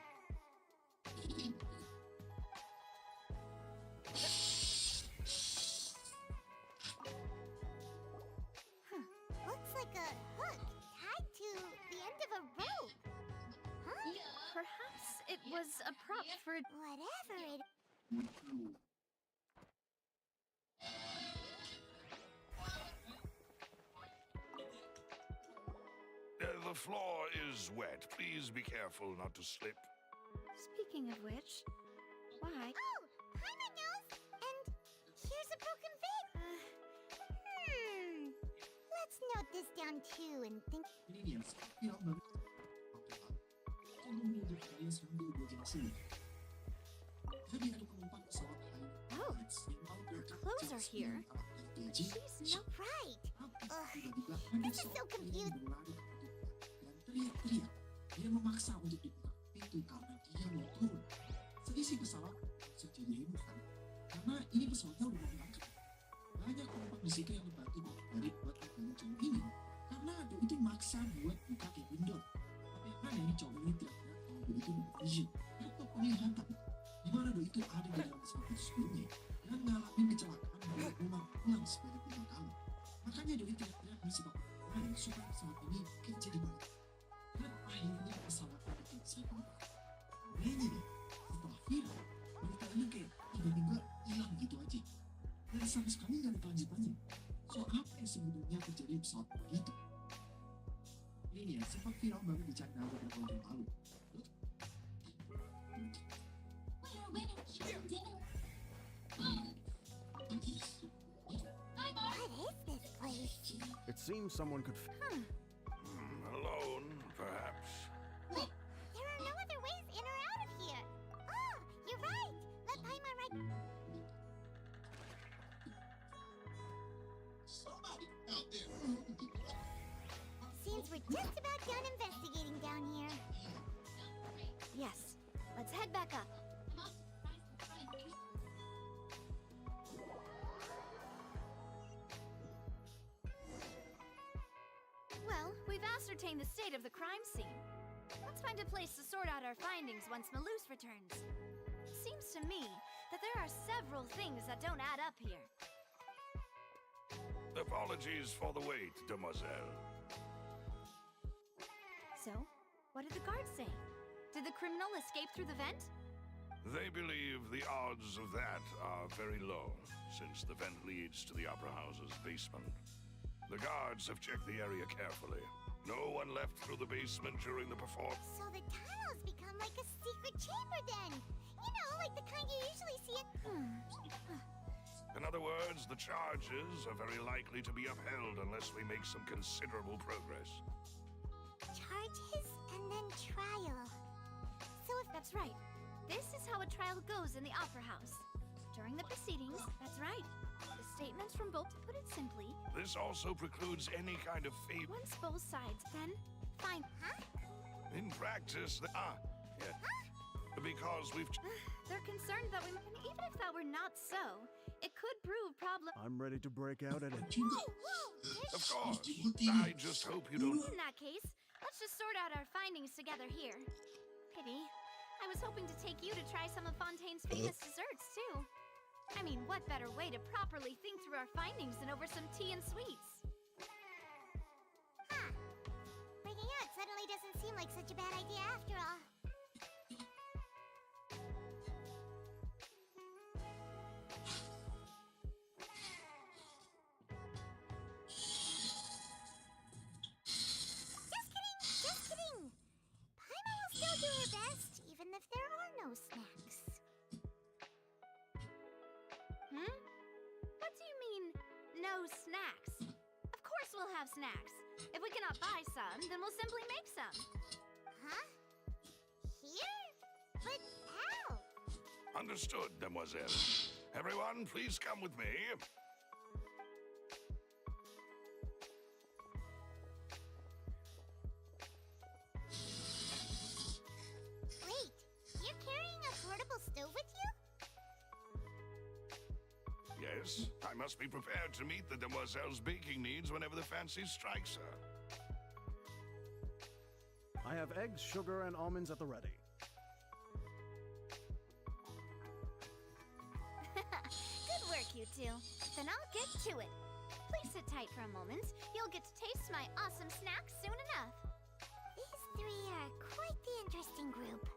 Looks like a hook tied to the end of a rope. Huh? Perhaps it was a prop for... Whatever it... The floor is wet. Please be careful not to slip. Speaking of which, why? Oh, hi, my nose! And here's a broken vase. Let's note this down too and think. Ini dia, viral banget. Kan menuju kalian sambil berjelasin. Tadi ada penumpang pesawat Oh, the clothes are here. She's not right. This is so confusing. Dan teriak-teriak. Dia memaksa untuk dibuka pintu karena dia mau turun. Seisi pesawat jadi heboh. Karena ini pesawatnya udah mau berangkat. Banyak penumpang di situ yang membantu dari buat mobil cowok ini. Karena Doi itu maksa buat buka cabin door. Tapi yang aneh cowok ini teriak-teriak kalau Doi itu vision atau penglihatan. Di mana Doi itu ada di dalam pesawat itu sebelumnya dan ngalamin kecelakaan dan pulang sebanyak 5 kali. Makanya Doi teriak-teriak di sebab lain supaya pesawat ini jadi balik. Dan akhirnya pesawatnya bikin saya ini nih, setelah viral, berita ini kayak tiba-tiba hilang gitu aja. Dan sama sekali nggak ada kelanjutannya. So apa yang sebenarnya terjadi di pesawat itu? Ini ya, sempat viral banget di China beberapa tahun lalu. It seems someone could. Alone, perhaps. Wait, there are no other ways in or out of here. Oh, you're right. Let Paimon right. Somebody out there. Seems we're just about done investigating down here. Yes, let's head back up. Well, we've ascertained the state of the crime scene. Let's find a place to sort out our findings once Malouse returns. Seems to me that there are several things that don't add up here. Apologies for the wait, demoiselle. So, what did the guards say? Did the criminal escape through the vent? They believe the odds of that are very low, since the vent leads to the Opera House's basement. The guards have checked the area carefully. No one left through the basement during the performance. So the tunnels become like a secret chamber then. You know, like the kind you usually see in... In other words, the charges are very likely to be upheld unless we make some considerable progress. Charges and then trial. So if that's right, this is how a trial goes in the Opera House. During the proceedings, that's right. The statements from both, to put it simply... This also precludes any kind of favor. Once both sides, then... Fine. Huh? In practice, yeah. Because we've... They're concerned that we... And even if that were not so, it could prove problem... I'm ready to break out at it. Of course. I just hope you don't... In that case, let's just sort out our findings together here. Pity. I was hoping to take you to try some of Fontaine's famous desserts, too. I mean, what better way to properly think through our findings than over some tea and sweets? Huh. Breaking out suddenly doesn't seem like such a bad idea after all. Just kidding! Paimon will still do her best, even if there are no snacks. What do you mean, no snacks? Of course we'll have snacks. If we cannot buy some, then we'll simply make some. Huh? Here? But how? Understood, demoiselle. Everyone, please come with me. Wait, you're carrying a portable stove with you? Yes, I must be prepared to meet the demoiselle's baking needs whenever the fancy strikes her. I have eggs, sugar, and almonds at the ready. Good work, you two. Then I'll get to it. Please sit tight for a moment. You'll get to taste my awesome snack soon enough. These three are quite the interesting group.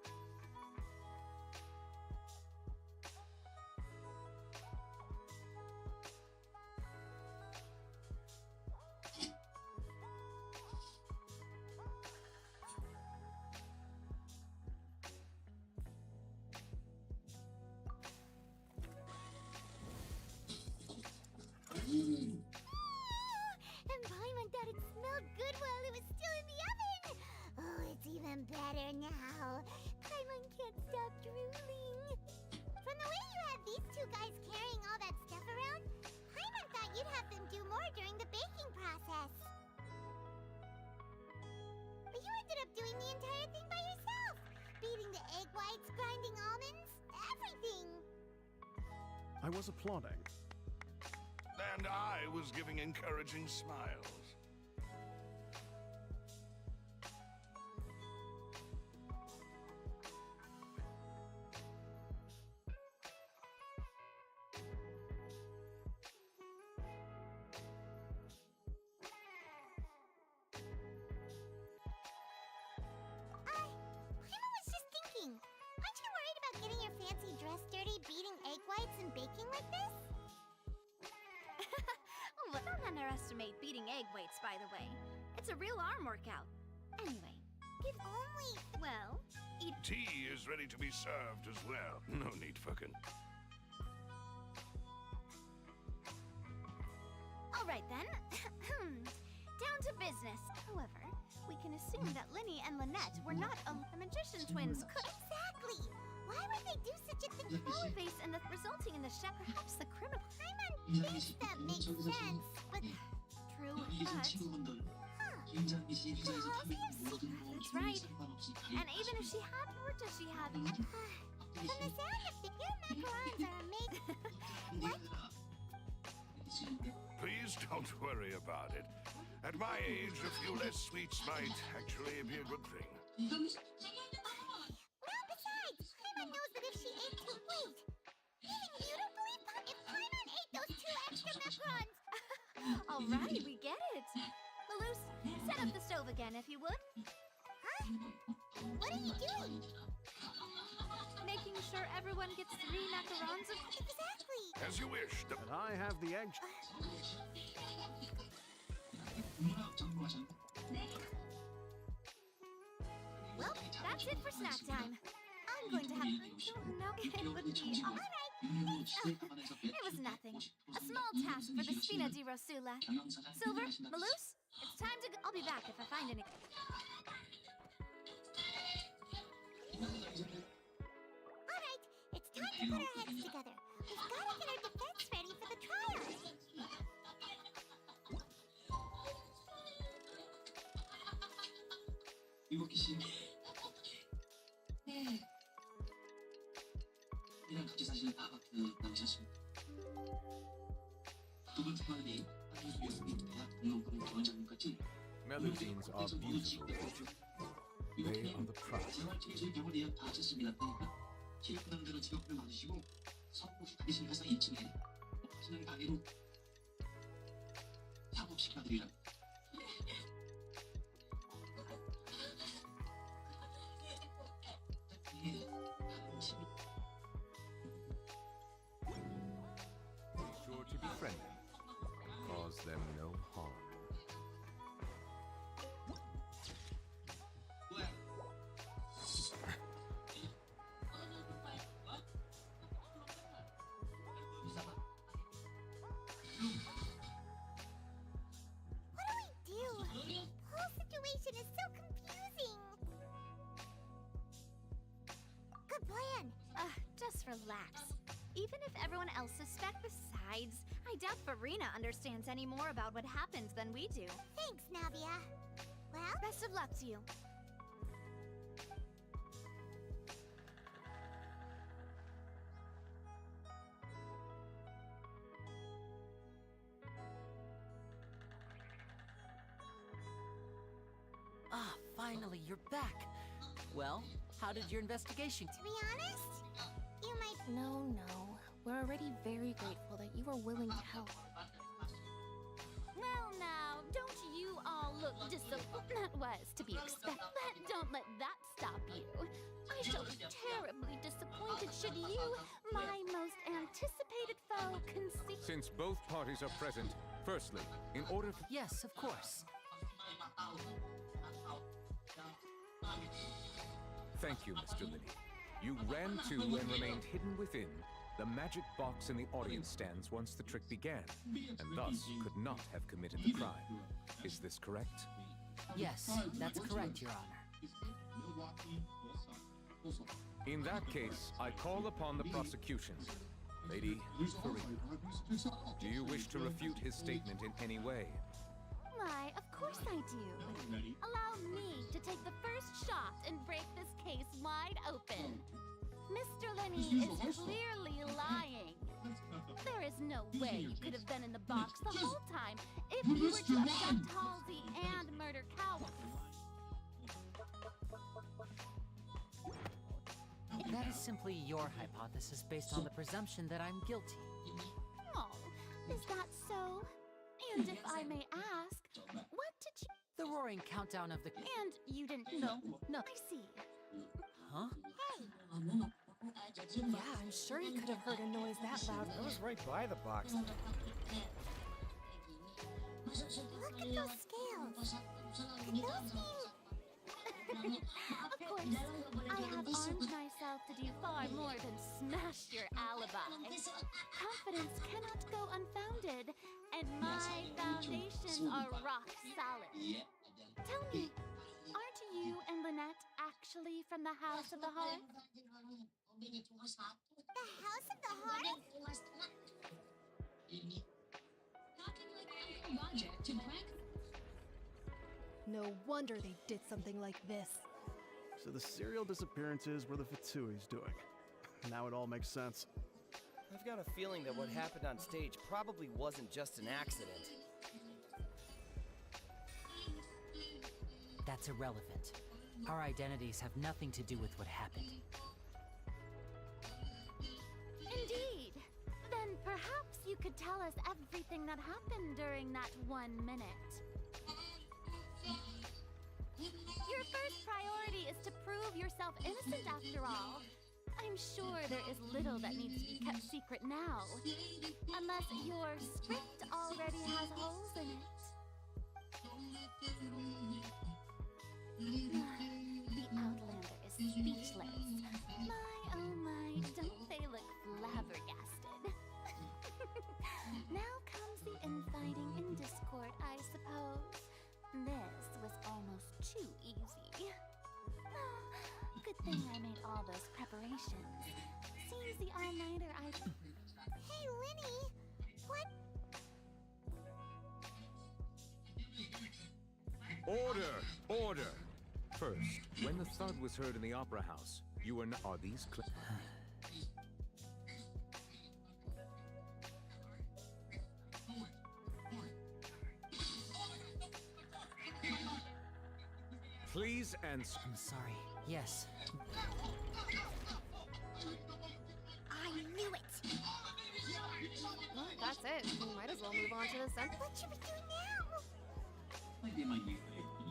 ended up doing the entire thing by yourself. Beating the egg whites, grinding almonds, everything. I was applauding. And I was giving encouraging smiles. Paimon was just thinking, aren't you worried about getting your fancy dress dirty beating egg whites and baking like this? Well, don't underestimate beating egg weights, by the way. It's a real arm workout. Anyway, If only... well, eat. Tea is ready to be served as well. No need for All right then. Down to business. However, we can assume that Linny and Lynette were not the magician twins. Exactly! Why would they do such a thing? Power base and the resulting in the chef, perhaps the criminal. Paimon thinks that makes sense, but... True, but that's right. And even if she had, or does she have? From the sound of it, your macarons are amazing. What? Please don't worry about it. At my age, a few less sweets might actually be a good thing. Well, besides, Paimon knows that if she ate two... Wait! Even you don't believe if Paimon ate those two extra macarons? All right, we get it. Malus, set up the stove again, if you would. Huh? What are you doing? Making sure everyone gets 3 macarons of... Exactly! As you wish. And I have the egg. Well, that's it for snack time. I'm going to have... No, it would be... All right. It was nothing. A small task for the Spina di Rosula. Silver, Malus, it's time to go. I'll be back if I find any... All right, it's time to put our heads together. We've got to get our defense ready for the trial. 이랑 같이 사실 아파트 나오셨습니다. 두 번째 말이 한국이었습니다. 등록금 원장님까지 Melusines are beautiful. They are the prize. 저희 병원 예약 다 하셨습니다. 그러니까 체육부담대로 직업을 받으시고 성공시 다니신 회사 2층에 하시는 가게로 작업시켜드리라고. Sure to be friendly. Cause them no harm. Relax. Even if everyone else suspects, besides, I doubt Furina understands any more about what happens than we do. Thanks, Navia. Well, best of luck to you. Ah, finally, you're back. Well, how did your investigation? To be honest, you might... No. We're already very grateful that you were willing to help. Well, now, don't you all look disappointed? That was to be expected, but don't let that stop you. I shall be terribly disappointed should you, my most anticipated foe, concede. Since both parties are present, firstly, in order for... Yes, of course. Thank you, Mr. Linny. You ran to and remained hidden within the magic box in the audience stands once the trick began, and thus could not have committed the crime. Is this correct? Yes, that's correct, Your Honor. In that case, I call upon the prosecution. Lady Furina, do you wish to refute his statement in any way? Why, of course I do. Allow me to take the first shot and break this case wide open. Mr. Lenny is clearly lying. There is no way you could have been in the box the whole time if you were to abduct Halsey and murder Cowell. That is simply your hypothesis based on the presumption that I'm guilty. Oh, is that so? And if I may ask, what did you... The roaring countdown of the... And you didn't know? No, I see. Huh? Yeah, I'm sure he could have heard a noise that loud. I was right by the box. Look at those scales. Could those mean... Of course, I have armed myself to do far more than smash your alibi. Confidence cannot go unfounded, and my foundations are rock solid. Tell me, aren't you and Lynette actually from the House of the Hearth? The House of the Hearth? No wonder they did something like this. So the serial disappearances were the Fatui's doing. Now it all makes sense. I've got a feeling that what happened on stage probably wasn't just an accident. That's irrelevant. Our identities have nothing to do with what happened. Indeed. Then perhaps you could tell us everything that happened during that 1 minute. Your first priority is to prove yourself innocent after all. I'm sure there is little that needs to be kept secret now. Unless your script already has holes in it. The Outlander is speechless. My, oh my, don't they look flabbergasted? Now comes the infighting and discord, I suppose. This was almost too easy. Oh, good thing I made all those preparations. Seems the all-nighter I... Hey, Lenny! What? Order! Order! First, when the thud was heard in the Opera House, you were not... Are these clips? Please answer. I'm sorry. Yes. I knew it! Well, that's it. We might as well move on to the center. What should we do now? Might be my new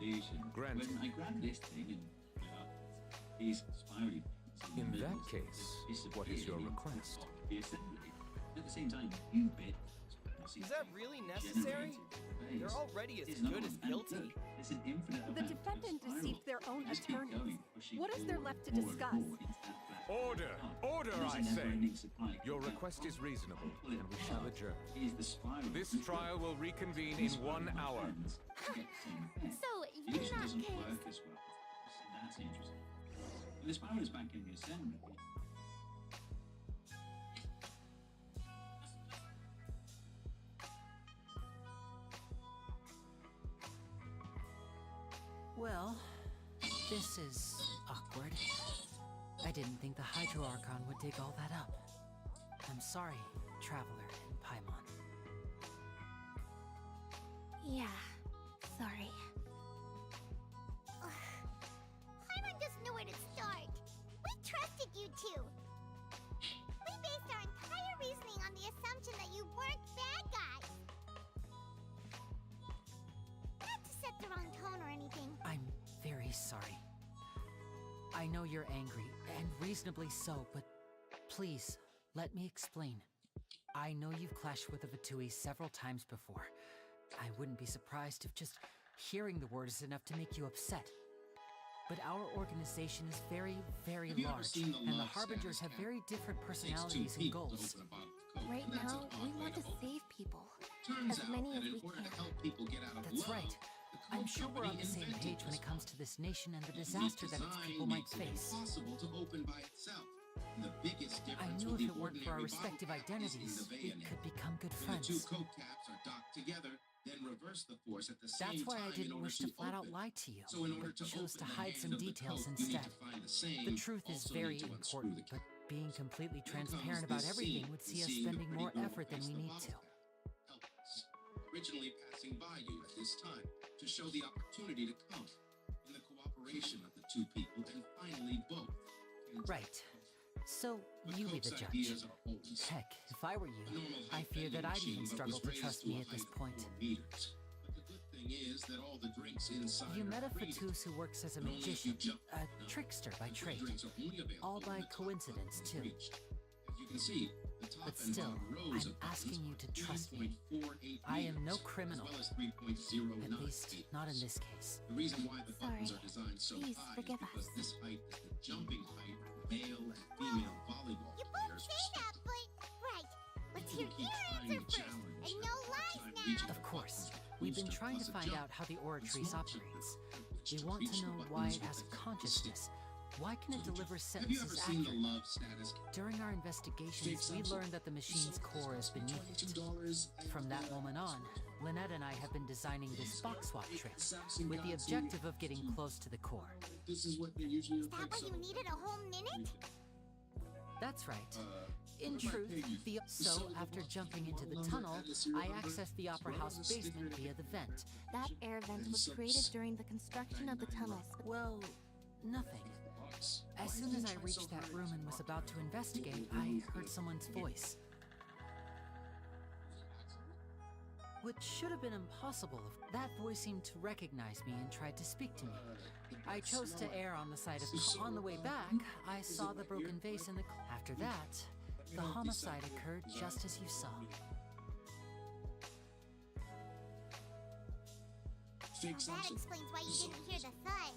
illusion. Granted. When I grab this thing and these spirally things In the that middle case, what is your request? The assembly. At the same time, you bid. Is that really necessary? They're already as good as guilty. The defendant deceived their own attorneys. What is there left to discuss? Order! Order, I say! Your request is reasonable, and we shall adjourn. This trial will reconvene in 1 hour. So, in that case... That's interesting. The spiral is back in the assembly. Well, this is awkward. I didn't think the Hydro Archon would dig all that up. I'm sorry, Traveler and Paimon. Yeah, sorry. Paimon doesn't know where to start. We trusted you two. We based our entire reasoning on the assumption that you weren't bad guys. Not to set the wrong tone or anything. I'm very sorry. I know you're angry, and reasonably so, but please, let me explain. I know you've clashed with the Fatui several times before. I wouldn't be surprised if just hearing the word is enough to make you upset. But our organization is very, very large, and the Harbingers have very different personalities and goals. Right now, we want to save people. As many as we can. That's right. I'm sure we're on the same page when it comes to this nation and the disaster that its people might face. Impossible to open by itself. And the biggest I difference knew with if the it weren't for our ordinary respective bottle cap is in identities, the we bayonet. could become good When the two friends. coke caps are docked together, then reverse the force at the same That's why time I didn't in order wish to flat out open. lie to you, So in order but to chose open to the hide hand some of the details coke, you need instead. to find the same. The truth is Also very need to unscrew important, the but being completely Here comes transparent about this everything scene, would see us seeing the spending pretty more girl effort than raise we the need bottle to. cap. Helpless. Originally passing by you at this time to show the opportunity to come in the cooperation of the two people and finally both. Right. So, But you be the Coke's judge. ideas are always Heck, if I were you, a normal I height fear that vending I'd even machine, but struggle was to raised trust to a me at this height of point. 4 meters. But the good thing is that all the drinks inside You are met a free. Fatous who works as a And only if you magician, jump a trickster by trade, drinks are only available all by when the top coincidence button is too. reached. As you can see, the top But and still, bottom rows I'm of buttons asking you are to trust me. 3.48 I am no meters, criminal. as well as 3.09 At least, meters. not in this case. The reason why the buttons Sorry. are designed so Please high is forgive because us. this height is the jumping height of male and female volleyball You both players. say that, but right. Let's hear Keep your trying answer to first, challenge and the no first lies time now. reaching Of the course, button we've been booster trying to plus a find jump out how the and Oratrice small operates. which We to want reach to the know buttons why with it has the stick. consciousness. Why can it deliver Have you ever sentences seen the accurately? love status? During our investigations, we learned that the machine's core is beneath it. From that moment on, Lynette and I have been designing this box swap trick with the objective of getting close to the core. This is what they usually Is that why you needed a whole minute? That's right. In truth, so after jumping into the tunnel, I accessed the Opera House basement via the vent. That air vent was created during the construction of the tunnels. Well, nothing. As soon as I reached that room and was about to investigate, I heard someone's voice. Which should have been impossible. That voice seemed to recognize me and tried to speak to me. I chose to err on the side of on the way back, I saw the broken vase in the after that, the homicide occurred just as you saw. Now that explains why you didn't hear the thud.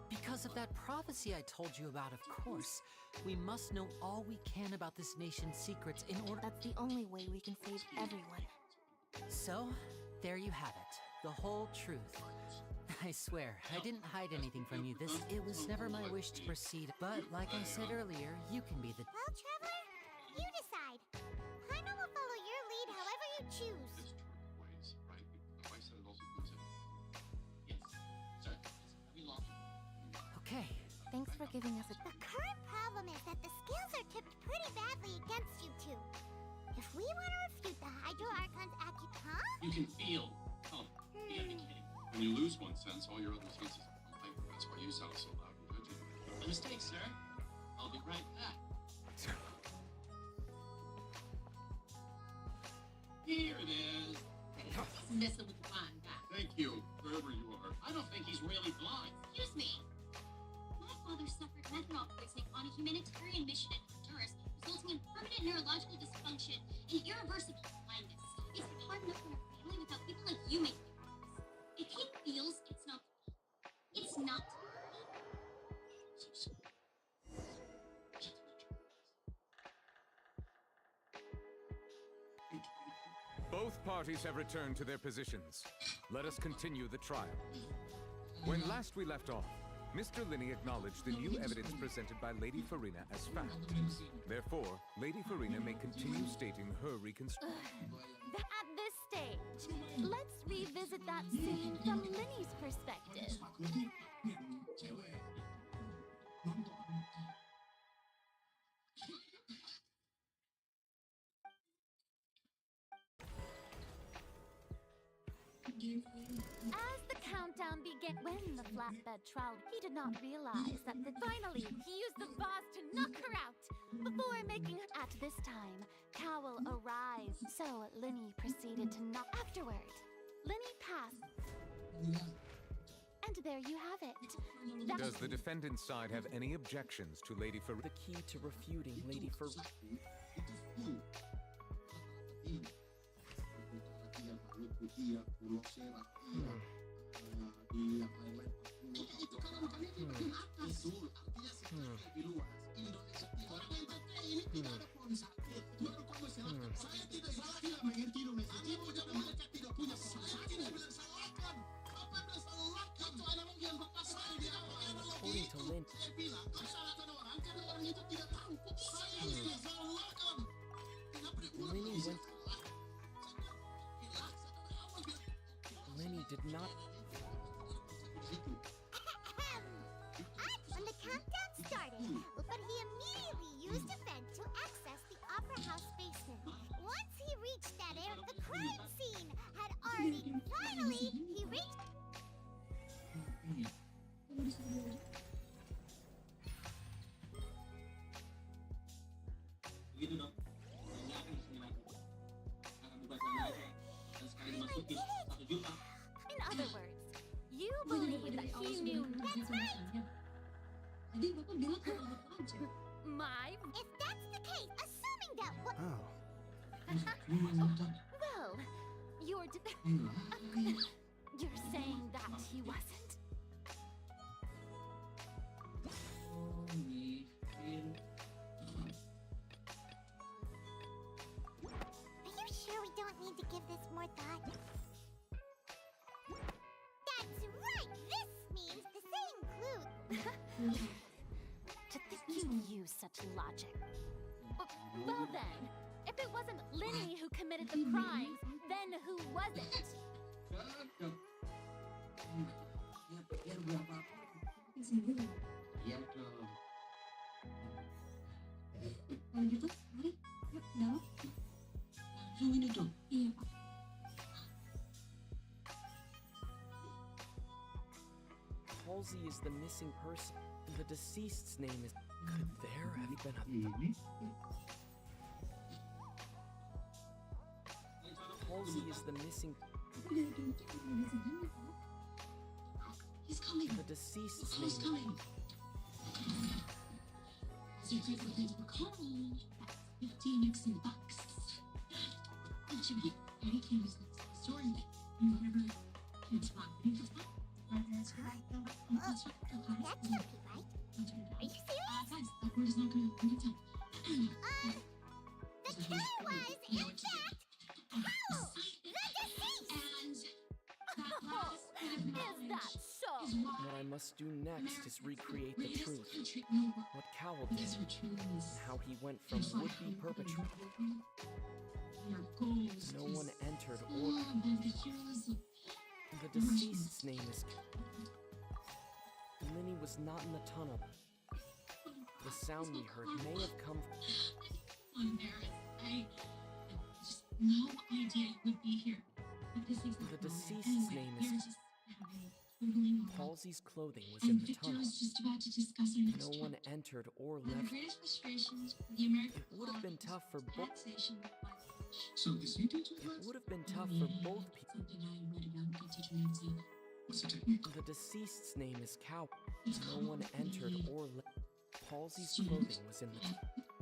Because of that prophecy I told you about, of course. We must know all we can about this nation's secrets in order. That's the only way we can save everyone. So, there you have it. The whole truth. I swear, I didn't hide anything from you. It was never my wish to proceed, but like I said earlier, you can be the... Well, Traveler, you decide. Paimon will follow your lead however you choose. Okay. Thanks for giving us a... The current problem is that the scales are tipped pretty badly against you two. If we want to refute the Hydro Archon's You can feel. Oh, you gotta be kidding. When you lose one sense, all your other senses are hyper. That's why you sound so loud and judgy. A mistake, sir. I'll be right back. Here it is. He's messing with the blind guy. Thank you, wherever you are. I don't think he's really blind. Excuse me. My father suffered methanol poisoning on a humanitarian mission in Honduras, resulting in permanent neurological dysfunction and irreversible blindness. It's hard enough in a family without people like you making progress. If he feels it's not, it's not. Both parties have returned to their positions. Let us continue the trial. When last we left off, Mr. Linney acknowledged the new evidence presented by Lady Furina as fact. Therefore, Lady Furina may continue stating her reconstruction. At this stage, let's revisit that scene from Linny's perspective. As the countdown began, when the flatbed troweled, he did not realize that finally he used the vase to knock her out. Before making her at this time, Cowell arrived. So Linny proceeded to knock. Afterward, Linny passed. And there you have it. Does the defendant's side have any objections to Lady Furina? The key to refuting Lady Furina. According to Lynn, knew. That's right. Tadi Bapak bilang kalau gitu aja. My. If that's the case, assuming that what... Oh. Well, you're you're saying that he wasn't. Are you sure we don't need to give this more thought? That's right! This means the same clue. To think you use such logic. Well then, if it wasn't Linny who committed the crimes, then who was it? Kalau gitu, mari yuk ke dalam. Langsung ini dong. Iya Pak. Halsey is the missing person. The deceased's name is... Could there have been a... Halsey is the missing... He's coming. The deceased's He's name... coming. Secret for things for Carl. 15x in the box. That should be Eddie Campbell's next story. Whenever it's fun. That's right. That's right. That can't be right. Are you serious? Guys, that word is not gonna tell. The killer was, in fact, Carl, the deceased! And Is that so? What I must do next is recreate the truth. What Cowell did, and how he went from would-be perpetrator. No one entered or... The deceased's name is... Linny was not in the tunnel. The sound we heard may have come from... I just no idea it would be here. The deceased's name is... Halsey's clothing was in the tunnel. Just about to discuss our next No one entered or One of the left. greatest frustrations for the American It would have been tough for both. taxation of life. So is he teaching It class? would have been tough for both people. Something I read about my teacher Nancy. What's the technique? The deceased's name is Cow. No one entered or left. Halsey's clothing was in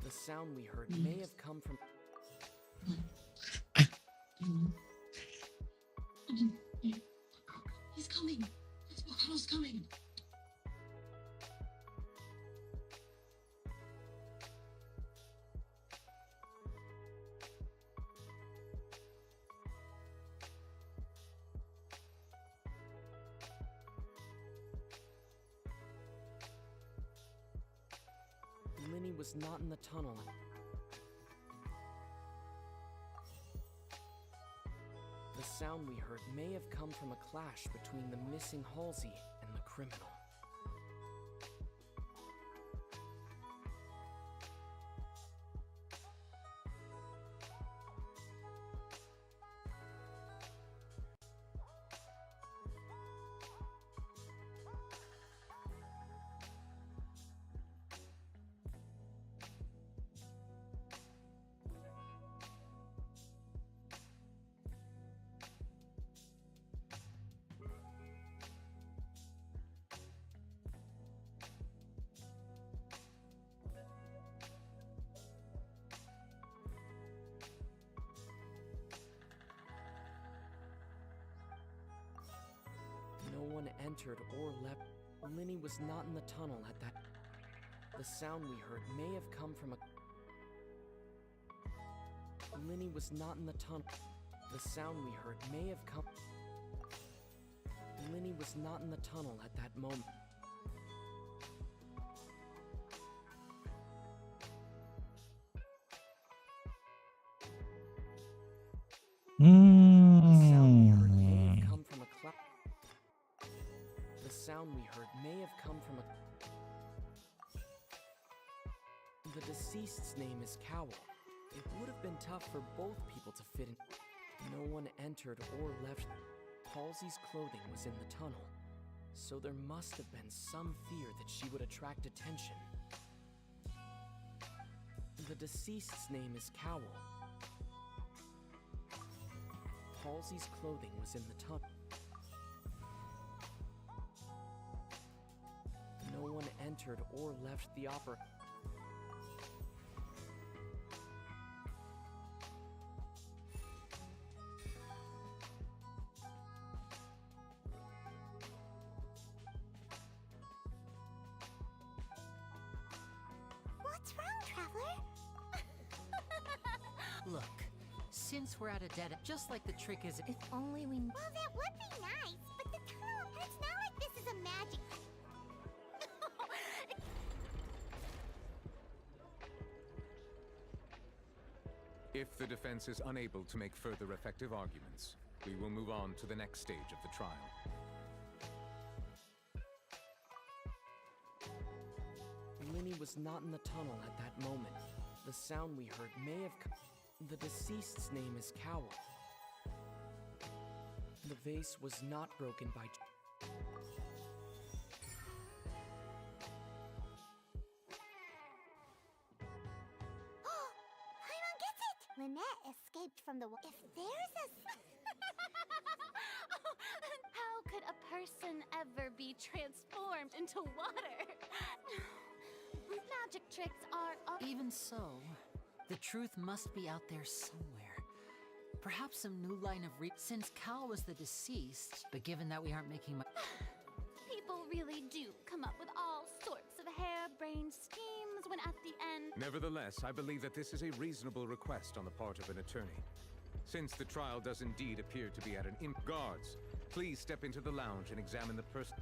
the sound we heard may have come from... He's coming. Carl's coming. Linny was not in the tunnel. The sound we heard may have come from a clash between the missing Halsey and the criminal. No one entered or left. Linny was not in the tunnel at that. The sound we heard may have come from a... Linny was not in the tunnel. The sound we heard may have come... Linny was not in the tunnel at that moment. The sound we heard may have come from a... The deceased's name is Cowell. It would have been tough for both people to fit in. No one entered or left. Halsey's clothing was in the tunnel, so there must have been some fear that she would attract attention. The deceased's name is Cowell. Halsey's clothing was in the tunnel. anyone entered or left the opera. What's wrong, Traveler? Look, since we're at a dead end, just like the trick is, if only we... Well, that would be nice, but the tunnel, it's not like this is a magic... If the defense is unable to make further effective arguments, we will move on to the next stage of the trial. Linny was not in the tunnel at that moment. The sound we heard may have come... The deceased's name is Cowell. The vase was not broken by... Paimon gets it! Lynette escaped from the... If there's a... How could a person ever be transformed into water? Magic tricks are... Even so, the truth must be out there somewhere. Perhaps some new line of since Cal was the deceased, but given that we aren't making much... People really do come up with all sorts of harebrained schemes when at the end... Nevertheless, I believe that this is a reasonable request on the part of an attorney. Since the trial does indeed appear to be at an Guards, please step into the lounge and examine the person.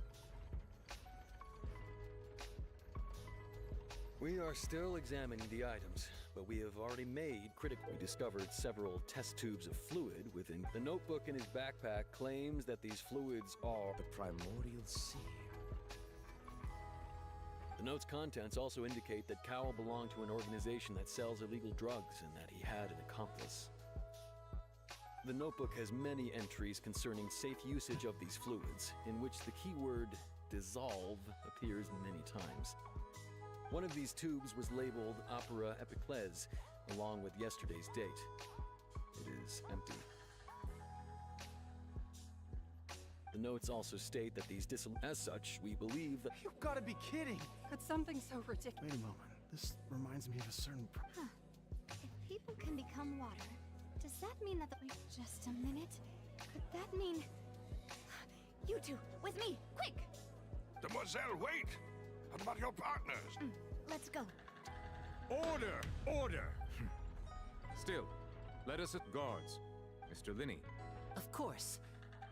We are still examining the items, but we have already made critical. We discovered several test tubes of fluid within. The notebook in his backpack claims that these fluids are the primordial sea. The note's contents also indicate that Cowell belonged to an organization that sells illegal drugs and that he had an accomplice. The notebook has many entries concerning safe usage of these fluids, in which the keyword dissolve appears many times. One of these tubes was labeled Opera Epiclese, along with yesterday's date. It is empty. The notes also state that these as such, we believe that— You've got to be kidding! That's something so ridiculous. Wait a moment. This reminds me of a certain... Huh. If people can become water, does that mean that Wait just a minute. Could that mean... You two, with me, quick! Demoiselle, wait! What about your partners? Let's go. Order! Order! Still, let us at Guards. Mr. Linney. Of course.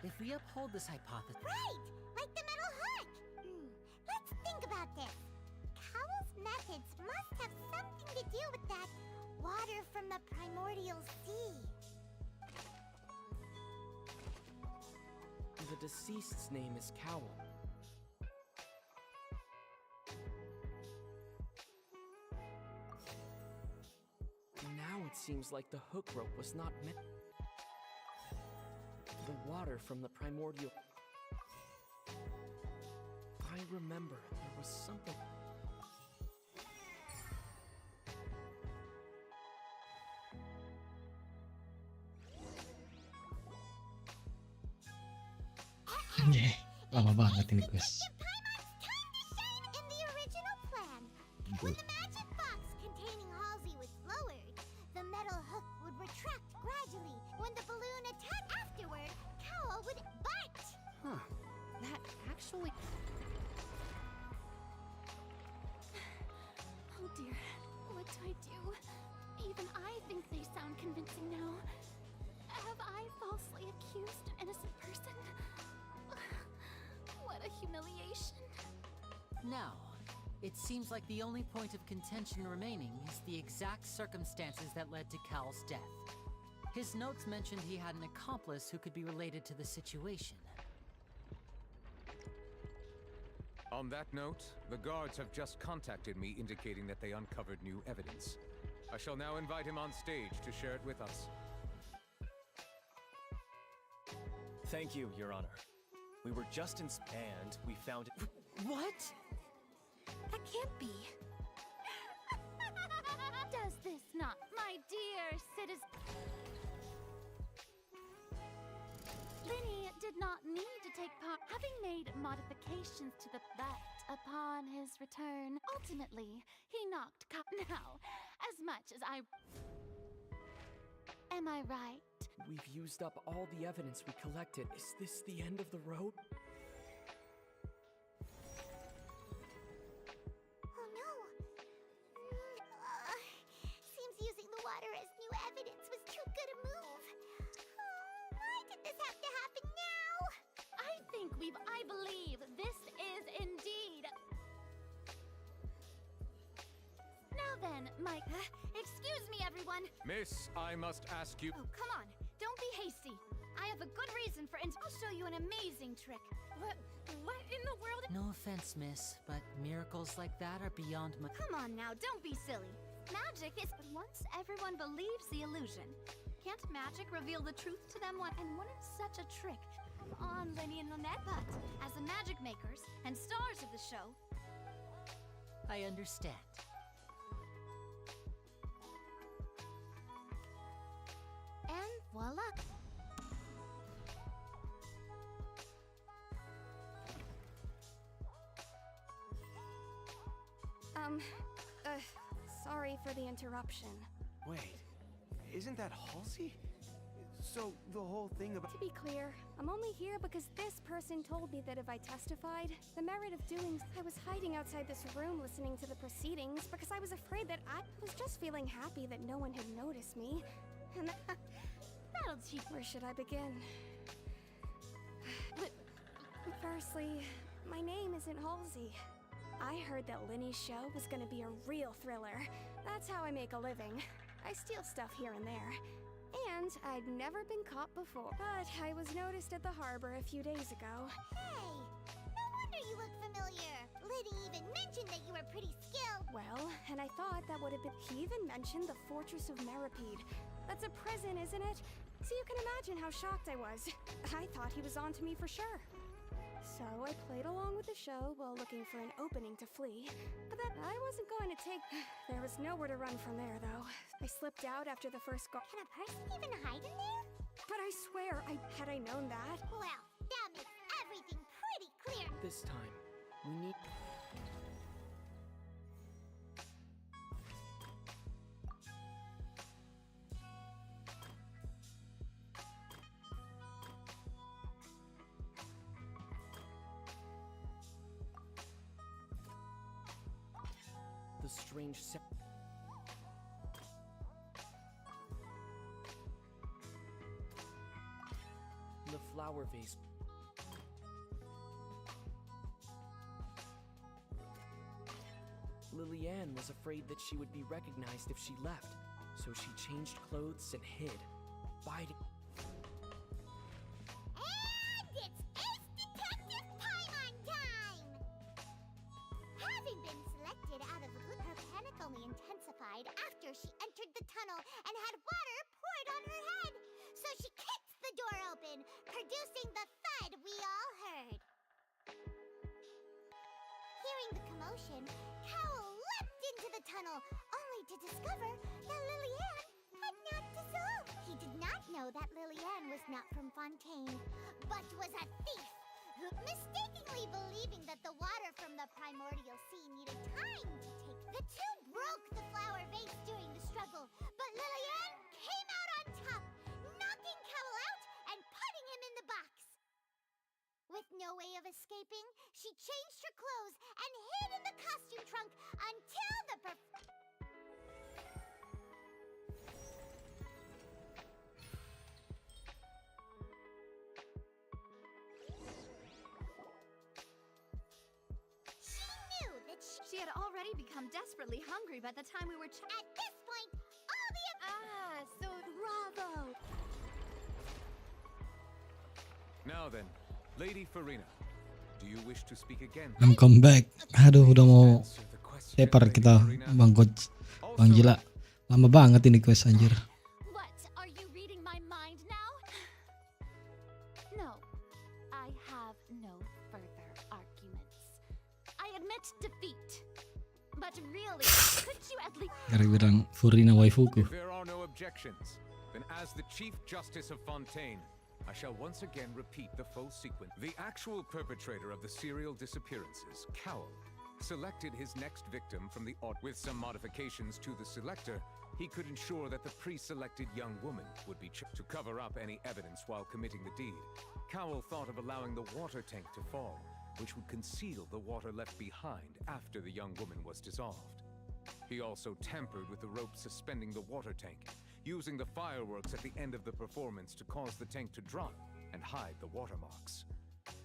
If we uphold this hypothesis... Right! Like the metal hook! Let's think about this. Cowell's methods must have something to do with that water from the primordial sea. The deceased's name is Cowell. Now it seems like the hook rope was not meant... The water from the primordial... I remember there was something... Anjay, lama banget ini quest. In the original plan, when the magic box containing Halsey was lowered, the metal hook would retract gradually. When the balloon attacked afterward, Cowell would bite. Huh. That actually... Oh dear, what do I do? Even I think they sound convincing now. Have I falsely accused an innocent person? What a humiliation. Now, it seems like the only point of contention remaining is the exact circumstances that led to Cal's death. His notes mentioned he had an accomplice who could be related to the situation. On that note, the Guards have just contacted me indicating that they uncovered new evidence. I shall now invite him on stage to share it with us. Thank you, Your Honor. We were just in... and we found it... What? That can't be. Does this not, my dear citizen? Linny did not need take part, having made modifications to that upon his return. Ultimately, he knocked now, as much as I... Am I right? We've used up all the evidence we collected. Is this the end of the road? Oh no! Seems using the water as new evidence was too good a move. Why did this have to happen now? I believe this is indeed... Now then, Mike... excuse me, everyone! Miss, I must ask you... Oh, come on. Don't be hasty. I have a good reason for I'll show you an amazing trick. What in the world? No offense, miss, but miracles like that are beyond my... Come on now, don't be silly. Magic is... But once everyone believes the illusion, can't magic reveal the truth to them? And wouldn't such a trick... Come on, Lenny and Lynette, but as the magic makers and stars of the show... I understand. And voila. Sorry for the interruption. Wait, isn't that Halsey? So the whole thing about... To be clear, I'm only here because this person told me that if I testified, the merit of doing... I was hiding outside this room listening to the proceedings because I was afraid that I was just feeling happy that no one had noticed me. And that'll teach... Where should I begin? Firstly, my name isn't Halsey. I heard that Linny's show was gonna be a real thriller. That's how I make a living. I steal stuff here and there. And I'd never been caught before. But I was noticed at the harbor a few days ago. Hey, no wonder you look familiar. Liddy even mentioned that you were pretty skilled. Well, and I thought that would have been... He even mentioned the Fortress of Meripede. That's a prison, isn't it? So you can imagine how shocked I was. I thought he was on to me for sure. So I played along with the show while looking for an opening to flee. But that I wasn't going to take... There was nowhere to run from there, though. I slipped out after the first go... Can a person even hide in there? But I swear, had I known that... Well, that makes everything pretty clear. This time, we need... The strange the flower vase. Lillian was afraid that she would be recognized if she left, so she changed clothes and hid, biding. And it's Ace Detective time on time! Having been selected out of her panic only intensified after she entered the tunnel and had water poured on her head. So she kicks the door open, producing the thud we all heard. Hearing the commotion, Cowell leapt into the tunnel, only to discover that Lillian had not dissolved. He did not know that Lillian was not from Fontaine, but was a thief. Mistakenly believing that the water from the primordial sea needed time to take. The two broke the flower vase during the struggle, but Lillian came out on top, knocking Cowell out and putting him in the box. With no way of escaping, she changed her clothes and hid in the costume trunk until the She had already become desperately hungry by the time we were At this point, all the... so bravo! Now then, Lady Furina, do you wish to speak again? Welcome back. Aduh, udah mau tepar kita, Bang Coach. Bang gila. Lama banget ini quest anjir. What? Are you reading my mind now? No. I have no further arguments. I admit defeat. But really, could you at least... Gara-gara Furina waifuku. If there are no objections, then as the Chief Justice of Fontaine, I shall once again repeat the full sequence. The actual perpetrator of the serial disappearances, Cowl, selected his next victim from the with some modifications to the selector. He could ensure that the pre-selected young woman would be to cover up any evidence while committing the deed. Cowl thought of allowing the water tank to fall, which would conceal the water left behind after the young woman was dissolved. He also tampered with the rope suspending the water tank, using the fireworks at the end of the performance to cause the tank to drop and hide the watermarks.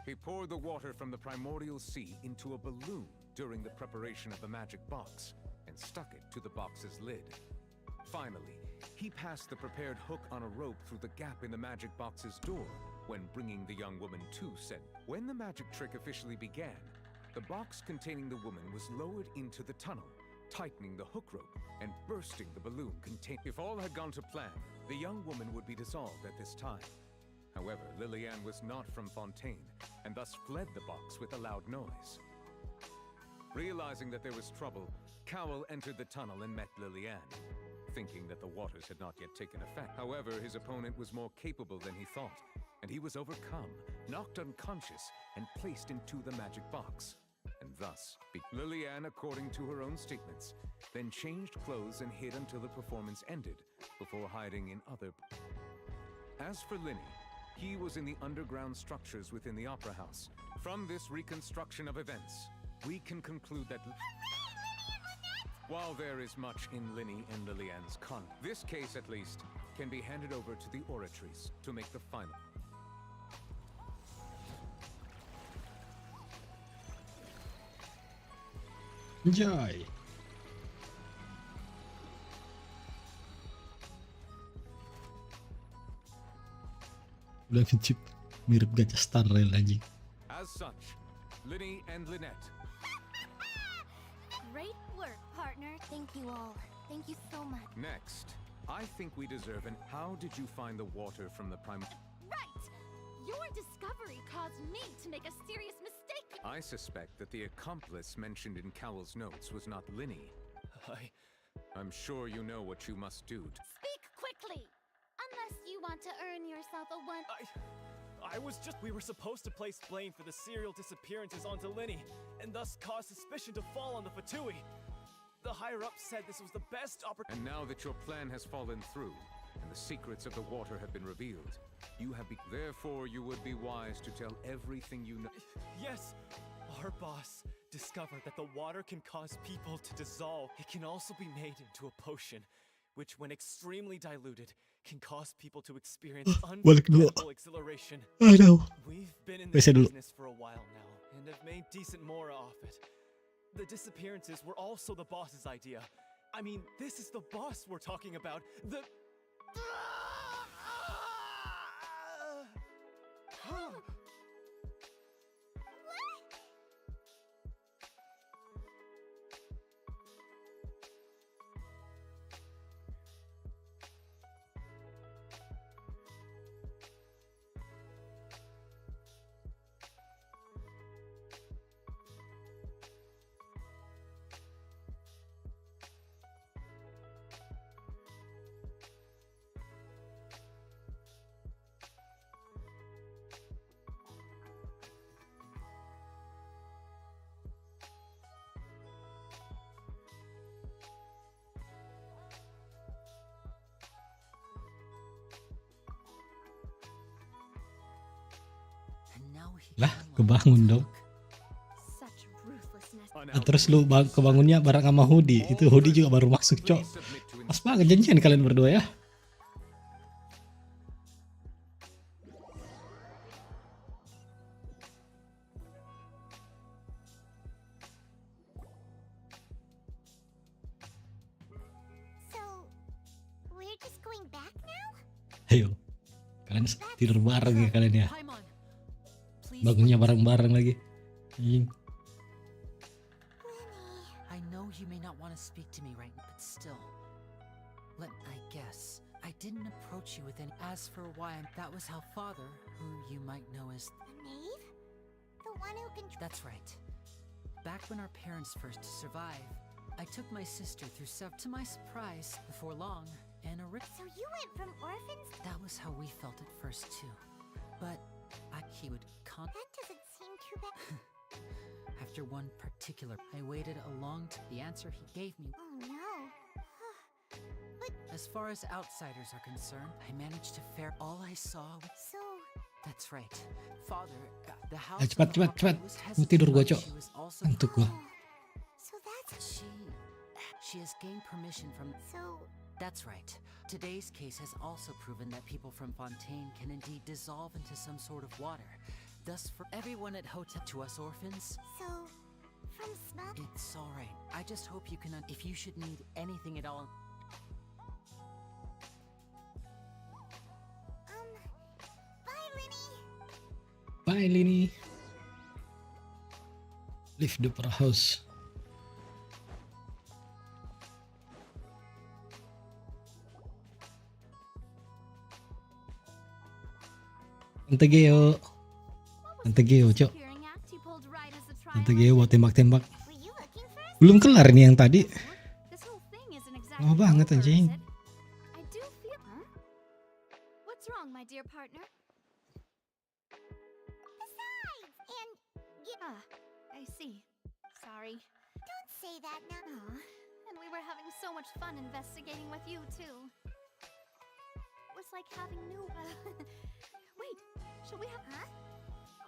He poured the water from the primordial sea into a balloon during the preparation of the magic box and stuck it to the box's lid. Finally, he passed the prepared hook on a rope through the gap in the magic box's door when bringing the young woman to said. When the magic trick officially began, the box containing the woman was lowered into the tunnel, tightening the hook rope and bursting the balloon contain. If all had gone to plan, the young woman would be dissolved at this time. However, Lillian was not from Fontaine and thus fled the box with a loud noise. Realizing that there was trouble, Cowl entered the tunnel and met Lillian, thinking that the waters had not yet taken effect. However, his opponent was more capable than he thought, and he was overcome, knocked unconscious, and placed into the magic box. And thus, Lillian, according to her own statements, then changed clothes and hid until the performance ended, before hiding in other... As for Linny, he was in the underground structures within the Opera House. From this reconstruction of events, we can conclude that... While there is much in Linny and Lillian's this case at least can be handed over to the Oratrice to make the final. Enjoy. Udah chip mirip gacha Star Rail anjing. As such, Linny and Lynette. Great work, partner. Thank you all. Thank you so much. Next, I think we deserve an how did you find the water from the prime... Right! Your discovery caused me to make a serious mistake! I suspect that the accomplice mentioned in Cowell's notes was not Linny. I'm sure you know what you must do to... Speak quickly! Unless you want to earn yourself a one... We were supposed to place blame for the serial disappearances onto Linny, and thus cause suspicion to fall on the Fatui. The higher-ups said this was the best opportunity. And now that your plan has fallen through, and the secrets of the water have been revealed, you have therefore you would be wise to tell everything you know. Yes! Our boss discovered that the water can cause people to dissolve. It can also be made into a potion, which when extremely diluted, can cause people to experience unforgettable exhilaration. I know. We've been in this business for a while now, and have made decent more off it. The disappearances were also the boss's idea. I mean, this is the boss we're talking about. The... Lah, kebangun dong. Nah, terus lu kebangunnya bareng sama Hudi. Itu Hudi juga baru masuk, cok. Pas banget janjian kalian berdua ya. So, we're just going back now? Ayo. Kalian tidur bareng ya kalian ya. Bangunnya bareng-bareng lagi. I know you may not want to speak to me right now, but still. I guess. I didn't approach you with any... As for why, that was how Father, who you might know as... The knave? The one who can... That's right. Back when our parents first survived, I took my sister through to my surprise, before long, and So you went from orphans... That was how we felt at first, too. but he would That doesn't seem too bad. After one particular, I waited a long time. The answer he gave me. Oh no. As far as outsiders are concerned, I managed to fare. All I saw. So. That's right, Father. The house. Cepat. Mau tidur gua, Cok. Ngantuk gua. So that's. She has gained permission from. So. That's right. Today's case has also proven that people from Fontaine can indeed dissolve into some sort of water. Thus, for everyone at hotel, to us orphans. So, from smell. It's all right. I just hope you can. If you should need anything at all. Bye, Linny. Bye, Linny. Leave the house. Tante Geo, Cok. Tante Geo buat tembak-tembak. Belum kelar nih yang tadi. Lama banget anjing. What's wrong, my dear partner? Besides, and I see. Sorry. Don't say that now. And we were having so much fun investigating with you too. It was like having new. Wait, should we have?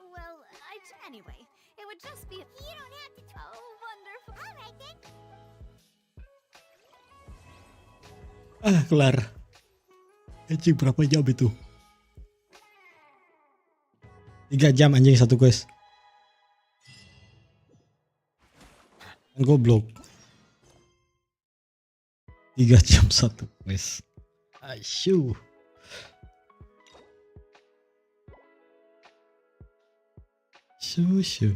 Well, anyway, it would just be. You don't have to. Oh, wonderful. All right then. Kelar. Anjing berapa jam itu? 3 jam anjing satu quest. Goblok. 3 jam satu quest. Asyuh. Shoo.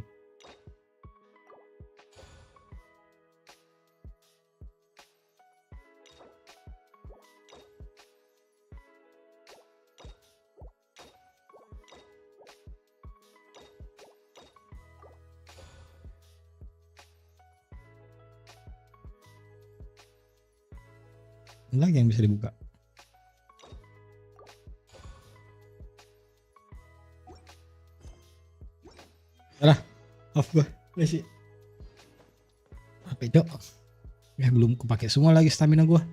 Lagi yang bisa dibuka. Alah, off gua. Masih. Apa itu? Ya belum kepake semua lagi stamina gua.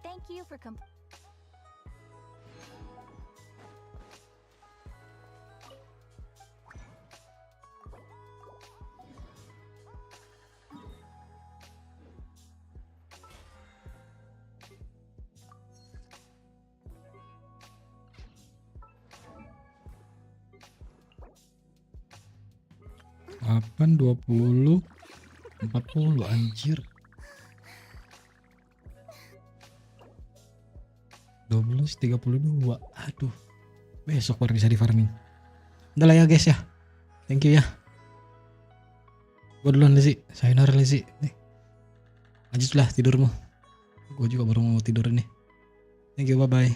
Thank you for Apaan 20 40 anjir. 12 32. Aduh. Besok baru bisa di farming. Udah lah ya guys ya. Thank you ya. Gue duluan Lizzy. Sayonara Lizzy. Nih. Lanjutlah tidurmu. Gue juga baru mau tidur nih. Thank you, bye bye.